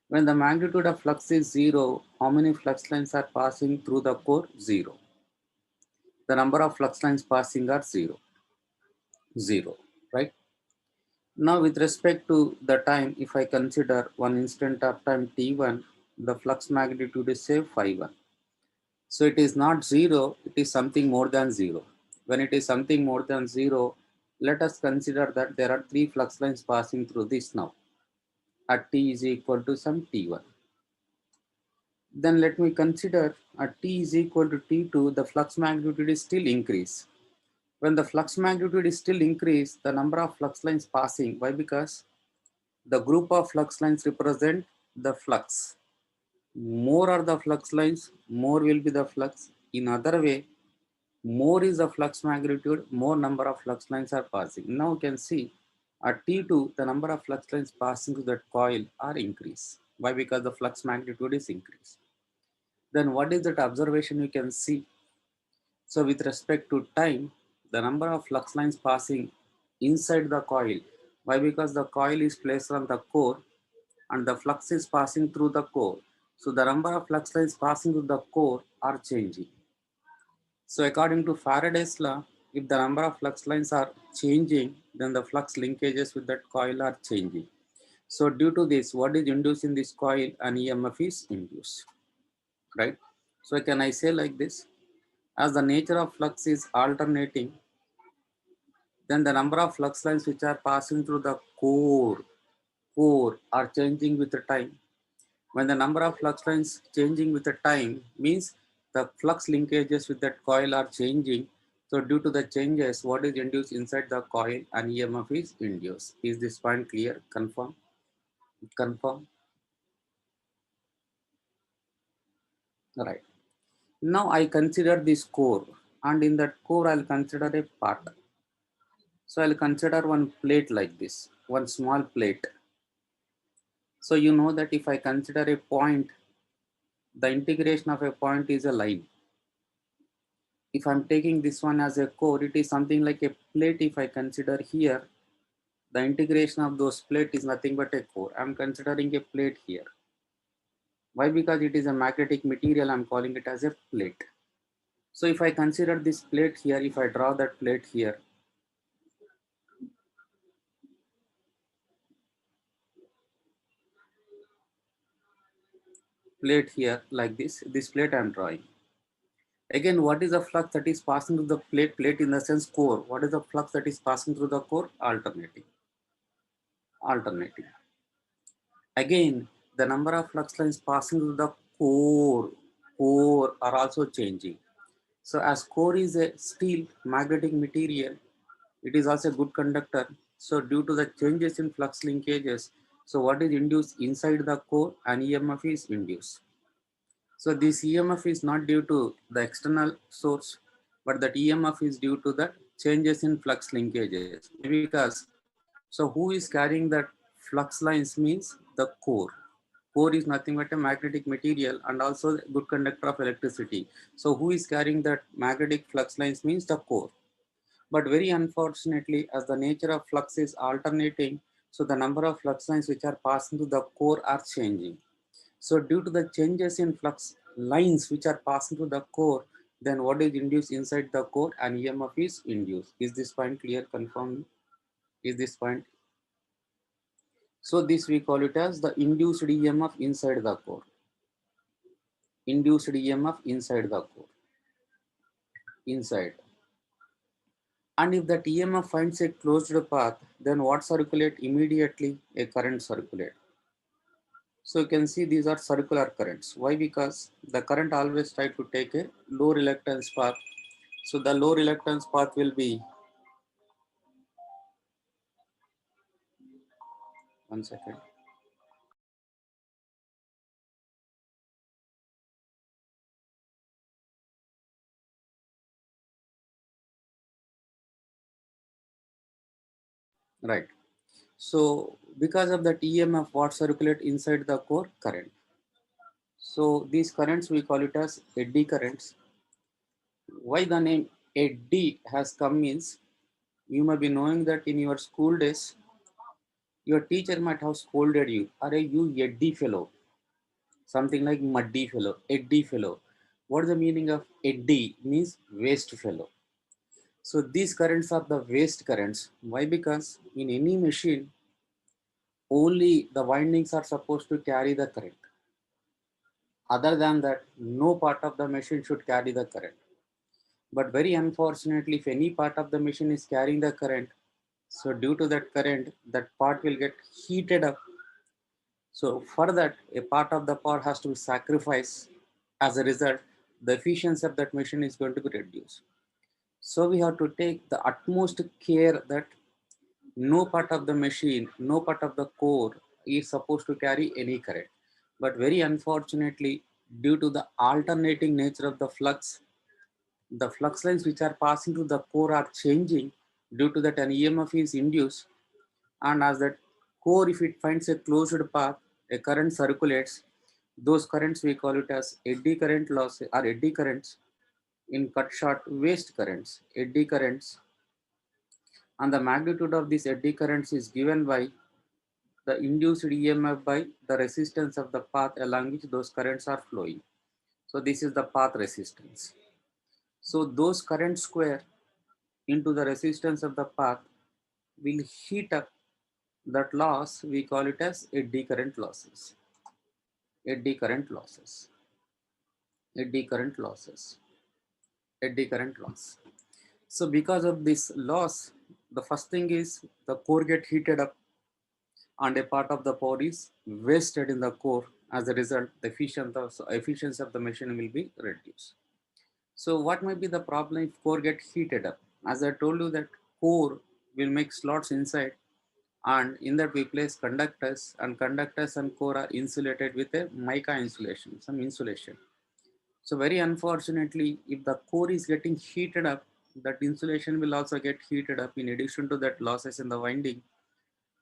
When the magnitude of flux is 0, how many flux lines are passing through the core? 0. The number of flux lines passing are 0. 0. Right? Now with respect to the time, if I consider one instant of time t1, the flux magnitude is say phi 1. So it is not 0, it is something more than 0. When it is something more than 0, let us consider that there are 3 flux lines passing through this now at t is equal to some t1. Then let me consider at t is equal to t2, the flux magnitude is still increase. When the flux magnitude is still increase, the number of flux lines passing, why? Because the group of flux lines represent the flux. More are the flux lines, more will be the flux. In other way, more is the flux magnitude, more number of flux lines are passing. Now you can see at T2, the number of flux lines passing to that coil are increased. Why? Because the flux magnitude is increased. Then what is that observation you can see? So with respect to time, the number of flux lines passing inside the coil. Why? Because the coil is placed on the core and the flux is passing through the core. So the number of flux lines passing through the core are changing. So according to Faraday's law, if the number of flux lines are changing, then the flux linkages with that coil are changing. So due to this, what is induced in this coil? An EMF is induced, right? So can I say like this? As the nature of flux is alternating, then the number of flux lines which are passing through the core are changing with the time. When the number of flux lines changing with the time means the flux linkages with that coil are changing. So due to the changes, what is induced inside the coil, an EMF is induced. Is this point clear? Confirm? Confirm? Right. Now I consider this core, and in that core I'll consider a part. So I'll consider one plate like this, one small plate. So you know that if I consider a point, the integration of a point is a line. If I'm taking this one as a core, it is something like a plate. If I consider here, the integration of those plate is nothing but a core. I'm considering a plate here. Why? Because it is a magnetic material, I'm calling it as a plate. So if I consider this plate here, if I draw that plate here, plate here like this plate I'm drawing. Again, what is the flux that is passing through the plate? Plate in the sense core. What is the flux that is passing through the core? Alternating. Alternating. Again, the number of flux lines passing through the core are also changing. So as core is a steel magnetic material, it is also a good conductor. So due to the changes in flux linkages, so what is induced inside the core? An EMF is induced. So this EMF is not due to the external source, but that EMF is due to the changes in flux linkages. Because so who is carrying that flux lines means the core. Core is nothing but a magnetic material and also a good conductor of electricity. So who is carrying that magnetic flux lines means the core. But very unfortunately, as the nature of flux is alternating, so the number of flux lines which are passing to the core are changing. So due to the changes in flux lines which are passing through the core, then what is induced inside the core? An EMF is induced. Is this point clear? Confirm. Is this point? So this we call it as the induced EMF inside the core. Induced EMF inside the core. Inside. And if that EMF finds a closed path, then what circulate immediately? A current circulate. So you can see these are circular currents. Why? Because the current always try to take a low reluctance path. So the low reluctance path will be, one second, right. So because of that EMF, what circulate inside the core? Current. So these currents we call it as eddy currents. Why the name eddy has come means, you may be knowing that in your school days, your teacher might have scolded you, are you eddy fellow? Something like muddy fellow, eddy fellow. What is the meaning of eddy? Means waste fellow. So these currents are the waste currents. Why? Because in any machine, only the windings are supposed to carry the current. Other than that, no part of the machine should carry the current. But very unfortunately, if any part of the machine is carrying the current, so due to that current, that part will get heated up. So for that, a part of the power has to be sacrificed. As a result, the efficiency of that machine is going to be reduced. So we have to take the utmost care that no part of the machine, no part of the core is supposed to carry any current. But very unfortunately, due to the alternating nature of the flux lines which are passing through the core are changing. Due to that, an EMF is induced, and as that core, if it finds a closed path, a current circulates. Those currents we call it as eddy current loss or eddy currents. In cut short, waste currents, eddy currents, and the magnitude of these eddy currents is given by the induced EMF by the resistance of the path along which those currents are flowing. So this is the path resistance. So those current square into the resistance of the path will heat up that loss. We call it as eddy current losses. Eddy current losses. eddy current losses, eddy current loss. So because of this loss, the first thing is the core get heated up and a part of the power is wasted in the core. As a result, the efficiency of the machine will be reduced. So what might be the problem if core get heated up? As I told you that core will make slots inside, and in that we place conductors, and conductors and core are insulated with a mica insulation, some insulation. So very unfortunately, if the core is getting heated up, that insulation will also get heated up in addition to that losses in the winding.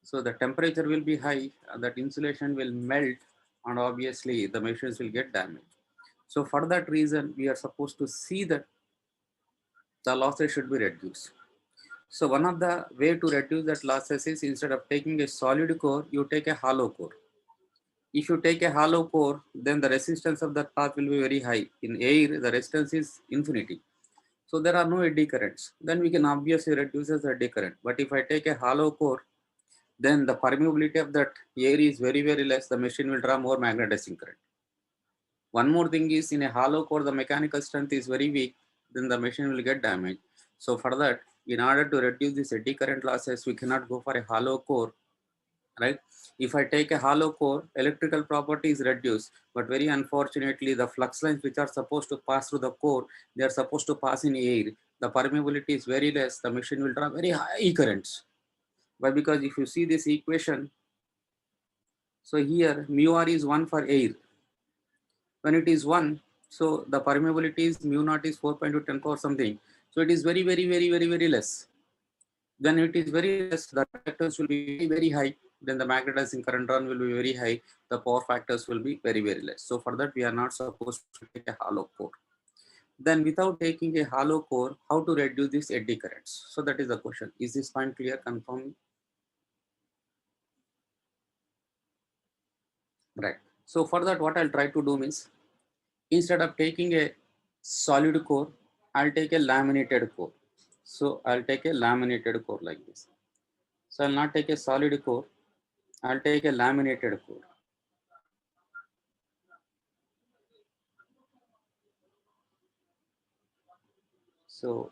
So the temperature will be high, and that insulation will melt, and obviously the machines will get damaged. So for that reason, we are supposed to see that the losses should be reduced. So one of the way to reduce that losses is instead of taking a solid core, you take a hollow core. If you take a hollow core, then the resistance of that path will be very high. In air, the resistance is infinity. So there are no eddy currents. Then we can obviously reduce the eddy current. But if I take a hollow core, then the permeability of that air is very, very less. The machine will draw more magnetizing current. One more thing is in a hollow core, the mechanical strength is very weak, then the machine will get damaged. So for that, in order to reduce this eddy current losses, we cannot go for a hollow core, right? If I take a hollow core, electrical property is reduced, but very unfortunately, the flux lines which are supposed to pass through the core, they are supposed to pass in air. The permeability is very less. The machine will draw very high currents. But because if you see this equation, so here mu r is 1 for air. When it is 1, so the permeability is mu naught is 4.2 10 power something. So it is very, very, very, very, very less. Then it is very less, the reactance will be very, very high. Then the magnetizing current run will be very high. The power factors will be very, very less. So for that, we are not supposed to take a hollow core. Then without taking a hollow core, how to reduce these eddy currents? So that is the question. Is this point clear, confirm? Right. So for that, what I'll try to do means, instead of taking a solid core, I'll take a laminated core. So I'll take a laminated core like this. So I'll not take a solid core, I'll take a laminated core. So,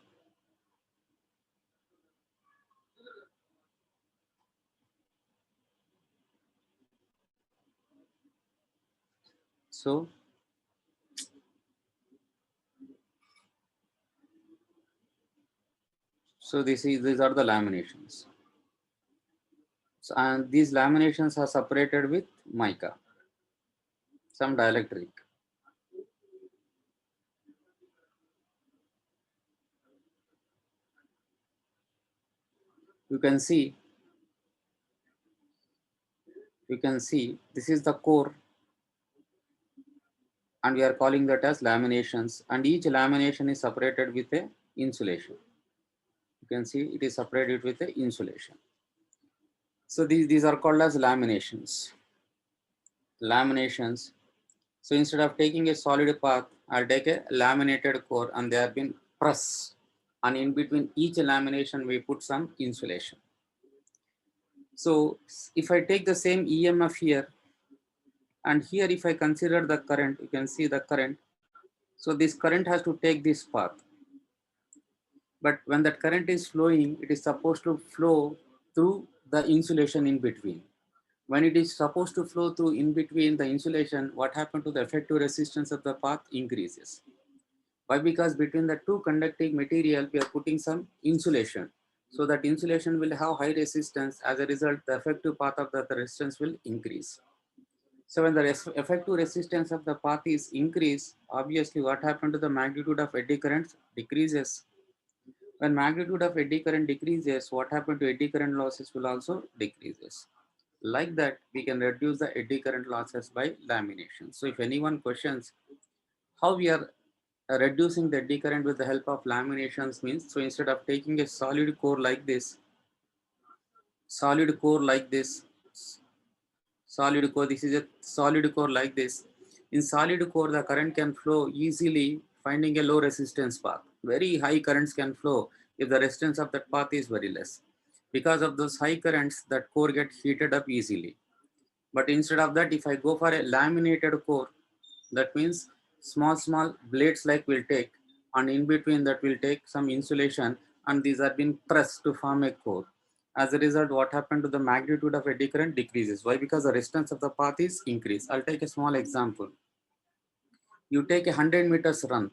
so, so these are the laminations. So, and these laminations are separated with mica, some dielectric. You can see, this is the core, and we are calling that as laminations, and each lamination is separated with a insulation. You can see it is separated with a insulation. So these are called as laminations. Laminations. So instead of taking a solid path, I'll take a laminated core, and they have been pressed. And in between each lamination, we put some insulation. So if I take the same EMF here, and here if I consider the current, you can see the current. So this current has to take this path. But when that current is flowing, it is supposed to flow through the insulation in between. When it is supposed to flow through in between the insulation, what happened to the effective resistance of the path increases. Why? Because between the two conducting material, we are putting some insulation. So that insulation will have high resistance. As a result, the effective path of the resistance will increase. So when the effective resistance of the path is increased, obviously what happened to the magnitude of eddy currents decreases. When magnitude of eddy current decreases, what happened to eddy current losses will also decreases. Like that, we can reduce the eddy current losses by lamination. So if anyone questions how we are reducing the eddy current with the help of laminations means, so instead of taking a solid core like this, solid core like this, solid core, this is a solid core like this. In solid core, the current can flow easily, finding a low resistance path. Very high currents can flow if the resistance of that path is very less. Because of those high currents, that core gets heated up easily. But instead of that, if I go for a laminated core, that means small blades like we'll take, and in between that we'll take some insulation, and these are being pressed to form a core. As a result, what happened to the magnitude of eddy current decreases. Why? Because the resistance of the path is increased. I'll take a small example. You take a 100 meters run,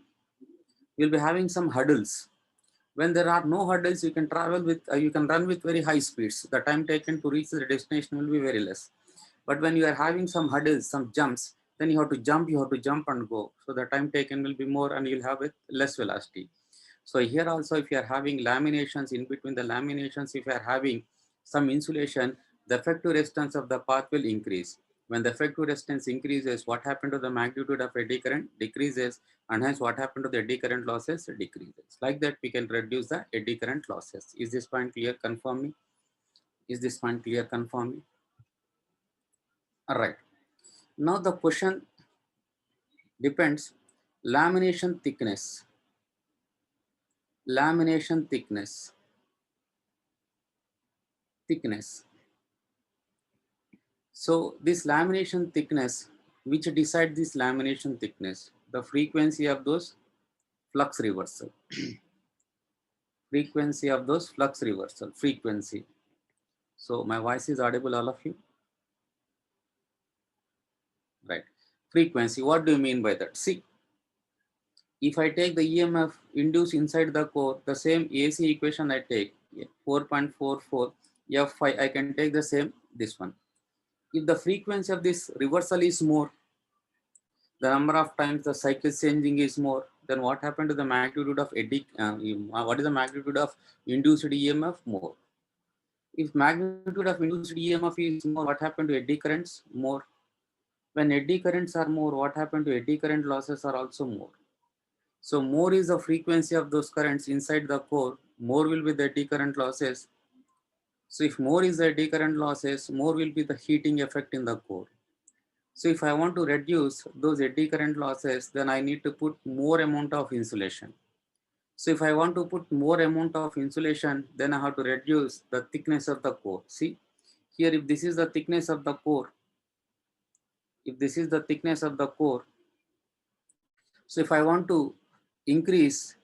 you'll be having some hurdles. When there are no hurdles, you can travel with, you can run with very high speeds. The time taken to reach the destination will be very less. But when you are having some hurdles, some jumps, then you have to jump and go. So the time taken will be more and you'll have it less velocity. So here also, if you are having laminations, in between the laminations, if you are having some insulation, the effective resistance of the path will increase. When the effective resistance increases, what happened to the magnitude of eddy current decreases, and hence what happened to the eddy current losses decreases. Like that, we can reduce the eddy current losses. Is this point clear? Confirm me. Is this point clear? Confirm me. All right. Now the question depends. Lamination thickness. Lamination thickness. Thickness. So this lamination thickness, which decide this lamination thickness, the frequency of those flux reversal, frequency of those flux reversal, frequency. So my voice is audible, all of you, right? Frequency, what do you mean by that? See, if I take the EMF induced inside the core, the same AC equation I take, 4.44 F5, I can take the same, this one. If the frequency of this reversal is more, the number of times the cycle changing is more, then what happened to the magnitude of eddy, what is the magnitude of induced EMF? More. If magnitude of induced EMF is more, what happened to eddy currents? More. When eddy currents are more, what happened to eddy current losses are also more. So more is the frequency of those currents inside the core, more will be the eddy current losses. So if more is the eddy current losses, more will be the heating effect in the core. So if I want to reduce those eddy current losses, then I need to put more amount of insulation. So if I want to put more amount of insulation, then I have to reduce the thickness of the core. See, here if this is the thickness of the core, if this is the thickness of the core, so if I want to increase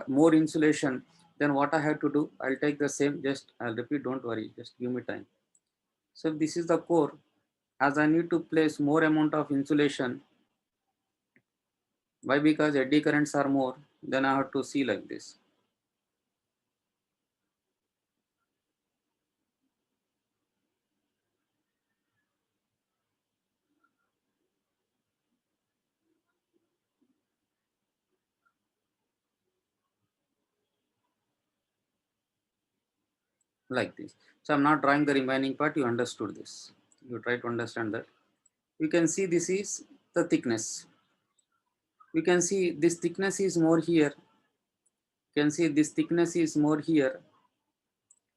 more insulation, then what I have to do, I'll take the same, just I'll repeat, don't worry, just give me time. So if this is the core, as I need to place more amount of insulation, why? Because eddy currents are more, then I have to see like this. Like this. So I'm not drawing the remaining part, you understood this. You try to understand that. You can see this is the thickness. You can see this thickness is more here. You can see this thickness is more here,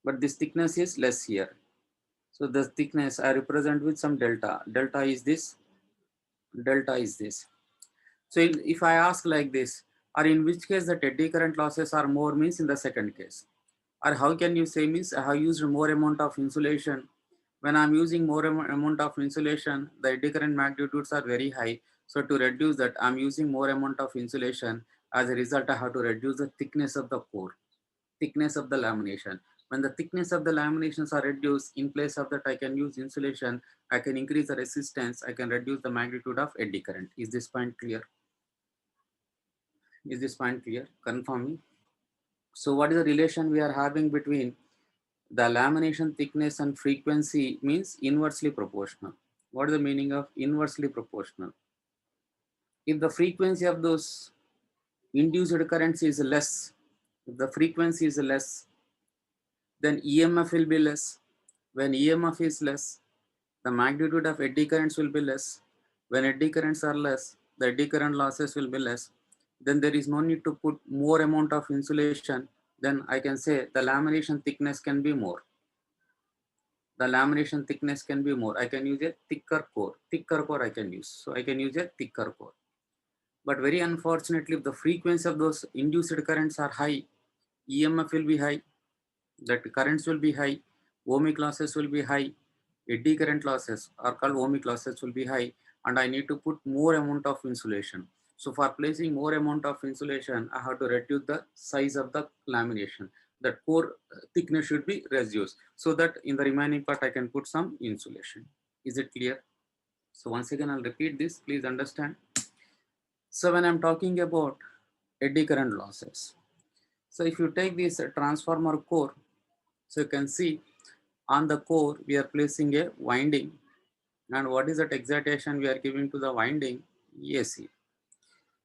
but this thickness is less here. So the thickness I represent with some delta. Delta is this, delta is this. So if I ask like this, or in which case the eddy current losses are more, means in the second case. Or how can you say, means I have used more amount of insulation. When I'm using more amount of insulation, the eddy current magnitudes are very high. So to reduce that, I'm using more amount of insulation. As a result, I have to reduce the thickness of the core, thickness of the lamination. When the thickness of the laminations are reduced, in place of that, I can use insulation. I can increase the resistance. I can reduce the magnitude of eddy current. Is this point clear? Is this point clear? Confirm me. So what is the relation we are having between the lamination thickness and frequency? Means inversely proportional. What is the meaning of inversely proportional? If the frequency of those induced currents is less, if the frequency is less, then EMF will be less. When EMF is less, the magnitude of eddy currents will be less. When eddy currents are less, the eddy current losses will be less. Then there is no need to put more amount of insulation. Then I can say the lamination thickness can be more. The lamination thickness can be more. I can use a thicker core. Thicker core I can use. So I can use a thicker core. But very unfortunately, if the frequency of those induced currents are high, EMF will be high, that currents will be high, ohmic losses will be high, eddy current losses are called ohmic losses will be high, and I need to put more amount of insulation. So for placing more amount of insulation, I have to reduce the size of the lamination. The core thickness should be reduced so that in the remaining part I can put some insulation. Is it clear? So once again, I'll repeat this, please understand. So when I'm talking about eddy current losses, so if you take this transformer core, so you can see on the core we are placing a winding, and what is that excitation we are giving to the winding? AC.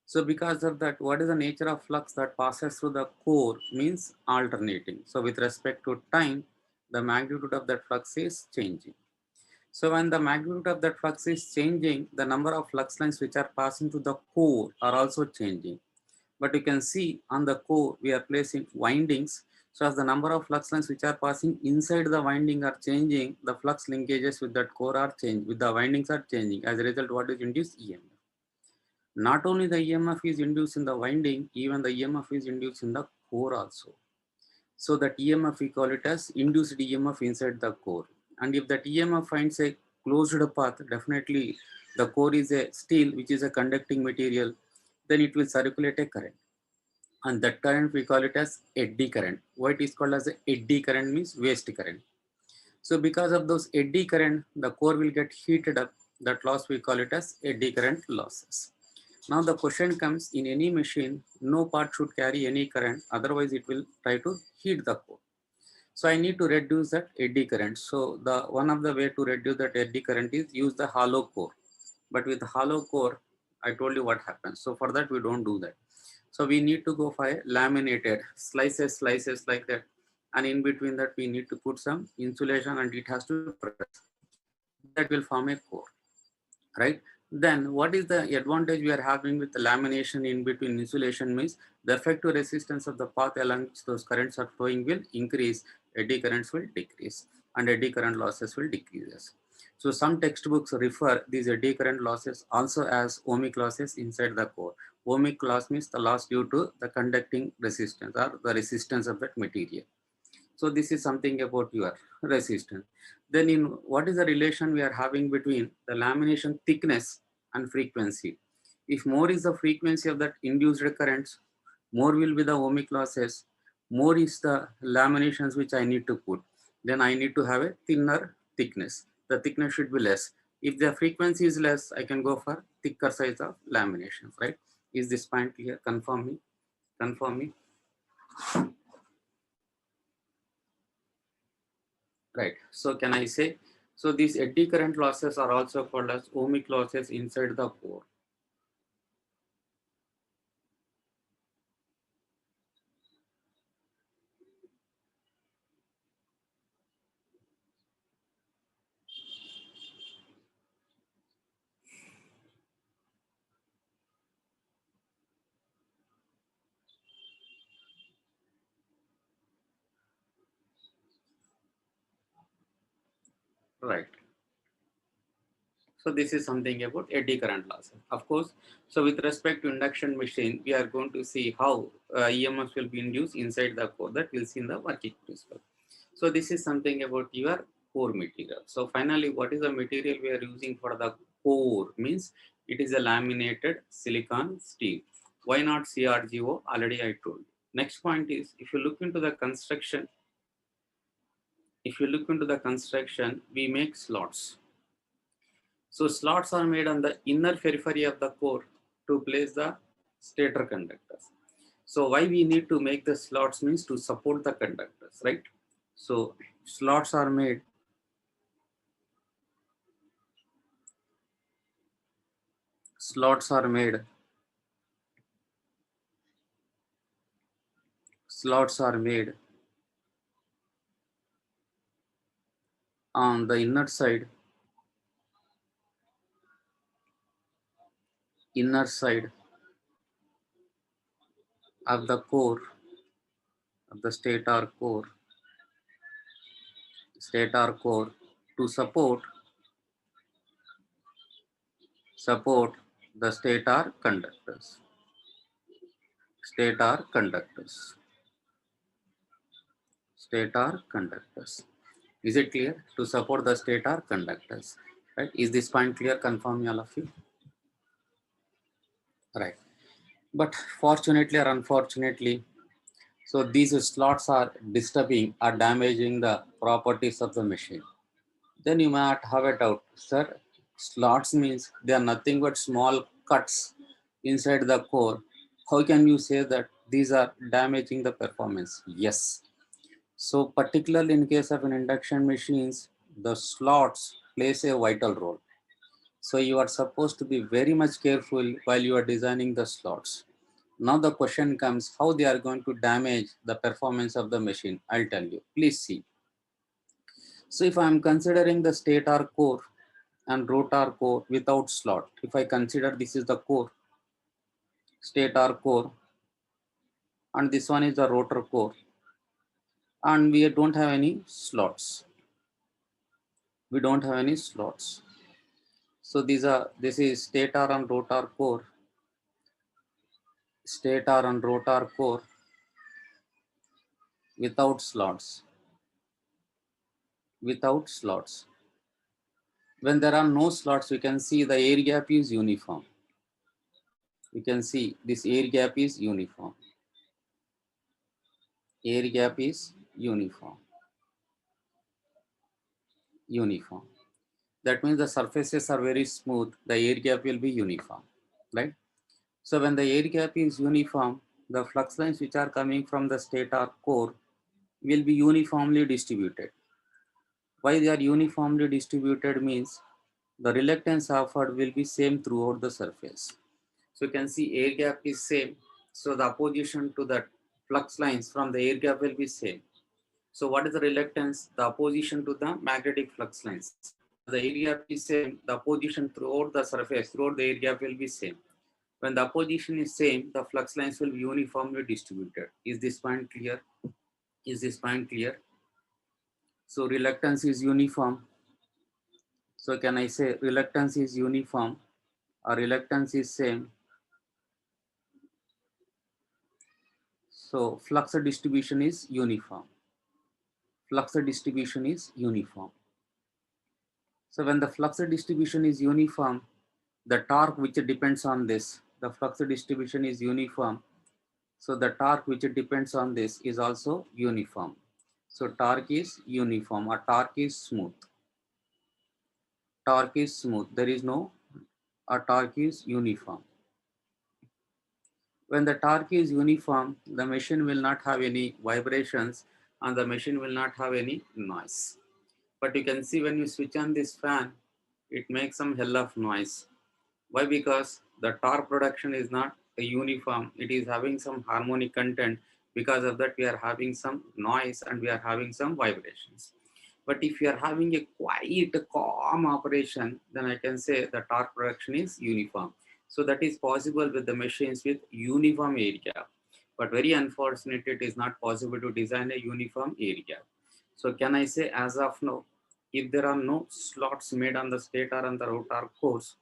So because of that, what is the nature of flux that passes through the core means alternating. So with respect to time, the magnitude of that flux is changing. So when the magnitude of that flux is changing, the number of flux lines which are passing through the core are also changing. But you can see on the core, we are placing windings. So as the number of flux lines which are passing inside the winding are changing, the flux linkages with that core are changing, with the windings are changing. As a result, what is induced? EMF. Not only the EMF is induced in the winding, even the EMF is induced in the core also. So that EMF, we call it as induced EMF inside the core. And if that EMF finds a closed path, definitely the core is a steel, which is a conducting material, then it will circulate a current. And that current, we call it as eddy current. Why it is called as a eddy current means waste current. So because of those eddy current, the core will get heated up. That loss, we call it as eddy current losses. Now the question comes, in any machine, no part should carry any current, otherwise it will try to heat the core. So I need to reduce that eddy current. So the one of the way to reduce that eddy current is use the hollow core. But with hollow core, I told you what happens. So for that, we don't do that. So we need to go for a laminated slices like that. And in between that, we need to put some insulation and it has to press. That will form a core, right? Then what is the advantage we are having with the lamination in between insulation means the effective resistance of the path along which those currents are flowing will increase, eddy currents will decrease, and eddy current losses will decrease. So some textbooks refer these eddy current losses also as ohmic losses inside the core. Ohmic loss means the loss due to the conducting resistance or the resistance of that material. So this is something about your resistance. Then in what is the relation we are having between the lamination thickness and frequency? If more is the frequency of that induced currents, more will be the ohmic losses, more is the laminations which I need to put. Then I need to have a thinner thickness. The thickness should be less. If the frequency is less, I can go for thicker size of laminations, right? Is this point clear? Confirm me. Confirm me. Right. So can I say, so these eddy current losses are also called as ohmic losses inside the core. Right. So this is something about eddy current losses. Of course, so with respect to induction machine, we are going to see how EMF will be induced inside the core. That we'll see in the working principle. So this is something about your core material. So finally, what is the material we are using for the core? Means it is a laminated silicon steel. Why not CRGO? Already I told you. Next point is, if you look into the construction, we make slots. So slots are made on the inner periphery of the core to place the stator conductors. So why we need to make the slots means to support the conductors, right? So slots are made slots are made slots are made on the inner side of the core of the stator core to support the stator conductors stator conductors. Is it clear? To support the stator conductors, right? Is this point clear? Confirm me, all of you. right. But fortunately or unfortunately, so these slots are disturbing or damaging the properties of the machine. Then you might have a doubt, sir. Slots means they are nothing but small cuts inside the core. How can you say that these are damaging the performance? Yes. So particularly in case of an induction machines, the slots plays a vital role. So you are supposed to be very much careful while you are designing the slots. Now the question comes how they are going to damage the performance of the machine. I'll tell you. Please see. So if I am considering the stator core and rotor core without slot, if I consider this is the core, stator core, and this one is the rotor core, and we don't have any slots. We don't have any slots. So this is stator and rotor core, stator and rotor core without slots, without slots. When there are no slots, you can see the air gap is uniform. You can see this air gap is uniform. Air gap is uniform. Uniform. That means the surfaces are very smooth. The air gap will be uniform, right? So when the air gap is uniform, the flux lines which are coming from the stator core will be uniformly distributed. Why they are uniformly distributed means the reluctance offered will be same throughout the surface. So you can see air gap is same. So the opposition to that flux lines from the air gap will be same. So what is the reluctance? The opposition to the magnetic flux lines. As the air gap is same, the opposition throughout the surface, throughout the air gap will be same. When the opposition is same, the flux lines will be uniformly distributed. Is this point clear? Is this point clear? So reluctance is uniform. So can I say reluctance is uniform or reluctance is same? So flux distribution is uniform. Flux distribution is uniform. So when the flux distribution is uniform, the torque which depends on this, the flux distribution is uniform. So the torque which depends on this is also uniform. So torque is uniform or torque is smooth. Torque is smooth. There is no, a torque is uniform. When the torque is uniform, the machine will not have any vibrations and the machine will not have any noise. But you can see when you switch on this fan, it makes some hell of noise. Why? Because the torque production is not a uniform. It is having some harmonic content. Because of that, we are having some noise and we are having some vibrations. But if you are having a quiet, calm operation, then I can say the torque production is uniform. So that is possible with the machines with uniform air gap. But very unfortunate, it is not possible to design a uniform air gap. So can I say as of now, if there are no slots made on the stator and the rotor cores,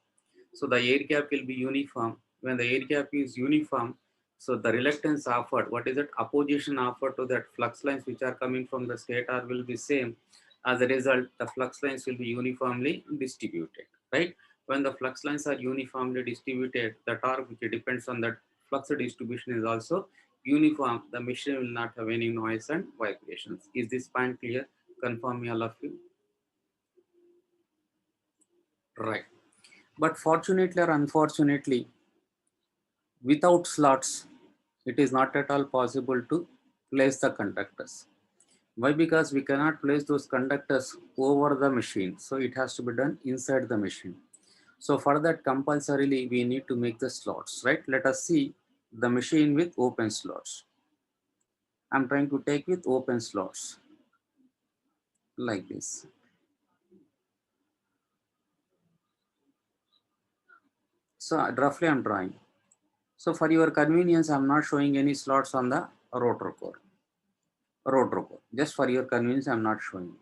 so the air gap will be uniform. When the air gap is uniform, so the reluctance offered, what is it? Opposition offered to that flux lines which are coming from the stator will be same. As a result, the flux lines will be uniformly distributed, right? When the flux lines are uniformly distributed, the torque which depends on that flux distribution is also uniform. The machine will not have any noise and vibrations. Is this point clear? Confirm me, all of you. Right. But fortunately or unfortunately, without slots, it is not at all possible to place the conductors. Why? Because we cannot place those conductors over the machine. So it has to be done inside the machine. So for that, compulsorily, we need to make the slots, right? Let us see the machine with open slots. I'm trying to take with open slots like this. So roughly I'm drawing. So for your convenience, I'm not showing any slots on the rotor core. Rotor core. Just for your convenience, I'm not showing.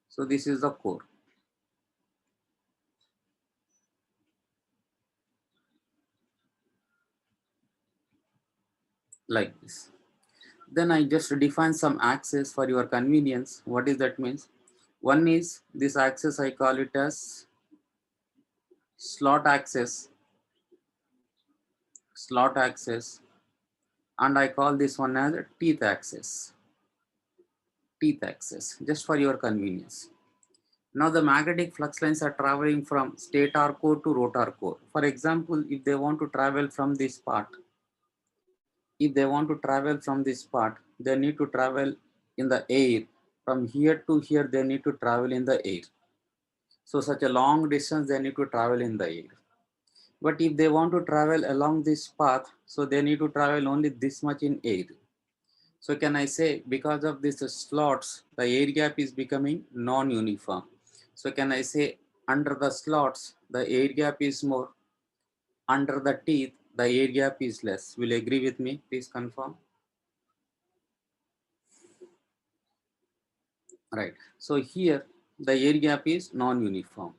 So this is the core like this. Then I just define some axis for your convenience. What is that means? One is this axis, I call it as slot axis. slot axis, and I call this one as teeth axis, just for your convenience. Now the magnetic flux lines are traveling from stator core to rotor core. For example, if they want to travel from this part, they need to travel in the air. From here to here, they need to travel in the air. So such a long distance, they need to travel in the air. But if they want to travel along this path, so they need to travel only this much in air. So can I say, because of these slots, the air gap is becoming non-uniform. So can I say, under the slots, the air gap is more. Under the teeth, the air gap is less. Will you agree with me? Please confirm. Right. So here, the air gap is non-uniform.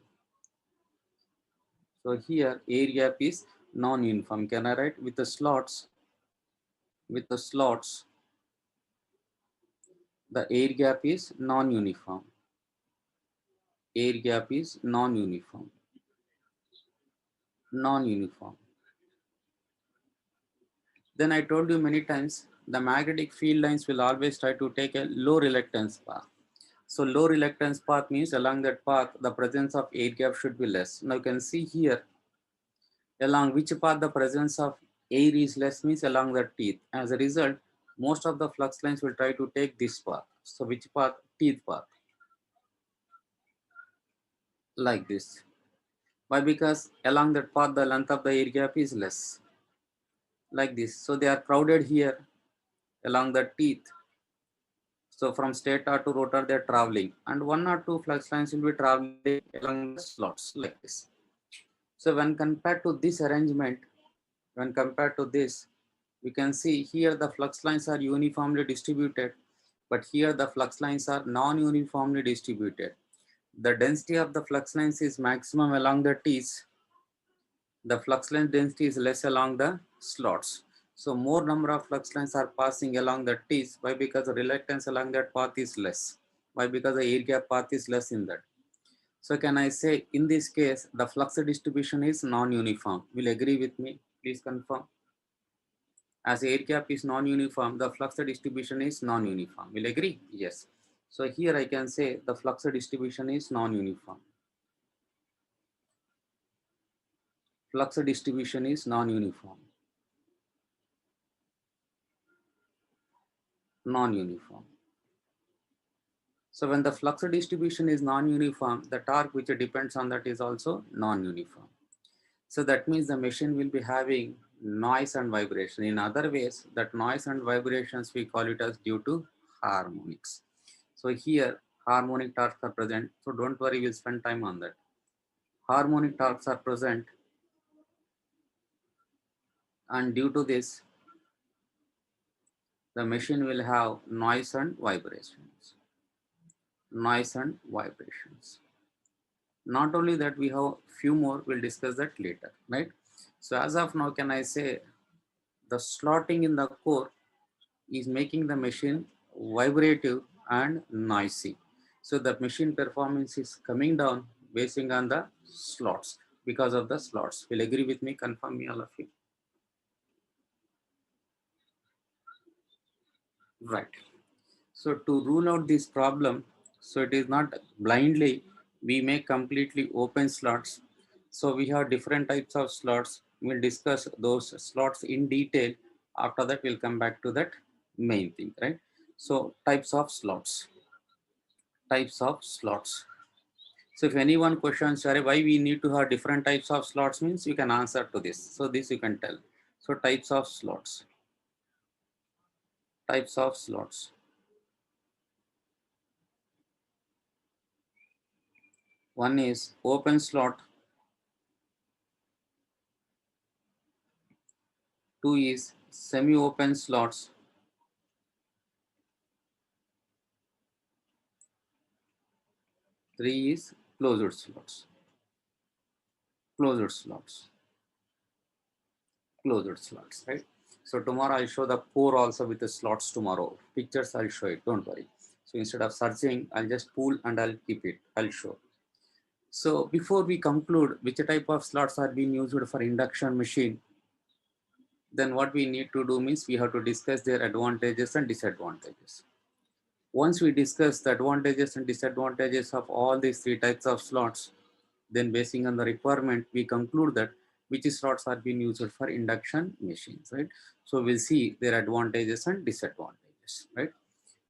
So here, air gap is non-uniform. Can I write with the slots? With the slots, the air gap is non-uniform. Air gap is non-uniform. Non-uniform. Then I told you many times, the magnetic field lines will always try to take a low reluctance path. So low reluctance path means along that path, the presence of air gap should be less. Now you can see here, along which path the presence of air is less means along the teeth. As a result, most of the flux lines will try to take this path. So which path? Teeth path. Like this. Why? Because along that path, the length of the air gap is less. Like this. So they are crowded here along the teeth. So from stator to rotor, they're traveling, and one or two flux lines will be traveling along the slots like this. So when compared to this arrangement, we can see here the flux lines are uniformly distributed, but here the flux lines are non-uniformly distributed. The density of the flux lines is maximum along the teeth. The flux line density is less along the slots. So more number of flux lines are passing along the teeth. Why? Because the reluctance along that path is less. Why? Because the air gap path is less in that. So can I say, in this case, the flux distribution is non-uniform? Will you agree with me? Please confirm. As air gap is non-uniform, the flux distribution is non-uniform. Will you agree? Yes. So here I can say the flux distribution is non-uniform. Flux distribution is non-uniform. Non-uniform. So when the flux distribution is non-uniform, the torque which depends on that is also non-uniform. So that means the machine will be having noise and vibration. In other ways, that noise and vibrations, we call it as due to harmonics. So here harmonic torques are present. So don't worry, we'll spend time on that. Harmonic torques are present, and due to this, the machine will have noise and vibrations. Noise and vibrations. Not only that, we have few more, we'll discuss that later, right? So as of now, can I say the slotting in the core is making the machine vibrative and noisy. So the machine performance is coming down basing on the slots, because of the slots. Will agree with me? Confirm me, all of you. Right. So to rule out this problem, so it is not blindly, we make completely open slots. So we have different types of slots. We'll discuss those slots in detail. After that, we'll come back to that main thing, right? So types of slots. Types of slots. So if anyone questions, sorry, why we need to have different types of slots means, you can answer to this. So this you can tell. So types of slots. Types of slots. One is open slot. Two is semi-open slots. Three is closed slots. Closed slots. Closed slots, right? So tomorrow I'll show the core also with the slots tomorrow. Pictures I'll show it, don't worry. So instead of searching, I'll just pull and I'll keep it, I'll show. So before we conclude, which type of slots are being used for induction machine? then what we need to do means we have to discuss their advantages and disadvantages. Once we discuss the advantages and disadvantages of all these three types of slots, then basing on the requirement, we conclude that which slots are being used for induction machines, right? So we'll see their advantages and disadvantages, right?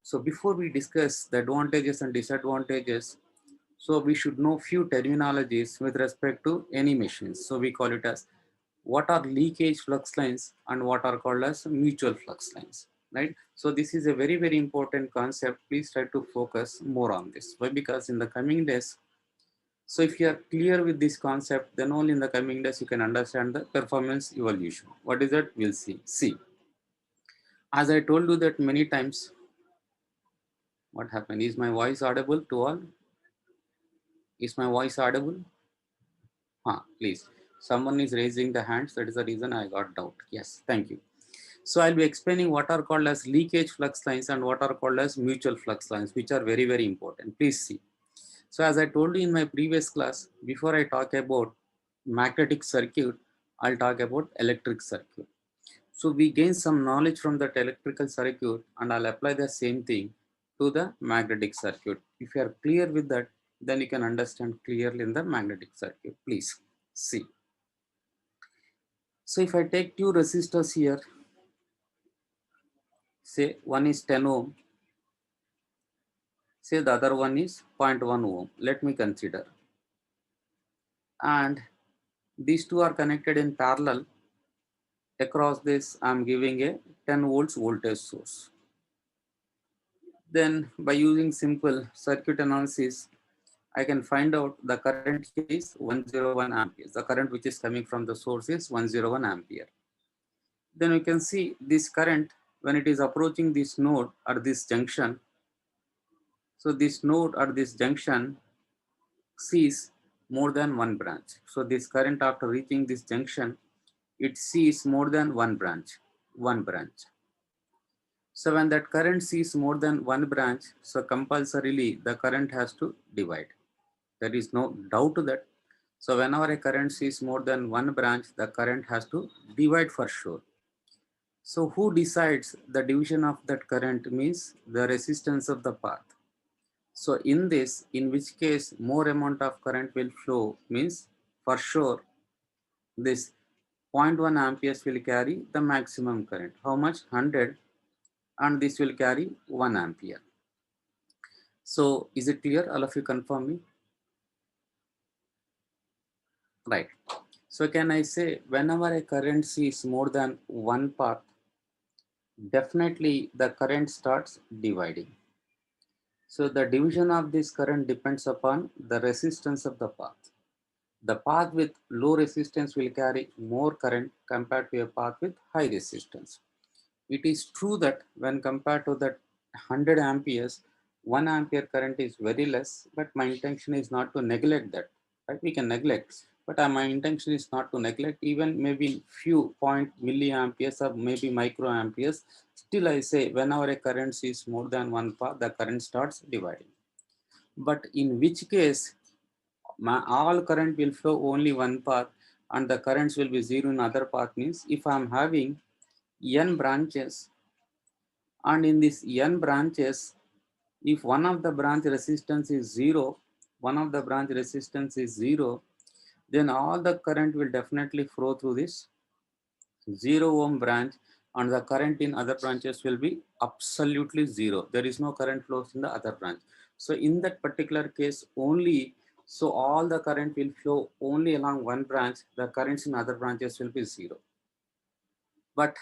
So before we discuss the advantages and disadvantages, so we should know few terminologies with respect to any machines. So we call it as what are leakage flux lines and what are called as mutual flux lines, right? So this is a very, very important concept. Please try to focus more on this. Why? Because in the coming days, so if you are clear with this concept, then only in the coming days you can understand the performance evolution. What is that? We'll see. See, as I told you that many times, what happened? Is my voice audible to all? Is my voice audible? Please. Someone is raising the hands. That is the reason I got doubt. Yes, thank you. So I'll be explaining what are called as leakage flux lines and what are called as mutual flux lines, which are very, very important. Please see. So as I told you in my previous class, before I talk about magnetic circuit, I'll talk about electric circuit. So we gain some knowledge from that electrical circuit and I'll apply the same thing to the magnetic circuit. If you are clear with that, then you can understand clearly in the magnetic circuit. Please see. So if I take two resistors here, say one is 10 ohm, say the other one is 0.1 ohm. Let me consider. And these two are connected in parallel. Across this, I'm giving a 10 volts voltage source. Then by using simple circuit analysis, I can find out the current here is 101 amperes. The current which is coming from the source is 101 ampere. Then we can see this current when it is approaching this node or this junction. So this node or this junction sees more than one branch. So this current after reaching this junction, it sees more than one branch. So when that current sees more than one branch, so compulsorily the current has to divide. There is no doubt to that. So whenever a current sees more than one branch, the current has to divide for sure. So who decides the division of that current means the resistance of the path. So in this, in which case more amount of current will flow means for sure this zero point 0.1 amperes will carry the maximum current. How much? 100, and this will carry 1 ampere. So is it clear? All of you confirm me? Right. So can I say whenever a current sees more than one path, definitely the current starts dividing. So the division of this current depends upon the resistance of the path. The path with low resistance will carry more current compared to a path with high resistance. It is true that when compared to that 100 amperes, 1 ampere current is very less, but my intention is not to neglect that. Right? We can neglect, but my intention is not to neglect even maybe few point milliamperes or maybe microamperes. Still, I say whenever a current is more than one path, the current starts dividing. But in which case, all current will flow only one path and the currents will be zero in other path means if I am having n branches, and in this n branches, if one of the branch resistance is zero, then all the current will definitely flow through this 0 ohm branch and the current in other branches will be absolutely zero. There is no current flows in the other branch. So in that particular case only, so all the current will flow only along one branch, the currents in other branches will be zero. But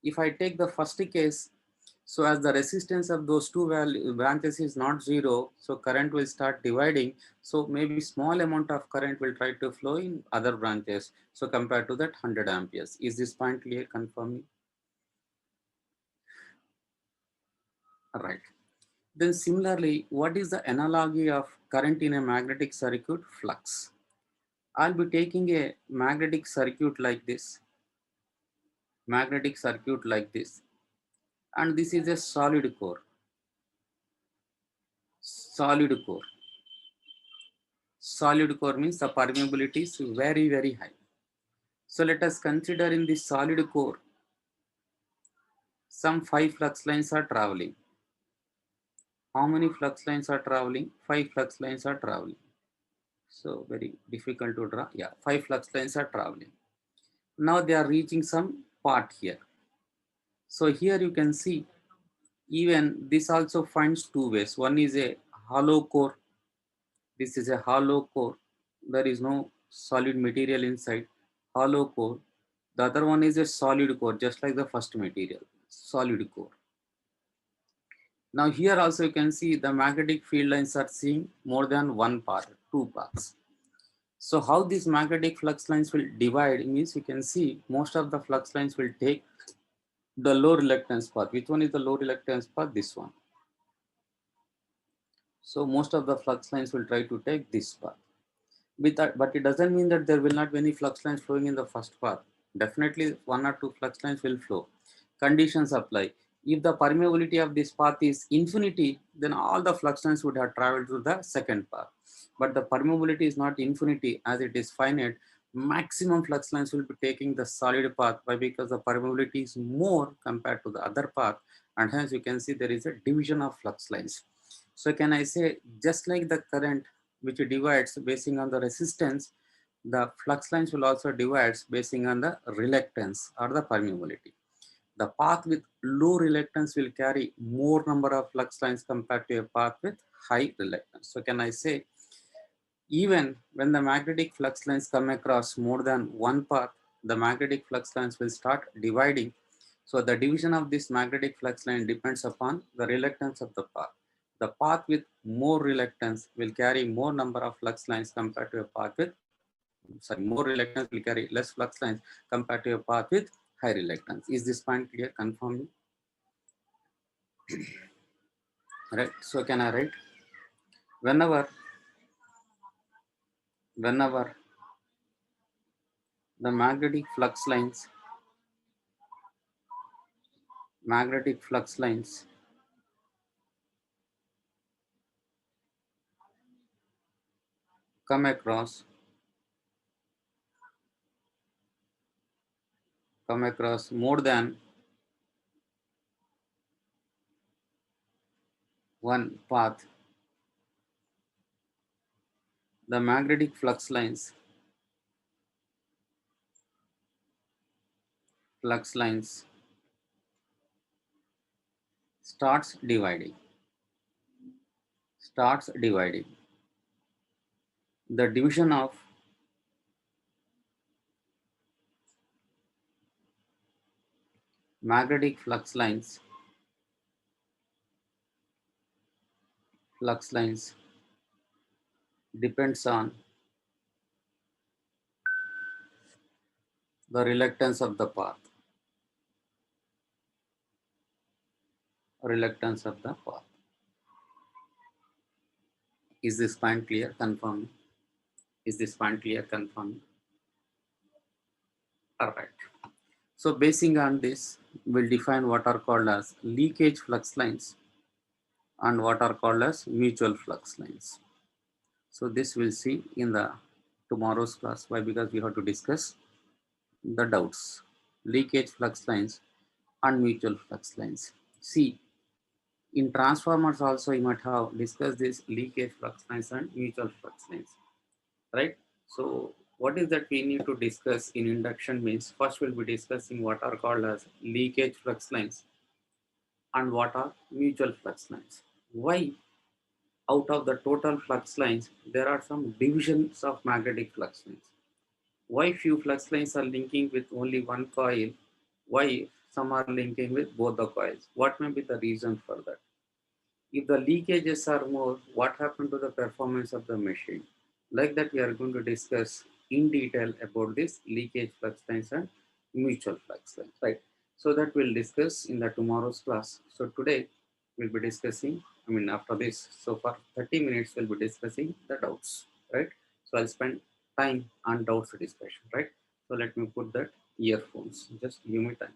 if I take the first case, so as the resistance of those two branches is not zero, so current will start dividing. So maybe small amount of current will try to flow in other branches. So compared to that 100 amperes. Is this point clear? Confirm me. Right. Then similarly, what is the analogy of current in a magnetic circuit? Flux. I'll be taking a magnetic circuit like this, and this is a solid core. Solid core. Solid core means the permeability is very, very high. So let us consider in this solid core. some 5 flux lines are traveling. How many flux lines are traveling? 5 flux lines are traveling. So very difficult to draw. Yeah, 5 flux lines are traveling. Now they are reaching some part here. So here you can see even this also finds two ways. One is a hollow core. This is a hollow core. There is no solid material inside. Hollow core. The other one is a solid core, just like the first material. Solid core. Now here also you can see the magnetic field lines are seeing more than one path, two paths. So how these magnetic flux lines will divide means you can see most of the flux lines will take the low reluctance path. Which one is the low reluctance path? This one. So most of the flux lines will try to take this path. With that, but it doesn't mean that there will not be any flux lines flowing in the first path. Definitely one or two flux lines will flow. Conditions apply. If the permeability of this path is infinity, then all the flux lines would have traveled to the second path. But the permeability is not infinity as it is finite. Maximum flux lines will be taking the solid path by because the permeability is more compared to the other path, and hence you can see there is a division of flux lines. So can I say just like the current which divides basing on the resistance, the flux lines will also divide basing on the reluctance or the permeability. The path with low reluctance will carry more number of flux lines compared to a path with high reluctance. So can I say even when the magnetic flux lines come across more than one path, the magnetic flux lines will start dividing. So the division of this magnetic flux line depends upon the reluctance of the path. The path with more reluctance will carry more number of flux lines compared to a path with, sorry, more reluctance will carry less flux lines compared to a path with high reluctance. Is this point clear? Confirm. Right. So can I write whenever whenever the magnetic flux lines come across more than one path, the magnetic flux lines starts dividing. The division of magnetic flux lines depends on the reluctance of the path. Reluctance of the path. Is this point clear? Confirm. Is this point clear? Confirm. All right. So basing on this, we'll define what are called as leakage flux lines and what are called as mutual flux lines. So this we'll see in the tomorrow's class. Why? Because we have to discuss the doubts. Leakage flux lines and mutual flux lines. See, in transformers also you might have discussed this leakage flux lines and mutual flux lines, right? So what is that we need to discuss in induction means first we'll be discussing what are called as leakage flux lines and what are mutual flux lines. Why out of the total flux lines there are some divisions of magnetic flux lines? Why few flux lines are linking with only one coil? Why some are linking with both the coils? What may be the reason for that? If the leakages are more, what happened to the performance of the machine? Like that, we are going to discuss in detail about this leakage flux lines and mutual flux lines, right? So that we'll discuss in the tomorrow's class. So today we'll be discussing, after this, so for 30 minutes, we'll be discussing the doubts, right? So I'll spend time on doubts discussion, right? So let me put that earphones, just give me time.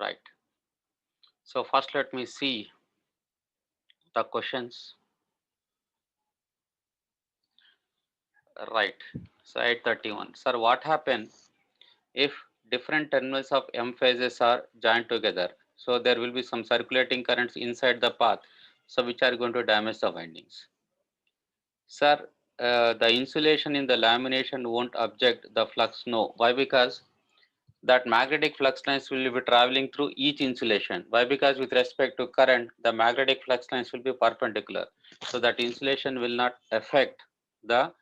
Right. So first let me see the questions. Right. So 831. Sir, what happens if different terminals of M phases are joined together? So there will be some circulating currents inside the path, so which are going to damage the windings. Sir, the insulation in the lamination won't object the flux. No. Why? Because that magnetic flux lines will be traveling through each insulation. Why? Because with respect to current, the magnetic flux lines will be perpendicular. So that insulation will not affect the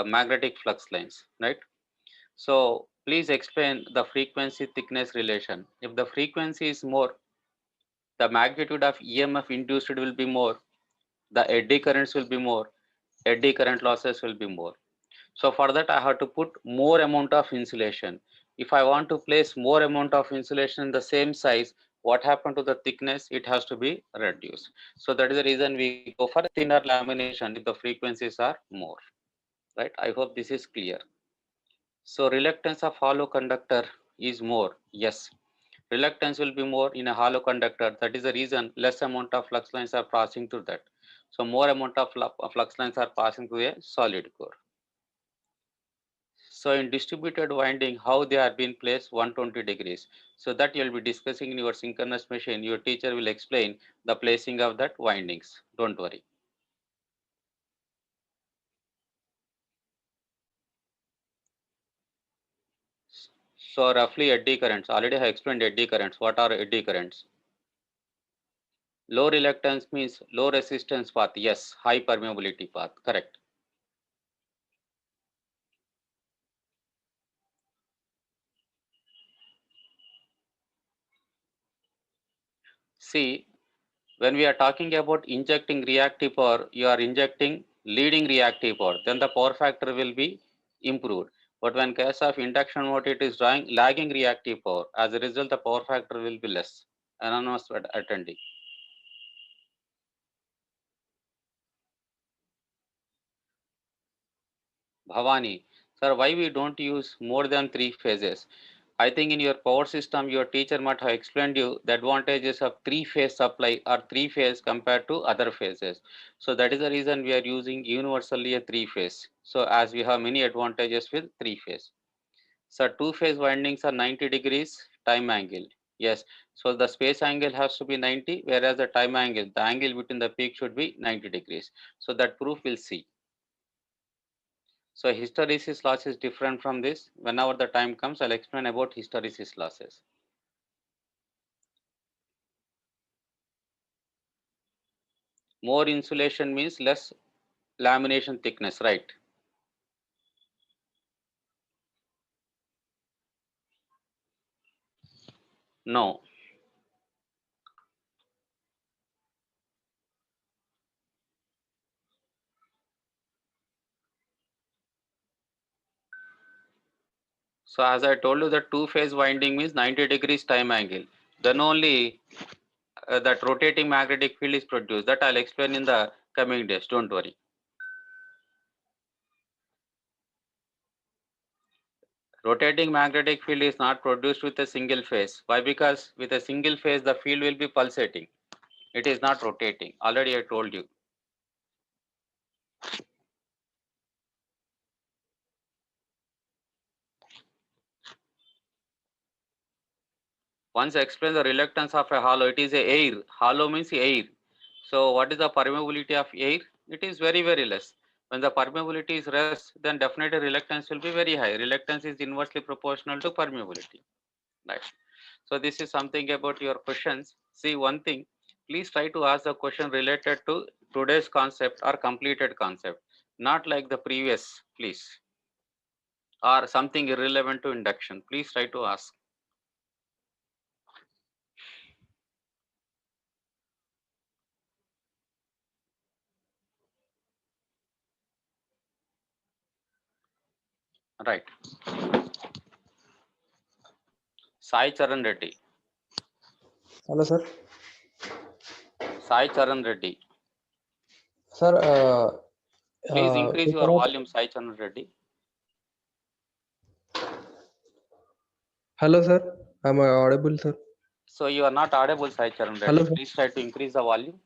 magnetic flux lines, right? So please explain the frequency thickness relation. If the frequency is more, the magnitude of EMF induced will be more, the eddy currents will be more, eddy current losses will be more. So for that I have to put more amount of insulation. If I want to place more amount of insulation in the same size, what happened to the thickness? It has to be reduced. So that is the reason we go for thinner lamination if the frequencies are more, right? I hope this is clear. So reluctance of hollow conductor is more. Yes, reluctance will be more in a hollow conductor. That is the reason less amount of flux lines are passing through that. So more amount of flux lines are passing through a solid core. So in distributed winding, how they are being placed 120 degrees. So that you will be discussing in your synchronous machine. Your teacher will explain the placing of that windings. Don't worry. So roughly eddy currents. Already I have explained eddy currents. What are eddy currents? Low reluctance means low resistance path. Yes, high permeability path. Correct. See, when we are talking about injecting reactive power, you are injecting leading reactive power. Then the power factor will be improved. But when case of induction motor, it is drawing lagging reactive power. As a result, the power factor will be less. Anonymous attending. Bhavani, sir, why we don't use more than 3 phases? I think in your power system, your teacher might have explained you the advantages of 3 phase supply or 3 phase compared to other phases. So that is the reason we are using universally a 3 phase. So as we have many advantages with 3 phase. So 2 phase windings are 90 degrees time angle. Yes. So the space angle has to be 90, whereas the time angle, the angle between the peak should be 90 degrees. So that proof we'll see. So hysteresis loss is different from this. Whenever the time comes, I'll explain about hysteresis losses. More insulation means less lamination thickness, right? No. So as I told you, the 2 phase winding means 90 degrees time angle. Then only that rotating magnetic field is produced. That I'll explain in the coming days. Don't worry. Rotating magnetic field is not produced with a single phase. Why? Because with a single phase, the field will be pulsating. It is not rotating. Already I told you. Once explain the reluctance of a hollow, it is a air. Hollow means air. So what is the permeability of air? It is very, very less. When the permeability is less, then definitely reluctance will be very high. Reluctance is inversely proportional to permeability. Right. So this is something about your questions. See one thing, please try to ask the question related to today's concept or completed concept, not like the previous, please, or something irrelevant to induction. Please try to ask. Right. Sai Charan Reddy. Hello, sir. Sai Charan Reddy. Sir, Please increase we your cannot. volume, Sai Charan Reddy. Hello, sir. Am I audible, sir? So you are not audible, Sai Charan Reddy. Hello, sir. Please try to increase the volume.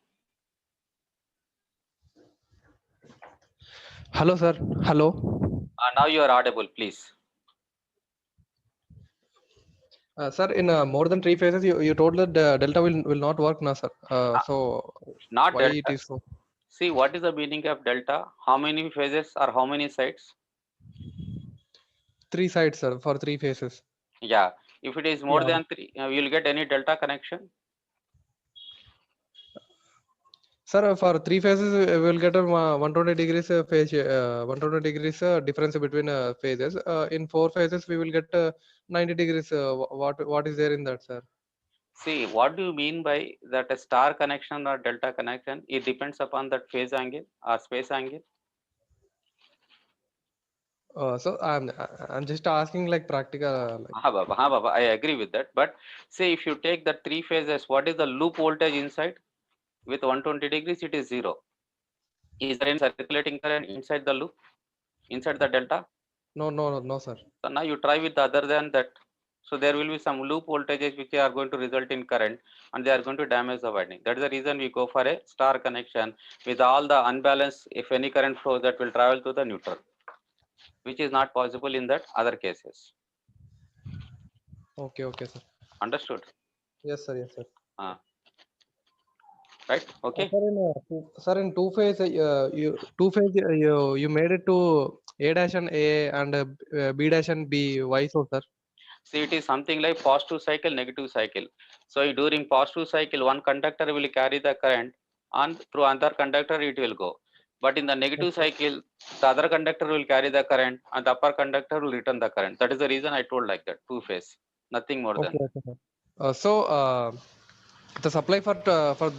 Hello, sir. Hello. Now you are audible, please. Sir, in more than 3 phases, you told that delta will not work now, sir. So Not why it delta. is so? See, what is the meaning of delta? How many phases or how many sides? 3 sides, sir, for 3 phases. Yeah. If it is more Yeah. than 3, you will get any delta connection. Sir, for 3 phases, we will get a 120 degrees phase, 120 degrees difference between phases. In 4 phases, we will get 90 degrees. What is there in that, sir? See, what do you mean by that a star connection or delta connection? It depends upon that phase angle or space angle. So I'm just asking like practical. Baba, I agree with that. But say if you take the 3 phases, what is the loop voltage inside? With 120 degrees, it is 0. Is there any circulating current inside the loop, inside the delta? No, sir. So now you try with the other than that. So there will be some loop voltages which are going to result in current and they are going to damage the winding. That is the reason we go for a star connection with all the unbalance, if any current flows, that will travel to the neutral, which is not possible in that other cases. Okay, sir. Understood? Yes, sir. Right? Okay. Sir, in two phase, you made it to A dash and A and B dash and B. Why so, sir? See, it is something like positive cycle, negative cycle. So during positive cycle, one conductor will carry the current and through another conductor it will go. But in the negative cycle, the other conductor will carry the current and the upper conductor will return the current. That is the reason I told like that, two phase, nothing more than that. Sir. So the supply for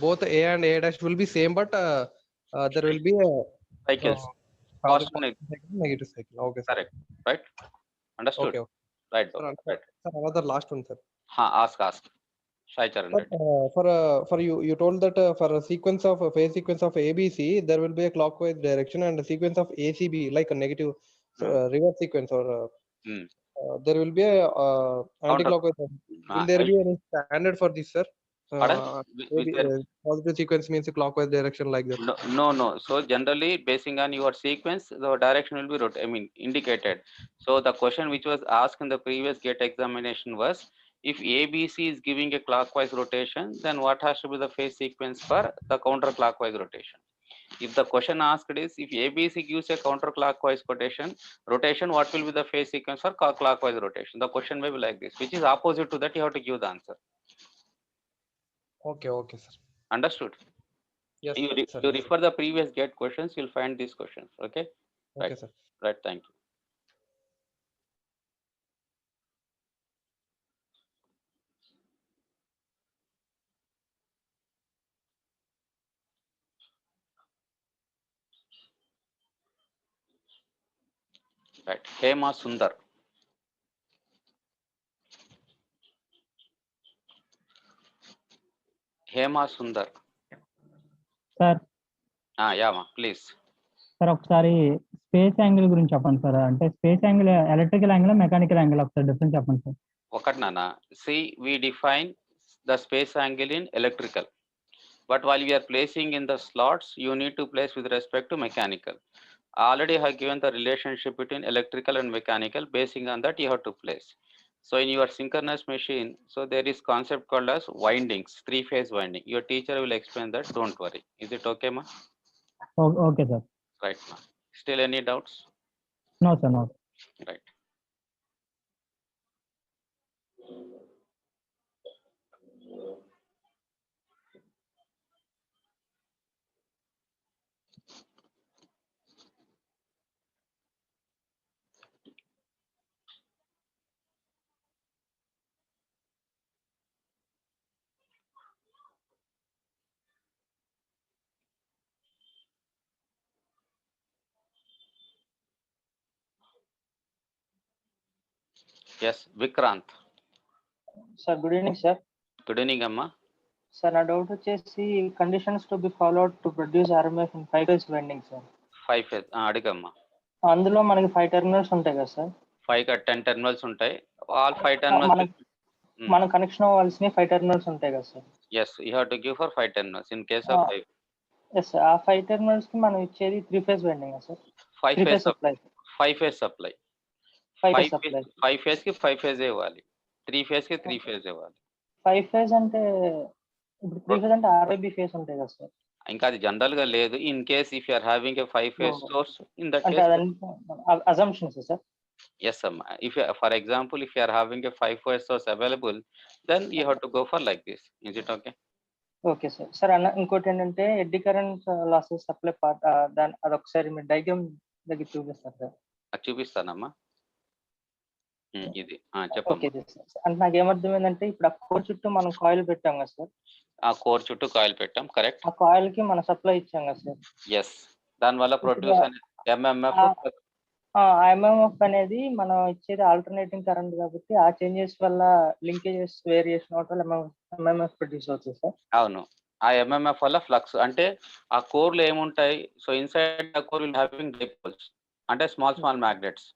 both A and A dash will be same, but there will be a Cycles, positive positive, cycle, negative cycle. Okay, sir. correct, right? Understood? Okay. Right, Sir, Baba, right. sir, another last one, sir. Ask. Shai Charan But Reddy. for you told that for a sequence of a phase sequence of ABC, there will be a clockwise direction and a sequence of ACB like a negative reverse sequence or there will be a Counter. anti-clockwise. Will there be any standard for this, sir? Pardon? Maybe positive sequence means a clockwise direction like that. No. So generally, basing on your sequence, the direction will be indicated. So the question which was asked in the previous gate examination was, if ABC is giving a clockwise rotation, then what has to be the phase sequence for the counterclockwise rotation? If the question asked is, if ABC gives a counterclockwise rotation, what will be the phase sequence for clockwise rotation? The question may be like this, which is opposite to that, you have to give the answer. Okay, sir. Understood? Yes, You sir. refer the previous gate questions, you'll find these questions. Okay, Okay, sir. Right, thank you. Right, Hema Sundar. Sir Yeah, ma, please. Sir ఒకసారి space angle గురించి చెప్పండి sir. అంటే space angle electrical angle mechanical angle ఒకసారి difference చెప్పండి sir. ఒకటి నాన్న, see, we define the space angle in electrical, but while we are placing in the slots, you need to place with respect to mechanical. I already have given the relationship between electrical and mechanical. Basing on that, you have to place. So in your synchronous machine, so there is concept called as windings, 3-phase winding. Your teacher will explain that, don't worry. Is it okay, ma? Okay sir. Right, ma. Still any doubts? No sir, no. Right. Yes, Vikrant. Sir good evening sir. Good evening, Amma. Sir నా doubt వచ్చేసి conditions to be followed to produce RMF in 5 phase winding sir. 5 phase అడిగమ్మా. అందులో మనకి 5 terminals ఉంటాయి కదా sir? 5 10 terminals ఉంటాయి. All 5 terminals. మనం connection అవ్వాల్సిన 5 టెర్మినల్స్ ఉంటాయి కదా sir. Yes, you have to give for 5 terminals. In case of 5 yes sir. ఆ 5 టెర్మినల్స్ కి మనం ఇచ్చేది 3 phase winding sir. 5 3 phase phase supply. 5 phase supply. 5 5 phase supply. 5 phase కి 5 phase ఇవ్వాలి, 3 phase కి 3 phase ఇవ్వాలి. 5 ఫేజ్ అంటే ఇప్పుడు 3 ఫేజ్ అంటే RAB ఫేజ్ ఉంటాయి కదా సార్. ఇంకా అది జనరల్ గా లేదు. In case if you are having a 5 phase source, in that అంటే case అదంతా assumptions sir. yes amma, if you, for example, if you are having a 5 phase source available, then you have to go for like this. Is it okay? Okay sir. Sir ఇంకోటి ఏంటంటే eddy current losses supply part దాని అదొకసారి మీరు diagram దగ్గర చూపిస్తారు sir. అది చూపిస్తానమ్మా. ఇది చెప్పమ్మా. Okay sir. అంటే నాకు ఏమర్థమైందంటే ఇప్పుడు ఆ కోర్ చుట్టూ మనం కాయిల్ పెట్టాం కదా సార్. ఆ కోర్ చుట్టూ కాయిల్ పెట్టాం, కరెక్ట్. ఆ కాయిల్ కి మనం సప్లై ఇచ్చాం కదా సార్. ఎస్, దాని వల్ల ప్రొడ్యూస్ అనే ఎంఎంఎఫ్. ఎంఎంఎఫ్ అనేది మనం ఇచ్చేది ఆల్టర్నేటింగ్ కరెంట్ కాబట్టి ఆ చేంజెస్ వల్ల లింకేజెస్ వేరియేషన్ అవటం ఎంఎంఎఫ్ ప్రొడ్యూస్ అవుతుంది సార్. అవును, ఆ ఎంఎంఎఫ్ వల్ల ఫ్లక్స్ అంటే ఆ కోర్ లో ఏముంటాయి. So inside the core will having dipoles, అంటే small small magnets.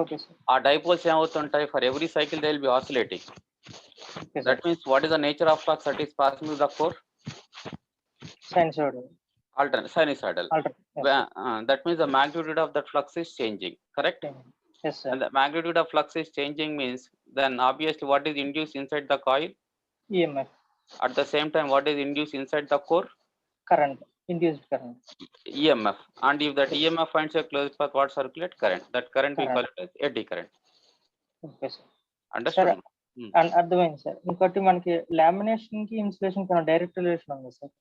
Okay sir. ఆ డైపోల్స్ ఏమవుతుంటాయి, for every cycle they will be oscillating. That means what is the nature of flux that is passing through the core? Sinusoidal. Sinusoidal. That means the magnitude of that flux is changing, correct? Yes sir. And the magnitude of flux is changing means then obviously what is induced inside the coil? EMF. At the same time, what is induced inside the core? Current, induced current. EMF. And if that EMF finds a closed path, what circulate? Current. That current we call it as eddy current. Okay sir. Understood? అర్థమైంది sir. ఇంకోటి మనకి lamination కి insulation కి direct relation ఉంది sir.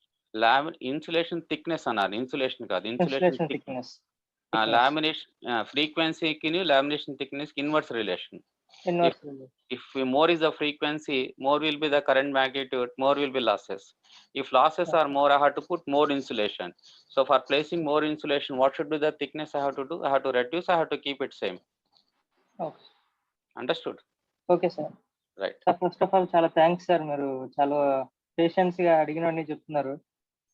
Insulation thickness అన్నారు, insulation కాదు. Insulation thickness. Lamination ఫ్రీక్వెన్సీకి lamination thickness కి inverse relation. If more is the frequency, more will be the current magnitude, more will be losses. If losses are more, I have to put more insulation. So for placing more insulation, what should be the thickness I have to do? I have to reduce, I have to keep it same. Okay. Understood? Okay sir. Right. Sir, first of all చాలా thanks sir, మీరు చాలా patience గా అడిగినవన్నీ చెప్తున్నారు.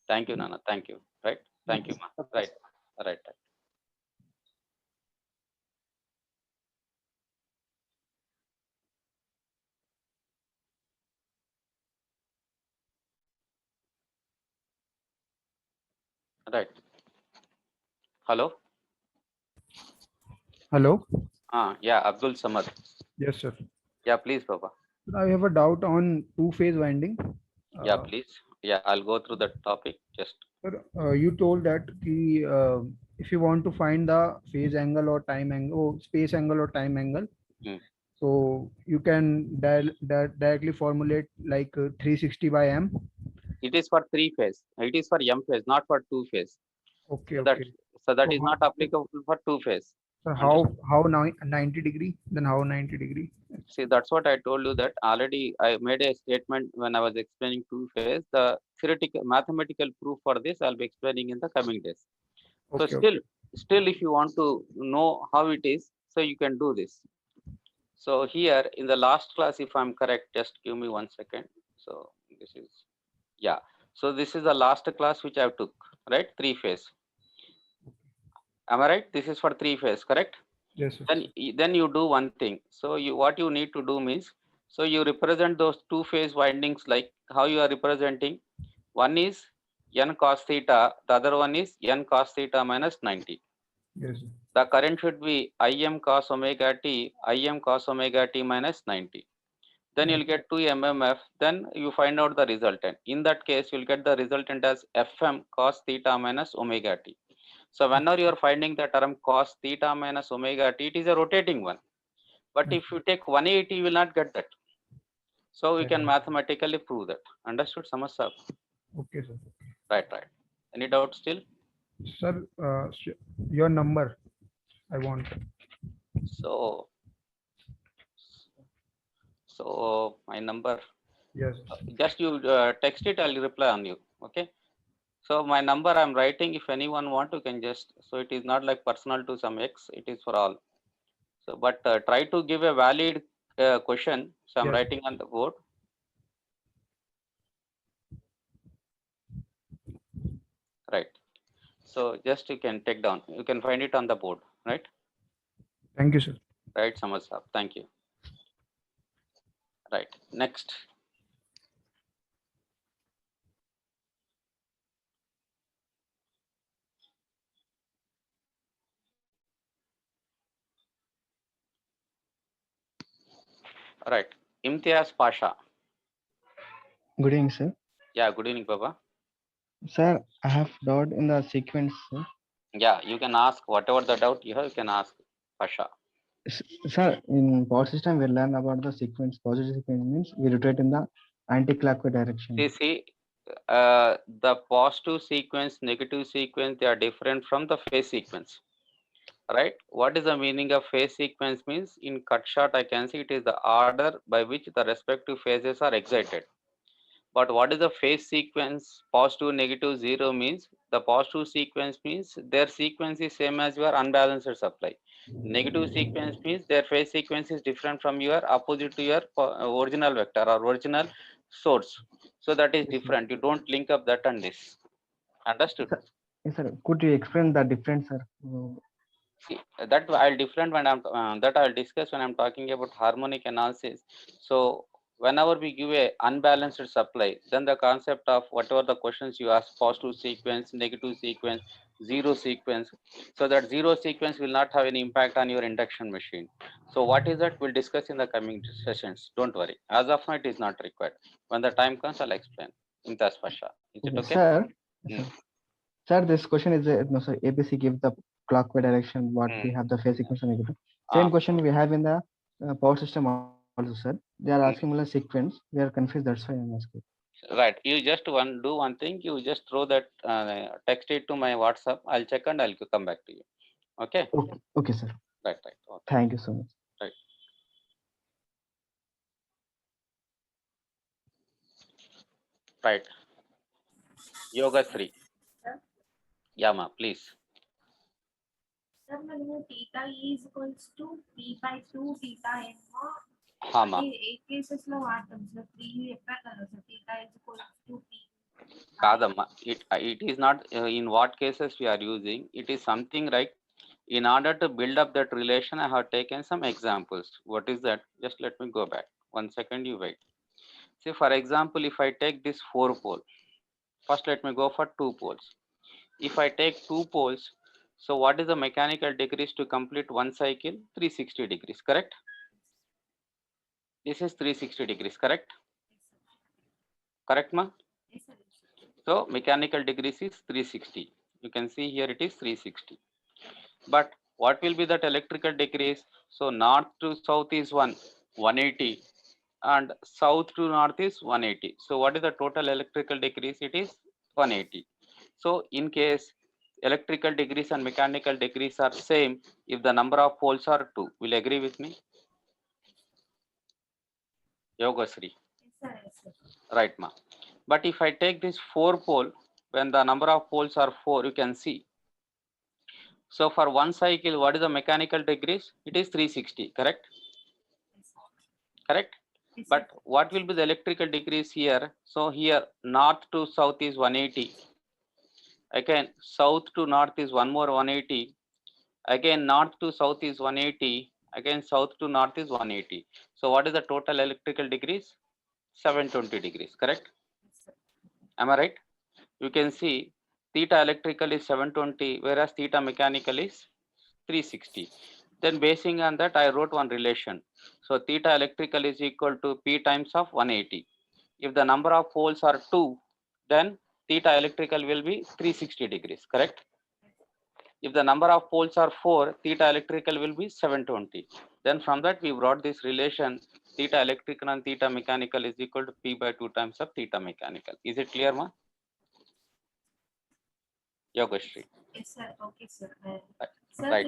Thank you Nana, thank you. Right, thank you ma. Right. Right. Hello. Yeah, Abdul Samad. Yes sir. Yeah, please Baba. I have a doubt on two-phase winding. Yeah, please. Yeah, I'll go through that topic just. Sir, you told that if you want to find the phase angle or time angle, or space angle or time angle, so you can directly formulate like 360 by m. It is for 3 phase. It is for m phase, not for 2 phase. Okay. So that is not applicable for 2 phase. So how now 90 degree? Then how 90 degree? See, that's what I told you, that already I made a statement when I was explaining 2 phase. The theoretical mathematical proof for this I'll be explaining in the coming days. So still if you want to know how it is, so you can do this. So here in the last class, if I'm correct, just give me 1 second. So this is, yeah. So this is the last class which I took, right? 3 phase. Am I right? This is for 3 phase, correct? Yes sir. Then you do one thing. So what you need to do means, so you represent those 2 phase windings like how you are representing. One is n cos theta, the other one is n cos theta minus 90. Yes sir. The current should be Im cos omega t, Im cos omega t minus 90. Then you'll get 2 mmf. Then you find out the resultant. In that case, you'll get the resultant as Fm cos theta minus omega t. So whenever you are finding the term cos theta minus omega t, it is a rotating one. But if you take 180, you will not get that. So we can mathematically prove that. Understood, Samasya? Okay sir. Right. Any doubt still? Sir, your number I want. So my number. Yes. Just you text it, I'll reply on you. Okay. So my number I'm writing, if anyone want, you can just, so it is not like personal to some X, it is for all. So, but try to give a valid question. So I'm writing on the board. Right. So just you can take down, you can find it on the board, right? Thank you sir. Right, Samasya. Thank you. Right. Next. Right. Imtiaz Pasha. Good evening, sir. Yeah, good evening, Baba. Sir, I have doubt in the sequence, sir. Yeah, you can ask whatever the doubt you have, you can ask Pasha. Sir, in power system, we learn about the sequence. Positive sequence means we rotate in the anti-clockwise direction. See, the positive sequence, negative sequence, they are different from the phase sequence. Right? What is the meaning of phase sequence means? In cut short, I can see it is the order by which the respective phases are excited. But what is the phase sequence? Positive, negative, zero means the positive sequence means their sequence is same as your unbalanced supply. Negative sequence means their phase sequence is different from your opposite to your original vector or original source. So that is Yes, sir. different. You don't link up that and this. Understood? Sir, yes, sir. Could you explain the difference, sir? See, that I'll different when I'm that I'll discuss when I'm talking about harmonic analysis. So whenever we give a unbalanced supply, then the concept of whatever the questions you ask, positive sequence, negative sequence, zero sequence, so that zero sequence will not have any impact on your induction machine. So what is that? We'll discuss in the coming sessions. Don't worry. As of now, it is not required. When the time comes, I'll explain. Imtaz Pasha. Is it okay? Sir, Hmm. sir, sir, this question is no, sir. ABC give the clockwise direction. What we have the phase sequence and negative. Same question we have in the power system also, sir. They are asking me sequence. We are confused. That's why I'm asking. Right. You just do one thing. You just throw that text it to my WhatsApp. I'll check and I'll come back to you. Okay. Okay, sir. Right. Right. Okay. Thank you so much. Right. Right. Yoga 3. Yama, please. Sir, మనము theta is equals to p by 2 theta n Hama. A cases లో వాడతాం sir 3 చెప్పారు కదా sir theta is equals to p Kadamma. It is not in what cases we are using. It is something like in order to build up that relation, I have taken some examples. What is that? Just let me go back. 1 second, you wait. See, for example, if I take this 4 pole, first let me go for 2 poles. If I take 2 poles, so what is the mechanical degrees to complete one cycle? 360 degrees, correct? This is 360 degrees, correct? Correct, ma? Yes, sir. So mechanical degrees is 360. You can see here it is 360. But what will be that electrical degrees? So north to south is 180 and south to north is 180. So what is the total electrical degrees? It is 180. So in case electrical degrees and mechanical degrees are same, if the number of poles are 2, will you agree with me? Yogasri. Yes, sir. Yes, sir. Right, ma. But if I take this 4 pole, when the number of poles are 4, you can see. So for one cycle, what is the mechanical degrees? It is 360, correct? Yes, sir. Correct? Yes, But sir. what will be the electrical degrees here? So here north to south is 180. Again, south to north is one more 180. Again, north to south is 180. Again, south to north is 180. So what is the total electrical degrees? 720 degrees, correct? Yes, sir. Am I right? You can see theta electrical is 720, whereas theta mechanical is 360. Then basing on that, I wrote one relation. So theta electrical is equal to P times of 180. If the number of poles are 2, then theta electrical will be 360 degrees, correct? If the number of poles are 4, theta electrical will be 720. Then from that we brought this relation, theta electrical and theta mechanical is equal to P by 2 times of theta mechanical. Is it clear, ma? Yogashri. Yes, sir. Okay, sir. Right. Sir, Right.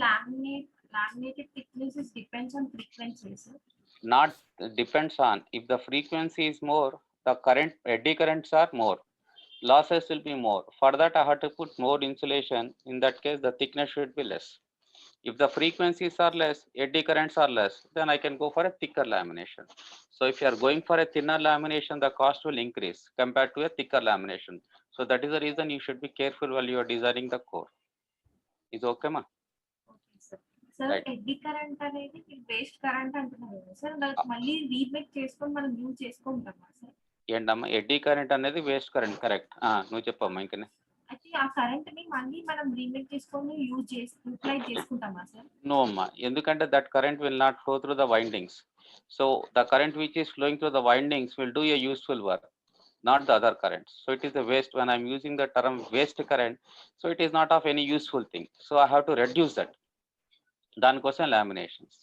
laminated thicknesses depends on frequency, sir. Not depends on, if the frequency is more, the current eddy currents are more, losses will be more. For that I have to put more insulation. In that case the thickness should be less. If the frequencies are less, eddy currents are less, then I can go for a thicker lamination. So if you are going for a thinner lamination, the cost will increase compared to a thicker lamination. So that is the reason you should be careful while you are designing the core. Is okay, ma? Okay, sir. Sir Right. Eddy current అనేది waste current అంటున్నారు కదా sir, దానికి మళ్ళీ remake చేసుకొని మనం use చేసుకుంటామా sir? ఏంటమ్మా eddy current అనేది వేస్ట్ కరెంట్, కరెక్ట్. నువ్వు చెప్పమ్మా ఇంకనే. అయితే ఆ కరెంట్ ని మళ్ళీ మనం రీమేక్ చేసుకొని యూటిలైజ్ చేసుకుంటామా సార్? No అమ్మా, ఎందుకంటే that current will not flow through the windings. So the current which is flowing through the windings will do a useful work, not the other currents. So it is a waste. When I'm using the term waste current, so it is not of any useful thing. So I have to reduce that. దానికోసం laminations.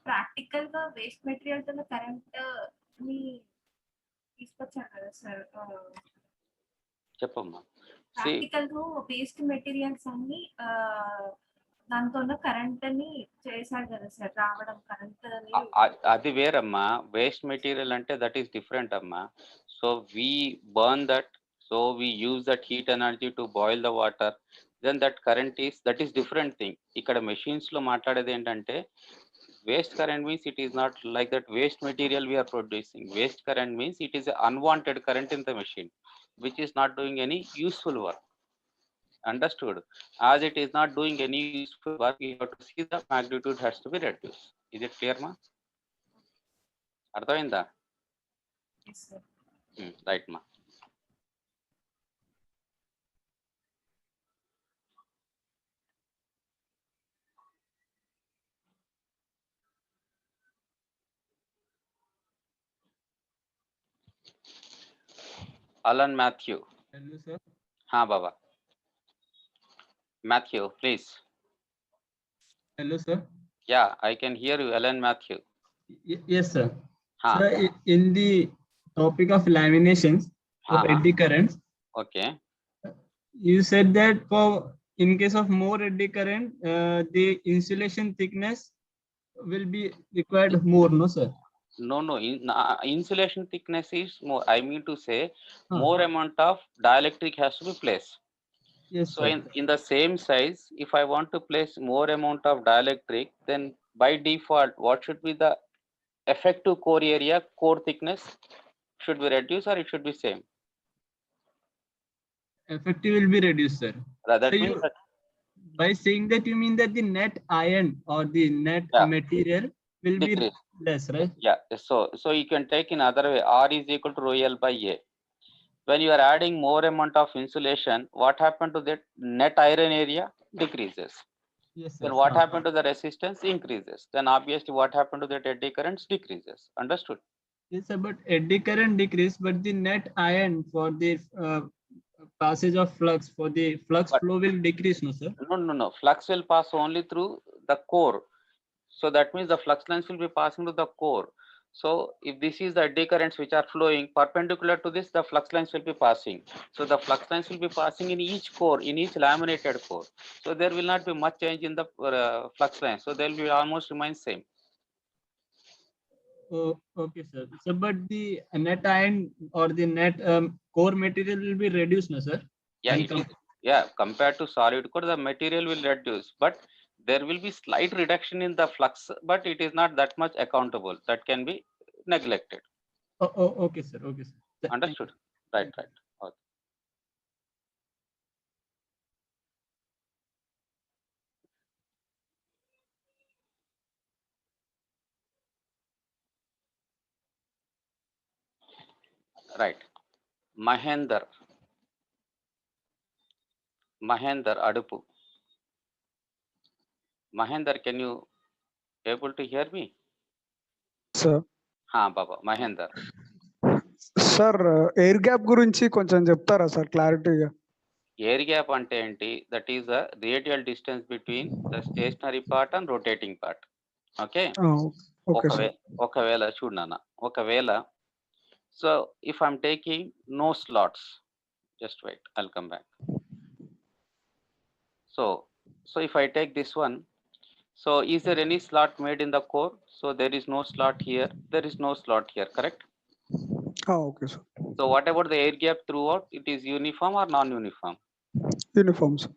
Practical గా waste material తో current ని తీసుకొచ్చారు కదా sir. చెప్పమ్మా. Practical గా waste materials అన్ని దాంతో కరెంట్ ని చేశారు కదా సార్, రావడం కరెంట్. అది వేరమ్మా. వేస్ట్ మెటీరియల్ అంటే దట్ ఈస్ డిఫరెంట్ అమ్మా. So we burn that, so we use that heat energy to boil the water, then that current is that is different thing. ఇక్కడ మెషిన్స్ లో మాట్లాడేది ఏంటంటే waste current means it is not like that waste material we are producing. Waste current means it is an unwanted current in the machine which is not doing any useful work. Understood? As it is not doing any useful work, we have to see the magnitude has to be reduced. Is it clear ma? అర్థమైందా? Right మా. Alan Matthew. Hello, sir. हाँ बाबा. Matthew, please. Hello, sir. Yeah, I can hear you, Alan Matthew. Yes, sir. हाँ. Sir, in the topic of laminations of eddy currents, okay, you said that for in case of more eddy current, the insulation thickness will be required more, no, sir? No, insulation thickness is more. I mean to say, more amount of dielectric has to be placed. Yes, so sir. in the same size, if I want to place more amount of dielectric, then by default, what should be the effective core area, core thickness? Should be reduced or it should be same? Effective will be reduced, sir. That so means that by saying that, you mean that the net iron or the net material will decrease. Be less, right? Yeah. So you can take in other way. R is equal to rho L by A. When you are adding more amount of insulation, what happened to that net iron area? Decreases. Yes, sir. Then what happened to the resistance? Increases. Then obviously what happened to that eddy currents? Decreases. Understood? Yes, sir, but eddy current decrease, but the net iron for the passage of flux, for the flux flow will decrease, no, sir? No. Flux will pass only through the core. So that means the flux lines will be passing to the core. So if this is the eddy currents which are flowing perpendicular to this, the flux lines will be passing. So the flux lines will be passing in each core, in each laminated core. So there will not be much change in the flux lines. So they will be almost remain same. Oh, okay, sir. So, but the net iron or the net core material will be reduced, no, sir? Yeah, compared to solid core, the material will reduce, but there will be slight reduction in the flux, but it is not that much accountable. That can be neglected. Oh, okay, sir. Okay, sir. Understood? Right. Okay. Right. Mahendar Adupu. Mahendar, can you able to hear me? Sir. Baba. Mahendar. Sir air gap గురించి కొంచెం చెప్తారా sir క్లారిటీగా? Air gap అంటే ఏంటి? That is the radial distance between the stationary part and rotating part. Okay. ఒకవేళ చూడనా, ఒకవేళ so if I'm taking no slots, just wait, I'll come back. So if I take this one, so is there any slot made in the core? So there is no slot here, there is no slot here, correct? Okay, sir. So what about the air gap throughout? It is uniform or non-uniform? Uniform, sir.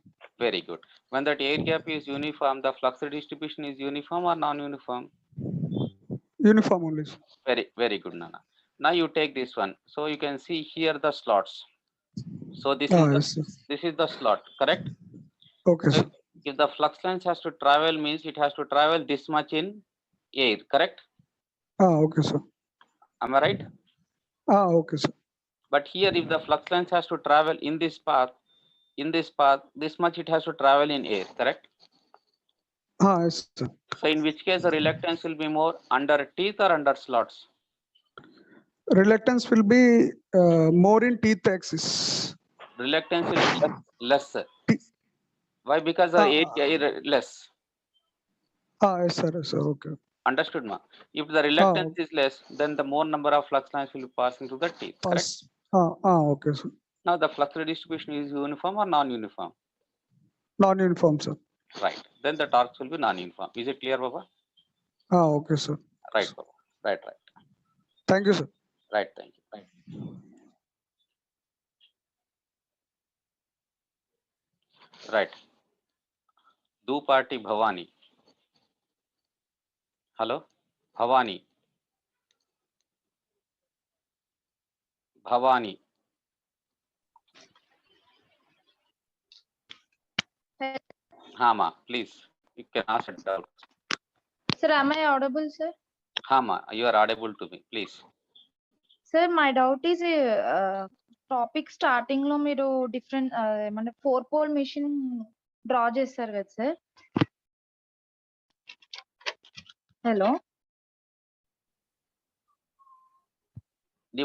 Very good. When that air gap is uniform, the flux distribution is uniform or non-uniform? Uniform only, sir. Very good, Nana. Now you take this one. So you can see here the slots. So this is the slot, correct? Okay, sir. If the flux lines has to travel means it has to travel this much in air, correct? Okay, sir. Am I right? Okay, sir. But here if the flux lines has to travel in this path, this much it has to travel in air, correct? Yes, sir. So in which case the reluctance will be more under teeth or under slots? Reluctance will be more in teeth axis. Reluctance will be less. Why? Because the air less. Yes, sir. Yes, sir. Okay. Understood, ma? If the reluctance is less, then the more number of flux lines will be passing through the teeth, correct? Okay, sir. Now the flux distribution is uniform or non-uniform? Non-uniform, sir. Right. Then the torques will be non-uniform. Is it clear, Baba? Okay, sir. Right, Baba. Right. Thank you, sir. Right, thank you. Right. Dupati Bhavani. Hello? Bhavani. Ma, please. You can ask a doubt. Sir, am I audible, sir? Ma, you are audible to me. Please. Sir, my doubt is topic starting లో మీరు different ఏమంటే 4-pole machine draw చేస్తారు కదా sir. Hello, నీ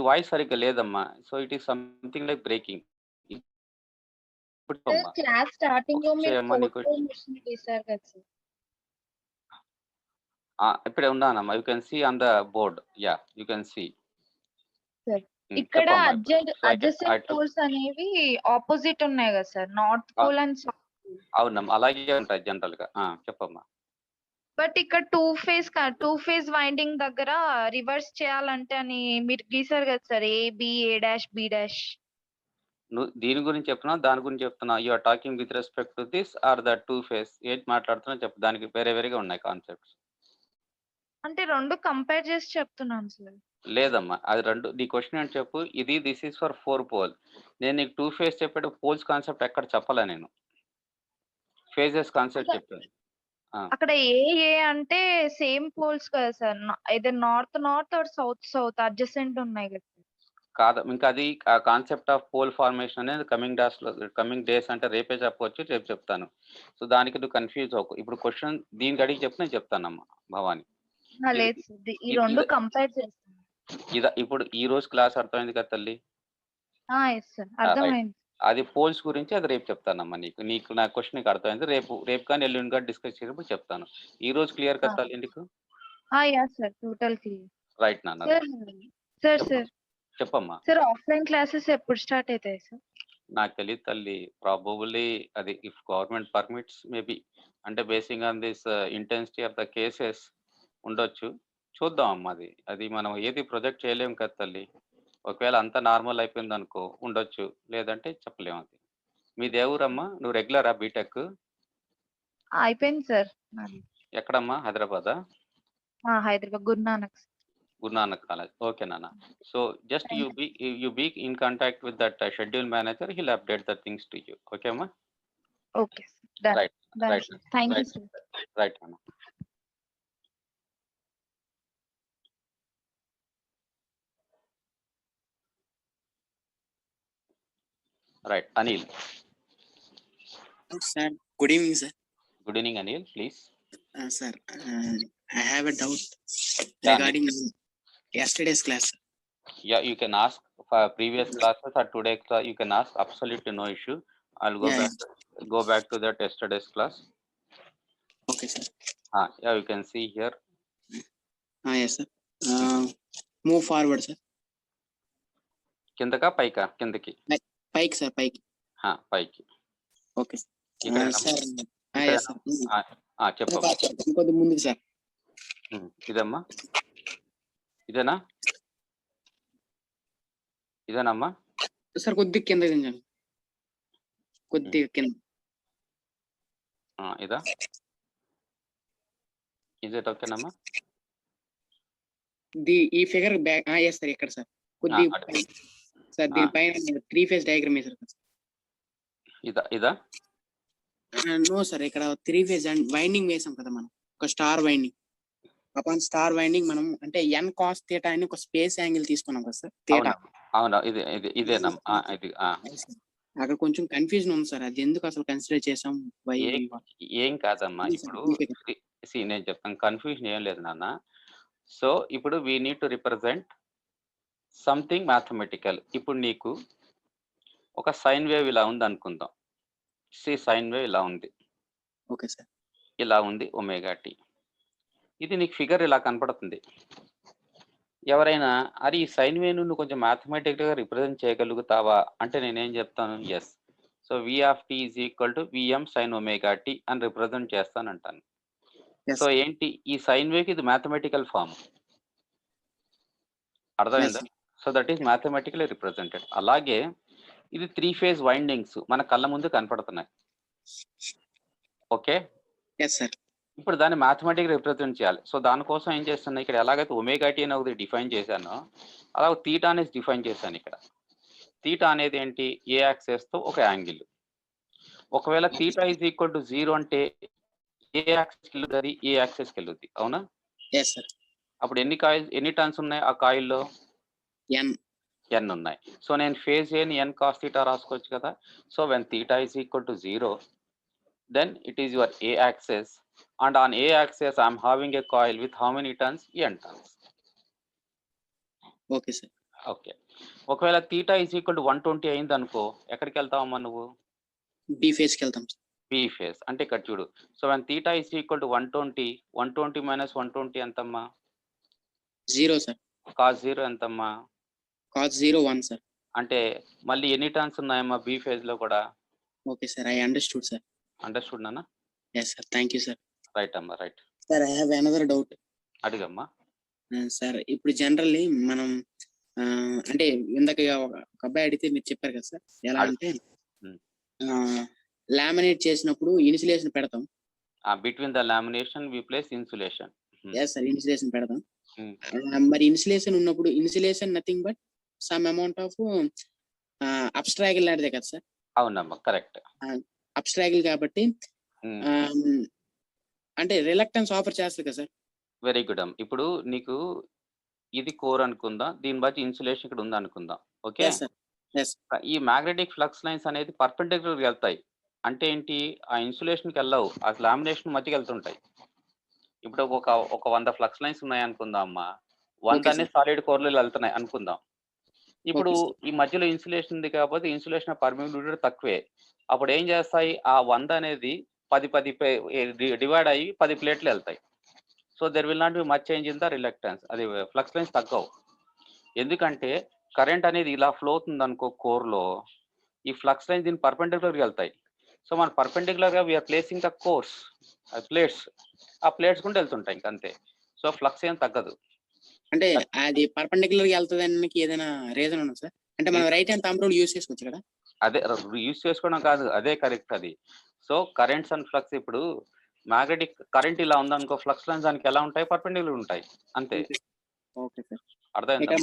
voice సరిగ్గా లేదమ్మా. So it is something like breaking. Class starting లో మీరు 4-pole మిషన్ చేశారు కదా సార్. ఇప్పుడే ఉన్నానమ్మా. You can see on the board. Yeah, you can see. ఇక్కడ అడ్జసెంట్ పోల్స్ అనేవి ఆపోజిట్ ఉన్నాయి కదా sir, north pole and south pole. అవునమ్మా, అలాగే ఉంటాయి జనరల్ గా. చెప్పమ్మా. బట్ ఇక్కడ టూ ఫేజ్ వైండింగ్ దగ్గర రివర్స్ చేయాలంటే అని మీరు గీసారు కదా సార్, A-B-A', నువ్వు దీని గురించి చెప్తున్నావు, దాని గురించి చెప్తున్నావు? You are talking with respect to this or the two phase? ఏంటి మాట్లాడుతున్నా చెప్పు. దానికి వేరేగా ఉన్నాయి కాన్సెప్ట్స్. అంటే రెండు కంపేర్ చేసి చెప్తున్నాను సార్. లేదమ్మా, అది రెండు. నీ క్వశ్చన్ ఏంటి చెప్పు. This is for 4-pole. నేను నీకు 2 ఫేజ్ చెప్పాడు. పోల్స్ కాన్సెప్ట్ ఎక్కడ చెప్పాలా? నేను ఫేజెస్ కాన్సెప్ట్ చెప్పాను. అక్కడ ఏ అంటే సేమ్ పోల్స్ కదా సార్, అయితే నార్త్ ఆర్ సౌత్ అడ్జసెంట్ ఉన్నాయి కదా. కాదు, ఇంకా అది కాన్సెప్ట్ ఆఫ్ పోల్ ఫార్మేషన్ అనేది కమింగ్ డేస్ అంటే రేపే చెప్పవచ్చు, రేపు చెప్తాను. సో దానికి నువ్వు కన్ఫ్యూజ్ అవ్వకు. ఇప్పుడు క్వశ్చన్ దీనికి అడిగి చెప్పి నేను చెప్తానమ్మా భవాని. లేదు సార్, ఈ రెండు కంపేర్ చేస్తాను. ఇప్పుడు ఈ రోజు క్లాస్ అర్థమైంది కదా తల్లి? అర్థమైంది. అది పోల్స్ గురించి అది రేపు చెప్తానమ్మా. నీకు నా క్వశ్చన్ నీకు అర్థమైంది. రేపు కానీ ఎల్లుండి కానీ డిస్కస్ చేసినప్పుడు చెప్తాను. ఈ రోజు క్లియర్ కదా తల్లి నీకు? Total clear. రైట్ నాన్న. సార్ చెప్పమ్మా. సార్, ఆఫ్లైన్ క్లాసెస్ ఎప్పుడు స్టార్ట్ అవుతాయి సార్? నాకు తెలియదు తల్లి. ప్రాబబుల్లీ అది ఇఫ్ గవర్నమెంట్ పర్మిట్స్ మేబీ, అంటే basing on this intensity of the cases ఉండొచ్చు. చూద్దాం అమ్మా. అది మనం ఏది ప్రొజెక్ట్ చేయలేము కదా తల్లి. ఒకవేళ అంత నార్మల్ అయిపోయింది అనుకో ఉండొచ్చు, లేదంటే చెప్పలేము. అది మీ దేవురమ్మా? నువ్వు రెగ్యులరా బీటెక్? అయిపోయింది సార్. ఎక్కడమ్మా? హైదరాబాదా? హైదరాబాద్, గురునానక్ కాలేజ్. ఓకే నాన్న. So just you be in contact with that schedule manager. He'll update the things to you. Okay అమ్మా? Okay sir. Right. Thank you sir. Right అమ్మా. Right, Anil. Sir, good evening, sir. Good evening, Anil. Please. Sir, I have a doubt regarding yesterday's class. Yeah, you can ask for previous classes or today's class. You can ask. Absolutely no issue. I'll go back to that yesterday's class. Okay, sir. Yeah, you can see here. Yes, sir. Move forward, sir. Kindaka paika? Kindaki. Pike, sir. Pike. Pike. Okay. Sir. Yes, sir. చెప్పు. ఇంకొద్ది ముందుకు sir. ఇదమ్మా, ఇదేనమ్మా sir. కొద్దిగా కింద దించండి, కొద్దిగా కింద. ఇదా? Is it ఓకేనమ్మా? ఈ ఫిగర్ బ్యాక్. Yes sir. ఇక్కడ సార్ కొద్దిగా సార్ దీనిపైన 3 ఫేజ్ డయాగ్రామ్ వేసారు సార్. ఇదా? నో సార్, ఇక్కడ 3 phase అండ్ వైండింగ్ వేసాం కదా మనం, ఒక star winding. Upon star winding మనం అంటే n cos θ అని ఒక స్పేస్ యాంగిల్ తీసుకున్నాం కదా సార్, థీటా. అవునా, ఇదేనా ఇది అక్కడ కొంచెం కన్ఫ్యూజన్ ఉంది సార్, అది ఎందుకు అసలు కన్సిడర్ చేసాం? ఏం కాదమ్మా, ఇప్పుడు నేను చెప్తాను, కన్ఫ్యూజన్ ఏం లేదు నాన్న. సో ఇప్పుడు we need to represent something mathematical. ఇప్పుడు నీకు ఒక సైన్ వేవ్ ఇలా ఉంది అనుకుందాం. సైన్ వేవ్ ఇలా ఉంది. Okay sir. ఇలా ఉంది ఒమేగా టీ. ఇది నీకు ఫిగర్ ఇలా కనపడుతుంది. ఎవరైనా అది ఈ సైన్ వేవ్ నువ్వు కొంచెం మ్యాథమెటికల్గా రిప్రజెంట్ చేయగలుగుతావా అంటే నేనేం చెప్తాను, yes. So V of t is equal to V M sine omega t అని రిప్రజెంట్ చేస్తానంటాను. సో ఏంటి, ఈ సైన్ వేవ్కి ఇది మ్యాథమెటికల్ ఫామ్, అర్థమైందా? So that is mathematically represented. అలాగే ఇది 3 phase వైండింగ్స్ మన కళ్ళ ముందు కనపడుతున్నాయి. ఓకే, ఇప్పుడు దాన్ని మ్యాథమెటిక్ రిప్రజెంట్ చేయాలి. సో దానికోసం ఏం చేస్తున్నా, ఇక్కడ ఎలాగైతే ఒమేగా టీ అని ఒకటి డిఫైన్ చేశానో అలా తీటా అనేది డిఫైన్ చేశాను. ఇక్కడ తీటా అనేది ఏంటి, ఏ యాక్సెస్తో ఒక యాంగిల్. ఒకవేళ తీటా ఈజ్ ఈక్వల్ టు 0 అంటే ఏ యాక్సెస్కి వెళ్ళుతుంది, ఏ యాక్సెస్కి వెళ్ళుద్ది, అవునా? అప్పుడు ఎన్ని టర్న్స్ ఉన్నాయి ఆ కాయిల్లో? n ఉన్నాయి. సో నేను ఫేజ్ ఏని n cos θ రాసుకోవచ్చు కదా. So when theta is equal to 0 then it is your a axis, and on a axis I am having a coil with how many turns? n turns. Okay sir. Okay, ఒకవేళ theta is equal to 120 అయింది అనుకో, ఎక్కడికి వెళ్తావమ్మా నువ్వు? B ఫేజ్కి వెళ్తాం. B phase అంటే ఇక్కడ చూడు. So when theta is equal to 120 minus 120 ఎంతమ్మా? 0 సార్. cos 0 ఎంతమ్మా? cos 0 1 sir. అంటే మళ్ళీ ఎన్ని టర్న్స్ ఉన్నాయమ్మా బి ఫేజ్ లో కూడా? Okay sir, I understood sir. Understood నాన్న? Yes sir, thank you sir. Right అమ్మా, right. Sir I have another doubt. అడిగమ్మా. సార్ ఇప్పుడు జనరల్లీ మనం అంటే ఇందాక ఒక అబ్బాయి అడిగితే మీరు చెప్పారు కదా సార్, ఎలా అంటే లామినేట్ చేసినప్పుడు ఇన్సులేషన్ పెడతాం. Between the lamination we place insulation. Yes sir, insulation పెడతాం. మరి ఇన్సులేషన్ ఉన్నప్పుడు insulation nothing but some amount of obstacle లాంటిదే కదా సార్? అవునమ్మా, కరెక్ట్. అబ్స్ట్రాగిల్ కాబట్టి అంటే రిలక్టెన్స్ ఆఫర్ చేస్తుంది కదా సార్? వెరీ గుడ్ అమ్మ. ఇప్పుడు నీకు ఇది కోర్ అనుకుందాం, దీని బట్టి ఇన్సులేషన్ ఇక్కడ ఉంది అనుకుందాం. ఓకే, ఈ మ్యాగ్నెటిక్ ఫ్లక్స్ లైన్స్ అనేది పర్పెండిక్యులర్ వెళ్తాయి. అంటే ఏంటి, ఆ ఇన్సులేషన్కి వెళ్ళవు, ఆ లామినేషన్ మధ్యకి వెళ్తుంటాయి. ఇప్పుడు ఒక 100 ఫ్లక్స్ లైన్స్ ఉన్నాయి అనుకుందాం అమ్మా, 100 అనేది సాలిడ్ కోర్లో వెళ్తున్నాయి అనుకుందాం. ఇప్పుడు ఈ మధ్యలో ఇన్సులేషన్ ఉంది కాబట్టి ఇన్సులేషన్ పర్మిబిలిటీ తక్కువే. అప్పుడు ఏం చేస్తాయి, ఆ 100 అనేది 10 డివైడ్ అయ్యి 10 ప్లేట్లు వెళ్తాయి. So there will not be much change in the reluctance. అది ఫ్లక్స్ లైన్స్ తగ్గవు. ఎందుకంటే కరెంట్ అనేది ఇలా ఫ్లో అవుతుంది అనుకో కోర్లో, ఈ ఫ్లక్స్ లైన్స్ దీన్ని పర్పెండిక్యులర్గా వెళ్తాయి. సో మన పర్పెండిక్యులర్గా we're placing the cores plates, ఆ ప్లేట్స్ కూడా వెళ్తుంటాయి ఇంకంతే. సో ఫ్లక్స్ ఏం తగ్గదు. అంటే అది పర్పెండిక్యులర్ గా వెళ్తుందానికి ఏదైనా రీజన్ ఉందా సార్? అంటే మనం right hand thumb rule use చేసుకోవచ్చు కదా? అదే యూస్ చేసుకోవడం కాదు, అదే కరెక్ట్ అది. సో కరెంట్స్ అండ్ ఫ్లక్స్, ఇప్పుడు మ్యాగ్నెటిక్ కరెంట్ ఇలా ఉందనుకో, ఫ్లక్స్ లైన్స్ దానికి ఎలా ఉంటాయి, పర్పెండిక్యులర్ ఉంటాయి అంతే. ఓకే సార్, అర్థమైందా?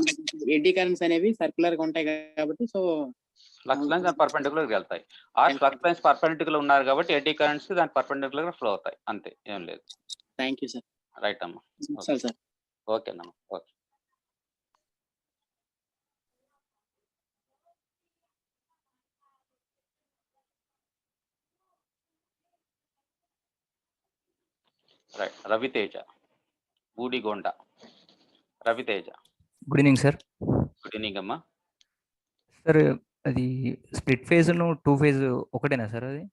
ఎడ్డీ కరెంట్స్ అనేవి సర్క్యులర్ గా ఉంటాయి కాబట్టి సో ఫ్లక్స్ లైన్స్ పర్పెండిక్యులర్ గా వెళ్తాయి. ఆ ఫ్లక్స్ లైన్స్ పర్పెండిక్యులర్ ఉన్నారు కాబట్టి ఎడ్డీ కరెంట్స్ దానికి పర్పెండిక్యులర్ గా ఫ్లో అవుతాయి అంతే, ఏం లేదు. Thank you sir. రైట్ అమ్మా. సార్ ఓకేనమ్మా, okay. Right, Raviteja Budigonda. Raviteja, good evening sir. Good evening అమ్మా. సార్ అది స్ప్లిట్ ఫేజ్ 2 ఫేజ్ ఒకటేనా సార్? అది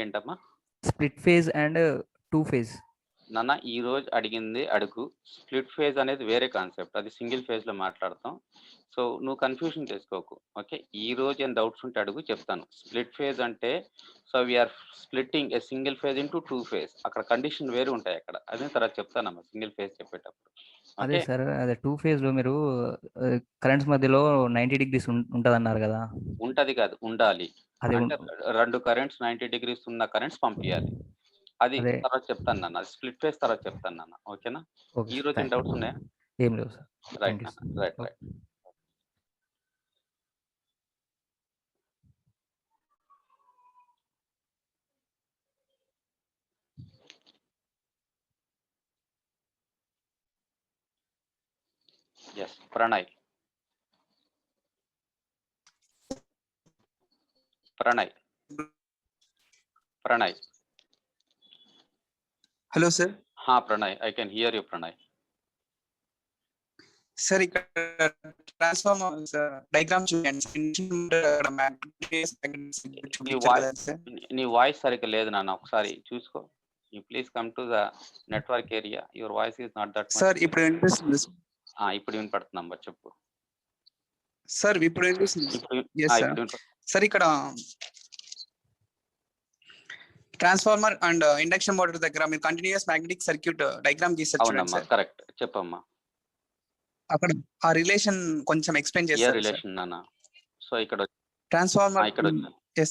ఏంటమ్మా స్ప్లిట్ ఫేజ్ అండ్ 2 ఫేజ్? నాన్న ఈ రోజు అడిగింది అడుగు. స్ప్లిట్ ఫేజ్ అనేది వేరే కాన్సెప్ట్, అది సింగిల్ ఫేజ్ లో మాట్లాడతాం. సో నువ్వు కన్ఫ్యూజన్ చేసుకోకు. ఓకే, ఈ రోజు ఏం డౌట్స్ ఉంటే అడుగు, చెప్తాను. స్ప్లిట్ ఫేజ్ అంటే so we are splitting a single phase into 2 ఫేజ్. అక్కడ కండిషన్ వేరు ఉంటాయి అక్కడ, అదే తర్వాత చెప్తానమ్మా సింగిల్ ఫేజ్ చెప్పేటప్పుడు. అదే సార్, అదే 2 ఫేజ్ లో మీరు కరెంట్స్ మధ్యలో 90 డిగ్రీస్ ఉంటది అన్నారు కదా? ఉంటది కాదు, ఉండాలి. అంటే 2 కరెంట్స్ 90 డిగ్రీస్ ఉన్న కరెంట్స్ పంపించాలి. అది తర్వాత చెప్తాను నాన్న, స్ప్లిట్ ఫేజ్ తర్వాత చెప్తాను నాన్న. ఓకేనా? ఈ రోజు ఏం డౌట్స్ ఉన్నాయా? ఏం లేవు సార్. రైట్ నాన్న, right. Yes Pranay. Pranay. Hello sir. Pranay, I can hear you Pranay. Sir ఇక్కడ ట్రాన్స్ఫార్మర్ డయాగ్రామ్ చూడండి. నీ వాయిస్ సరిగ్గా లేదు నాన్న, ఒకసారి చూసుకో. You please come to the network area. Your voice is not that much. Sir ఇప్పుడు వినిపిస్తుంది. ఇప్పుడు వినపడుతుందమ్మా, చెప్పు. సార్ ఇప్పుడు వినిపిస్తుంది. సార్ ఇక్కడ ట్రాన్స్ఫార్మర్ అండ్ ఇండక్షన్ మోటార్ దగ్గర మీరు కంటిన్యూస్ మ్యాగ్నెటిక్ సర్క్యూట్ డయాగ్రామ్ గీస్తారు చూడండి అవునమ్మా, సార్. కరెక్ట్, చెప్పమ్మా. అక్కడ ఆ రిలేషన్ కొంచెం ఎక్స్ప్లెయిన్ ఏ చేస్తారు రిలేషన్ నాన్న? సో ఇక్కడ ట్రాన్స్ఫార్మర్. ఇక్కడ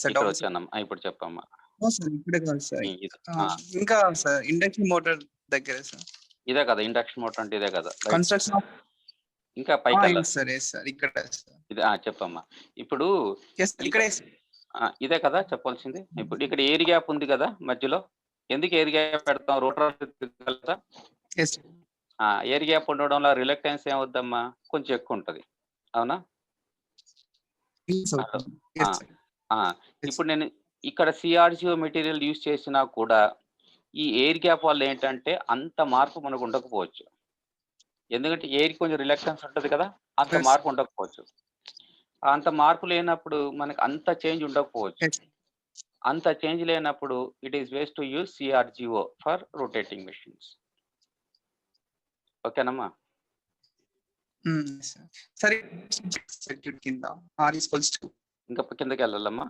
సార్ వచ్చానమ్మా, ఇప్పుడు చెప్పమ్మా. ఇక్కడే కాదు సార్. ఇంకా సార్ ఇండక్షన్ మోటార్ దగ్గర సార్. ఇదే కదా ఇండక్షన్ మోటార్ అంటే, ఇదే కదా కన్స్ట్రక్షన్. ఇంకా పైకి సార్ సార్ ఇక్కడ ఇది చెప్పమ్మా. ఇప్పుడు ఇక్కడే ఇదే కదా చెప్పాల్సింది. ఇప్పుడు ఇక్కడ ఎయిర్ గ్యాప్ ఉంది కదా మధ్యలో, ఎందుకు ఎయిర్ గ్యాప్ పెడతాం? రోటర్ కదా. ఎయిర్ గ్యాప్ ఉండడం వల్ల రిలక్టెన్స్ ఏమవుద్దమ్మా, కొంచెం ఎక్కువ ఉంటది, అవునా? ఇప్పుడు నేను ఇక్కడ సిఆర్జిఓ మెటీరియల్ యూజ్ చేసినా కూడా ఈ ఎయిర్ గ్యాప్ వల్ల ఏంటంటే అంత మార్పు మనకు ఉండకపోవచ్చు. ఎందుకంటే ఎయిర్ కొంచెం రిలక్టెన్స్ ఉంటుంది కదా, అంత మార్పు ఉండకపోవచ్చు. అంత మార్పు లేనప్పుడు మనకు అంత చేంజ్ ఉండకపోవచ్చు. అంత చేంజ్ లేనప్పుడు it is waste to use CRGO for rotating machines. ఓకేనమ్మా? సరే. కింద ఆర్ ఈస్ ఈక్వల్స్ టు ఇంకా కిందకి వెళ్ళాలమ్మా.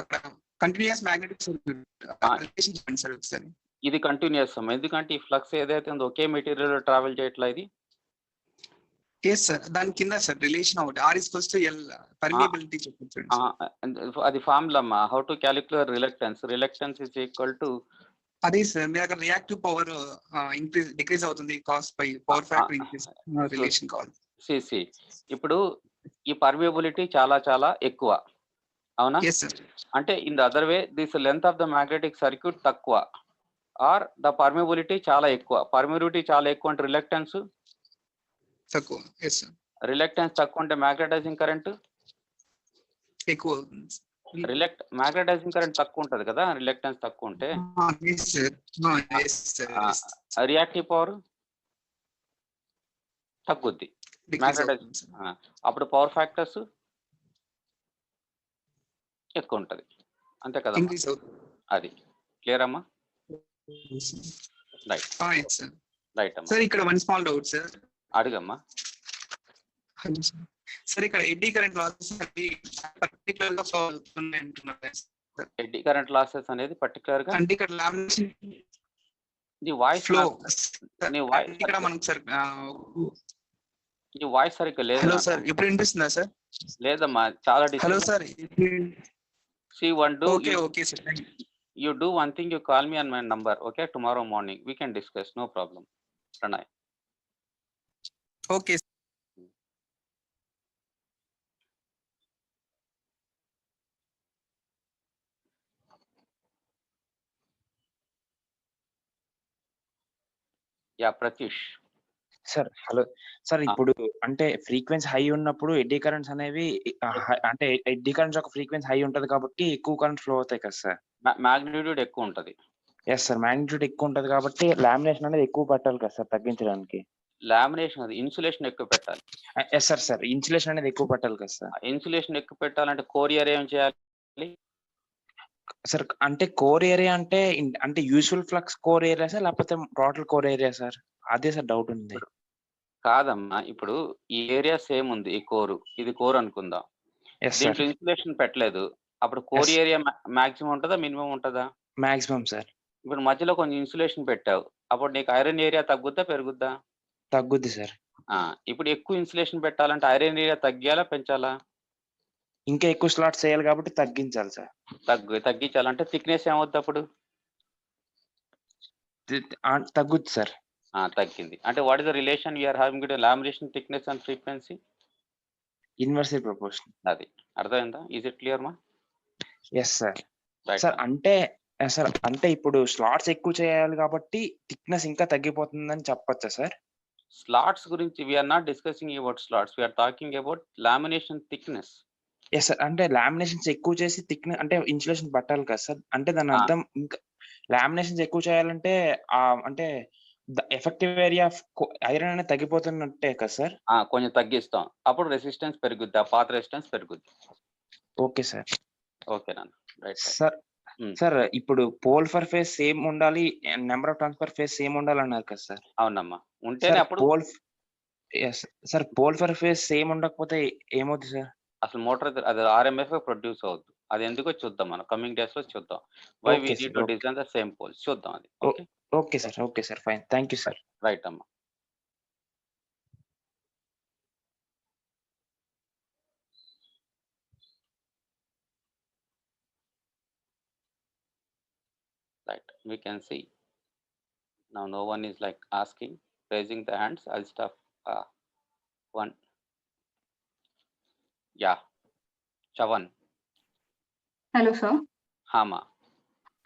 అక్కడ కంటిన్యూస్ మ్యాగ్నెటిక్ సర్క్యూట్. ఇది కంటిన్యూస్ అమ్మా, ఎందుకంటే ఈ ఫ్లక్స్ ఏదైతే ఉందో ఒకే మెటీరియల్ ట్రావెల్ చేయట్లా ఇది. సార్ దాని కింద సార్ రిలేషన్ ఒకటి R is equals to L permeability చెప్పండి. అది ఫార్ములా అమ్మా. How to calculate reluctance? Reluctance is equal to అదే సార్. మీ దగ్గర రియాక్టివ్ పవర్ ఇంక్రీజ్ డిక్రీజ్ అవుతుంది, cos phi power factor increase relation కావాలి. సిసి ఇప్పుడు ఈ పర్మియబిలిటీ చాలా చాలా ఎక్కువ, అవునా? అంటే in the other way this length of the magnetic circuit తక్కువ, ఆర్ ద పర్మియబిలిటీ చాలా ఎక్కువ. పర్మియబిలిటీ చాలా ఎక్కువ అంటే రిలక్టెన్స్ తక్కువ. రిలక్టెన్స్ తక్కువ అంటే మ్యాగ్నెటైజింగ్ కరెంట్ ఎక్కువ. మ్యాగ్నెటైజింగ్ కరెంట్ తక్కువ ఉంటది కదా, రిలక్టెన్స్ తక్కువ ఉంటే. రియాక్టివ్ పవర్ తగ్గుద్ది, మ్యాగ్నెటైజింగ్. అప్పుడు పవర్ ఫ్యాక్టర్స్ ఎక్కువ ఉంటది, అంతే కదా? అది క్లియర్ అమ్మా? రైట్ అమ్మా. సార్ ఇక్కడ వన్ స్మాల్ డౌట్ సార్. అడుగమ్మా. సార్ ఇక్కడ ఎడ్డీ కరెంట్ లాసెస్ పర్టికులర్ గా ఫ్లో అవుతున్నాయి అంటున్నారు. ఎడ్డీ కరెంట్ లాసెస్ అనేది పర్టికులర్ గా అంటే ఇక్కడ లామినేషన్ ది వాయిస్ ఫ్లో ఇక్కడ మనకు సార్ నీ వాయిస్ సరిగ్గా లేదు. హలో సార్, ఇప్పుడు వినిపిస్తుందా సార్? లేదమ్మా, చాలా hello sir. See one do. Okay sir. You do one thing, you call me on my number, okay? Tomorrow morning we can discuss, no problem. Pranay. Okay. Yeah, Pratish. Sir hello sir. ఇప్పుడు అంటే frequency high ఉన్నప్పుడు eddy currents అనేవి అంటే eddy currents ఒక frequency high ఉంటది కాబట్టి ఎక్కువ current flow అవుతాయి కదా సార్. మాగ్నిట్యూడ్ ఎక్కువ ఉంటది. ఎస్ సార్, మాగ్నిట్యూడ్ ఎక్కువ ఉంటది కాబట్టి లామినేషన్ అనేది ఎక్కువ పెట్టాలి కదా సార్ తగ్గించడానికి. లామినేషన్ అది ఇన్సులేషన్ ఎక్కువ పెట్టాలి. Yes sir. సార్ ఇన్సులేషన్ అనేది ఎక్కువ పెట్టాలి కదా సార్. ఇన్సులేషన్ ఎక్కువ పెట్టాలంటే కోర్ ఏరియా ఏం చేయాలి సార్? అంటే కోర్ ఏరియా అంటే usual flux core area sir, లేకపోతే టోటల్ కోర్ ఏరియా సార్? అదే సార్ డౌట్ ఉంది. కాదమ్మా, ఇప్పుడు ఈ ఏరియా సేమ్ ఉంది, ఈ కోరు, ఇది కోర్ అనుకుందాం. దీంట్లో ఇన్సులేషన్ పెట్టలేదు, అప్పుడు కోర్ ఏరియా మాక్సిమం ఉంటుందా మినిమం ఉంటుందా? Maximum sir. ఇప్పుడు మధ్యలో కొంచెం ఇన్సులేషన్ పెట్టావు, అప్పుడు నీకు ఐరన్ ఏరియా తగ్గుద్దా పెరుగుద్దా? తగ్గుద్ది సార్. ఇప్పుడు ఎక్కువ ఇన్సులేషన్ పెట్టాలంటే ఐరన్ ఏరియా తగ్గాలా పెంచాలా? ఇంకా ఎక్కువ స్లాట్స్ చేయాలి కాబట్టి తగ్గించాలి సార్. తగ్గించాలంటే థిక్నెస్ ఏమవుద్ది అప్పుడు? తగ్గుద్ది సార్. తగ్గింది అంటే what is the relation you're having between lamination thickness and frequency? Inversely proportional. అది అర్థమైందా? ఈజ్ ఇట్ క్లియర్ మా? Yes sir. సార్ అంటే ఇప్పుడు స్లాట్స్ ఎక్కువ చేయాలి కాబట్టి థిక్నెస్ ఇంకా తగ్గిపోతుందని చెప్పొచ్చా sir? Slots gurinchi we are not discussing about slots. We are talking about lamination thickness. Yes sir. అంటే లామినేషన్స్ ఎక్కువ చేసి థిక్నెస్ అంటే ఇన్సులేషన్ పట్టాలి కదా సార్. అంటే దాని అర్థం ఇంకా లామినేషన్స్ ఎక్కువ చేయాలంటే అంటే ఎఫెక్టివ్ ఏరియా ఆఫ్ ఐరన్ అనేది తగ్గిపోతున్నట్టే కదా సార్. కొంచెం తగ్గిస్తాం, అప్పుడు రెసిస్టెన్స్ పెరుగుద్ది, ఆ పాత రెసిస్టెన్స్ పెరుగుద్ది. Okay sir. ఓకేనా రైట్ సార్. సార్ ఇప్పుడు పోల్ ఫర్ ఫేస్ సేమ్ ఉండాలి, number of turns per phase same ఉండాలి అన్నారు కదా సార్. అవునమ్మా, ఉంటేనే అప్పుడు sir pole per phase same ఉండకపోతే ఏమవుతుంది సార్? అసలు మోటార్ అది ఆర్ఎంఎఫ్ ప్రొడ్యూస్ అవుద్ది. అది ఎందుకో చూద్దాం మనం కమింగ్ డేస్ లో చూద్దాం. Why we need to design the same poles చూద్దాం అది. Okay okay sir. Okay sir, fine, thank you sir. Right అమ్మా. Right, we can see now no one is like asking, raising the hands. I'll stop one. Yeah, Chavan. Hello sir. Hama.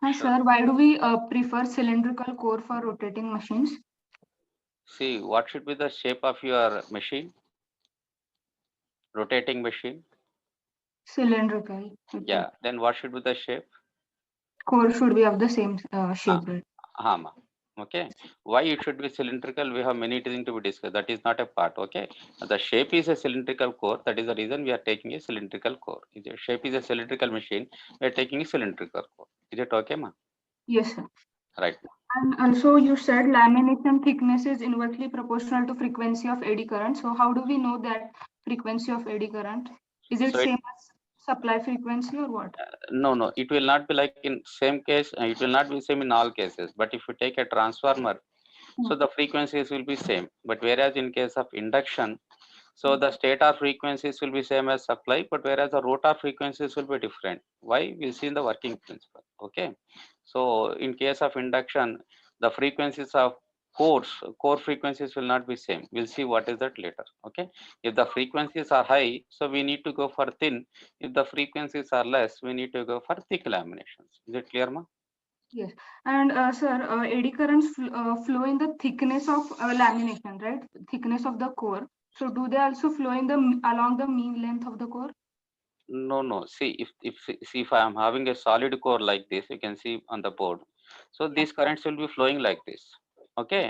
Hi sir, why do we prefer cylindrical core for rotating machines? See, what should be the shape of your machine, rotating machine? Cylindrical. Okay. Yeah, then what should be the shape? Core should be of the same shape, right? Hama. Okay, why it should be cylindrical? We have many things to be discussed. That is not a part. Okay, the shape is a cylindrical core. That is the reason we are taking a cylindrical core. If the shape is a cylindrical machine, we are taking a cylindrical core. Is it okay, ma? Yes sir. Right. And also you said lamination thickness is inversely proportional to frequency of eddy current. So how do we know that frequency of eddy current? Is it So same as supply frequency or what? No, it will not be like in same case. It will not be same in all cases. But if you take a transformer, so the frequencies will be same. But whereas in case of induction, so the stator frequencies will be same as supply, but whereas the rotor frequencies will be different. Why? We'll see in the working principle. Okay. So in case of induction, the frequencies of core frequencies will not be same. We'll see what is that later. Okay. If the frequencies are high, so we need to go for thin. If the frequencies are less, we need to go for thick laminations. Is it clear, ma? Yes. And sir, eddy currents flow in the thickness of lamination, right? Thickness of the core. So do they also flow in the along the mean length of the core? No. See, if I am having a solid core like this, you can see on the board. So these currents will be flowing like this. Okay.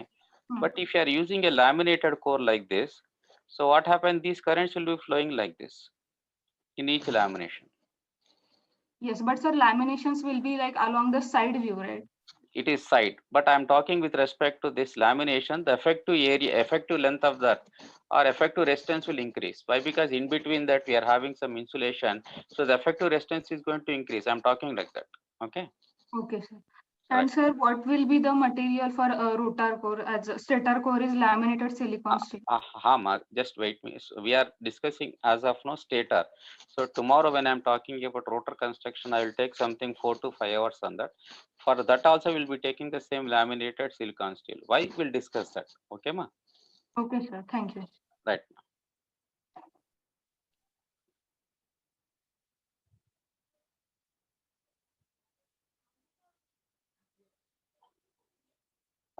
But if you are using a laminated core like this, so what happens? These currents will be flowing like this in each lamination. Yes, but sir, laminations will be like along the side view, right? It is side, but I am talking with respect to this lamination, the effective area, effective length of that or effective resistance will increase. Why? Because in between that we are having some insulation, so the effective resistance is going to increase. I'm talking like that. Okay. Okay, sir. And sir, what will be the material for a rotor core? As a stator core is laminated silicon steel. Just wait me. So we are discussing as of now stator. So tomorrow when I'm talking about rotor construction, I will take something 4 to 5 hours on that. For that also we'll be taking the same laminated silicon steel. Why? We'll discuss that. Okay, ma? Okay, sir. Thank you. Right.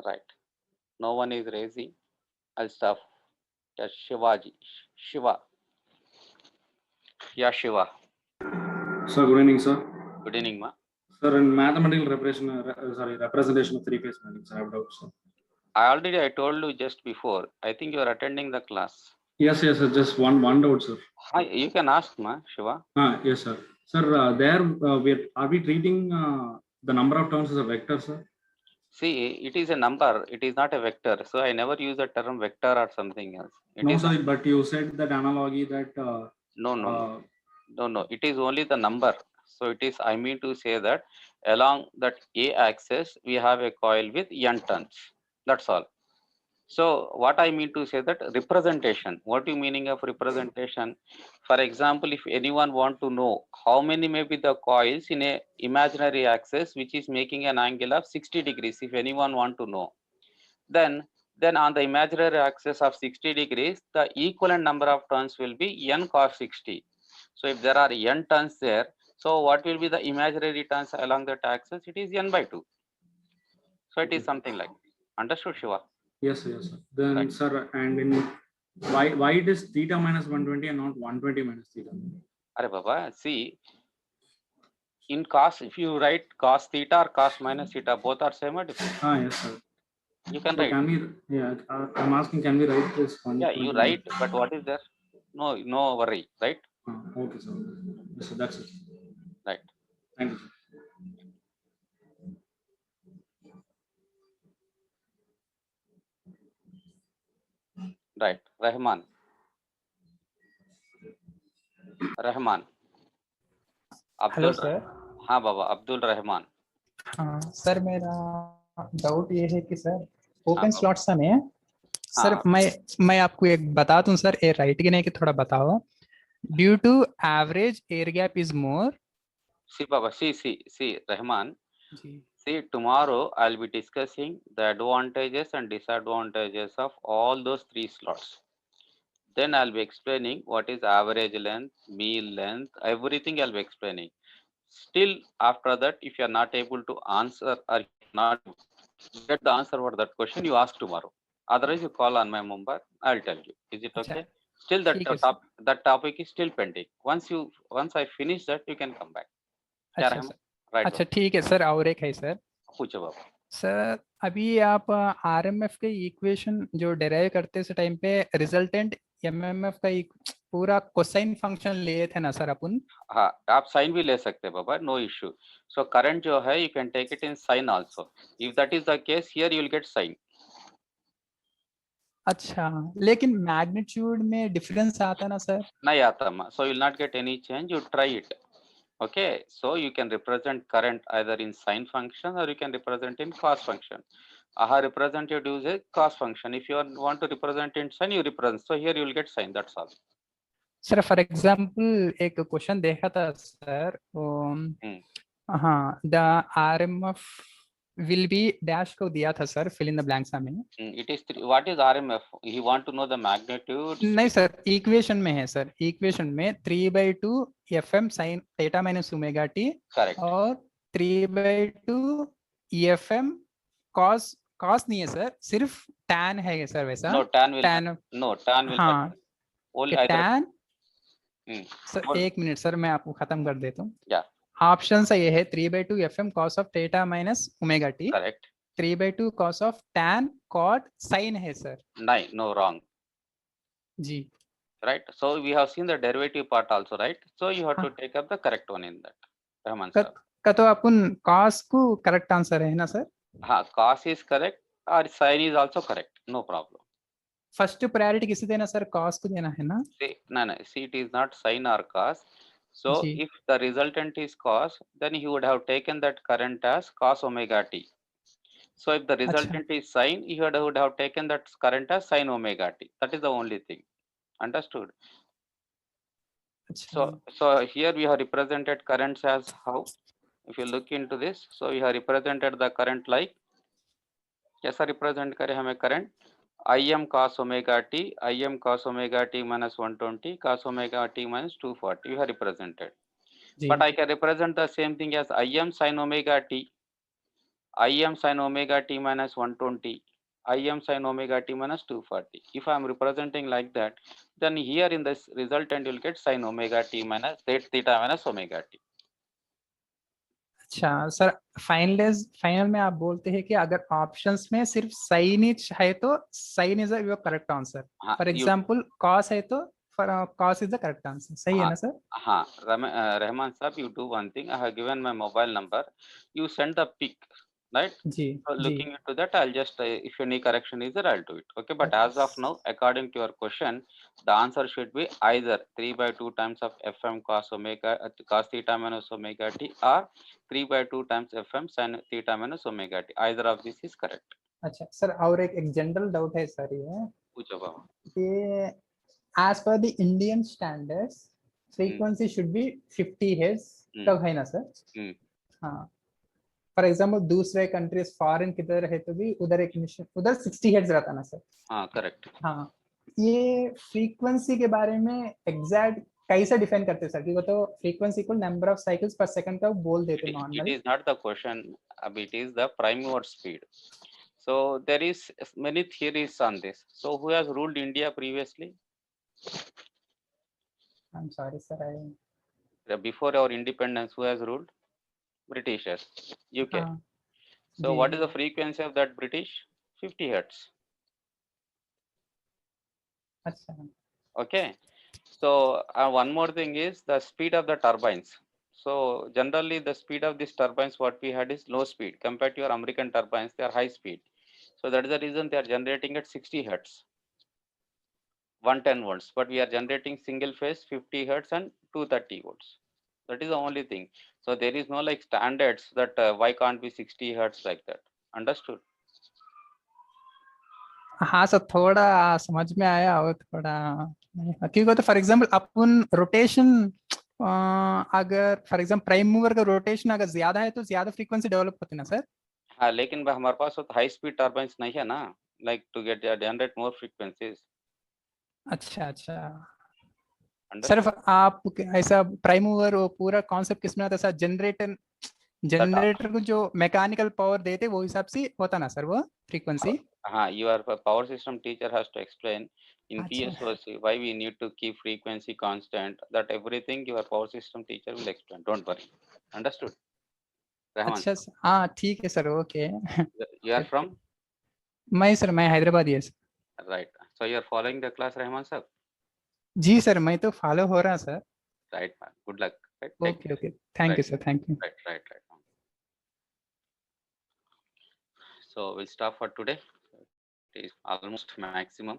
Right. No one is raising. I'll stop. Yes, Shivaji. Shiva. Yeah, Shiva. Sir, good evening, sir. Good evening, ma. Sir, in mathematical representation of three-phase matrix, I have doubts, sir. I told you just before. I think you are attending the class. Yes, sir. Just one doubt, sir. You can ask, ma, Shiva. Yes, sir. Sir, are we treating the number of terms as a vector, sir? See, it is a number. It is not a vector. So I never use the term vector or something else. No, sir. But you said that analogy that. No. It is only the number. So it is. I mean to say that along that A axis we have a coil with n turns. That's all. So what I mean to say that representation. What you meaning of representation? For example, if anyone want to know how many may be the coils in a imaginary axis which is making an angle of 60 degrees, if anyone want to know, then on the imaginary axis of 60 degrees, the equivalent number of turns will be n cos 60. So if there are n turns there, so what will be the imaginary turns along that axis? It is n by 2. So it is something like, understood, Shiva? Yes, sir. Yes, sir. Then, sir, and in why it is theta minus 120 and not 120 minus theta? Are Baba, see, in cos, if you write cos theta or cos minus theta, both are same or different? Yes, sir. You can So write. can we? Yeah, I'm asking. Can we write this? Yeah, you write, but what is there? No worry, right? Okay, sir. Yes, sir. That's it. Right. Thank you, sir. Right. Rahman. Hello Abdul sir. हाँ बाबा, अब्दुल रहमान। हाँ sir, मेरा doubt ये है कि sir हाँ open बाबा। Slots में sir हाँ मैं आपको एक बता दूं सर, ये राइट की नहीं कि थोड़ा बताओ। Due to average air gap is more. See Baba, see Rahman. जी See, tomorrow I'll be discussing the advantages and disadvantages of all those 3 slots. Then I'll be explaining what is average length, mean length, everything I'll be explaining. Still, after that, if you are not able to answer or not get the answer for that question, you ask tomorrow. Otherwise, you call on my number. I'll tell you. Is it अच्छा okay? Still, ठीक है sir. that topic is still pending. Once I finish that, you can come back. क्या अच्छा Rahman? Sir, Right अच्छा बाबा, ठीक है sir. और एक है सर। पूछो बाबा। सर अभी आप आरएमएफ के इक्वेशन जो डेराइव करते से टाइम पे रिजल्टेंट एमएमएफ का पूरा कोसाइन फंक्शन लिए थे ना सर अपन? हाँ, आप साइन भी ले सकते हैं बाबा, नो इश्यू। सो करंट जो है, you can take it in sine also. If that is the case, here you will get sine. अच्छा, लेकिन मैग्नीट्यूड में डिफरेंस आता है ना सर? नहीं आता, so you will not get any change. You try it. Okay, so you can represent current either in sine function or you can represent in cos function. I have represented use a cos function. If you want to represent in sine, you represent. So here you will get sine. That's all. Sir for example एक question देखा था sir, हाँ, the RMF will be dash को दिया था sir, fill in the blanks हमें। It is what is RMF? He want to know the magnitude. नहीं sir, equation में है सर, इक्वेशन में 3/2 FM sine theta minus omega T और 3/2 FM cos नहीं है सर, सिर्फ tan है सर वैसा। No, tan will tan not. हाँ, Only either tan सर एक मिनट सर, मैं आपको खत्म कर देता हूँ। Yeah. ऑप्शन सही है 3/2 FM cos of theta minus omega t. Correct. 3/2 cos of tan cot sin है सर। नहीं, no, wrong. जी Right. So we have seen the derivative part also, right? So you have to take up the correct one in that. Rahman sir. का तो अपन cos को correct answer है ना sir? हाँ, cos is correct or sin is also correct. No problem. First priority किसे देना sir? cos को देना है ना? See, it is not sin or cos. So if the resultant is cos, then he would have taken that current as cos omega t. So if the resultant is sin, he would have taken that current as sin omega t. That is the only thing. Understood? So here we have represented currents as how? If you look into this, so we have represented the current like, कैसा represent करें हमें current? Im cos omega t minus 120 cos omega t minus 240 we have represented. But I can represent the same thing as Im sin omega t minus 120 Im sin omega t minus 240. If I am representing like that, then here in this resultant you will get sin omega t minus theta minus omega t. अच्छा sir, final में आप बोलते हैं कि अगर options में सिर्फ sine है तो sine is the correct answer. For example cos है तो cos is the correct answer. सही है ना सर? हाँ, रहमान साहब, you do one thing. I have given my mobile number. You send the pic, right? जी So looking into that, I'll just if any correction is there, I'll do it. Okay, but as of now, according to your question, the answer should be either 3/2 times of fm cos theta minus omega t or 3/2 times fm sin theta minus omega t. Either of this is correct. अच्छा sir, और एक general doubt है sir, ये पूछो बाबा। कि as per the Indian standards frequency should be 50 hertz तब है ना सर? हाँ, फॉर एग्जांपल दूसरे कंट्रीज फॉरेन की तरह है तो भी उधर एक उधर 60 हर्ट्ज रहता ना सर? हाँ, करेक्ट। हाँ, ये फ्रीक्वेंसी के बारे में एग्जैक्ट कैसे डिफाइन करते हैं सर? क्योंकि तो frequency equal number of cycles पर सेकंड का बोल देते normally. It is not the question, it is the prime mover speed. So there is many theories on this. So who has ruled India previously? I'm sorry, sir. Before our independence, who has ruled? Britishers, UK. So what is the frequency of that British? 50 hertz. Okay. So one more thing is the speed of the turbines. So generally the speed of these turbines what we had is low speed compared to your American turbines, they are high speed. So that is the reason they are generating at 60 hertz, 110 volts, but we are generating single phase 50 hertz and 230 volts. That is the only thing. So there is no like standards that why can't be 60 hertz like that. Understood? हाँ sir, थोड़ा समझ में आया और थोड़ा क्योंकि तो for example upon rotation अगर फॉर एग्जांपल प्राइम मूवर का रोटेशन अगर ज्यादा है तो ज्यादा फ्रीक्वेंसी डेवलप होती है ना सर? हाँ, लेकिन भाई हमारे पास तो हाई स्पीड टर्बाइन्स नहीं है ना, like to get generate more frequencies. अच्छा सर, आप ऐसा प्राइम मूवर वो पूरा कॉन्सेप्ट किसमें आता है सर? जनरेटर को जो मैकेनिकल पावर देते वो हिसाब से होता ना सर वो फ्रीक्वेंसी? हाँ, your power system teacher has to explain in PSOC why we need to keep frequency constant. That everything your power system teacher will explain. Don't worry. Understood? Rahman. अच्छा हाँ ठीक है sir, okay. You are from? मैं हैदराबाद है sir. Right. So you are following the class, Rahman sir? जी sir, मैं तो follow हो रहा sir. Right man. Good luck. Right. Okay. Thank you sir. Thank you. Right. So we'll stop for today. It is almost maximum.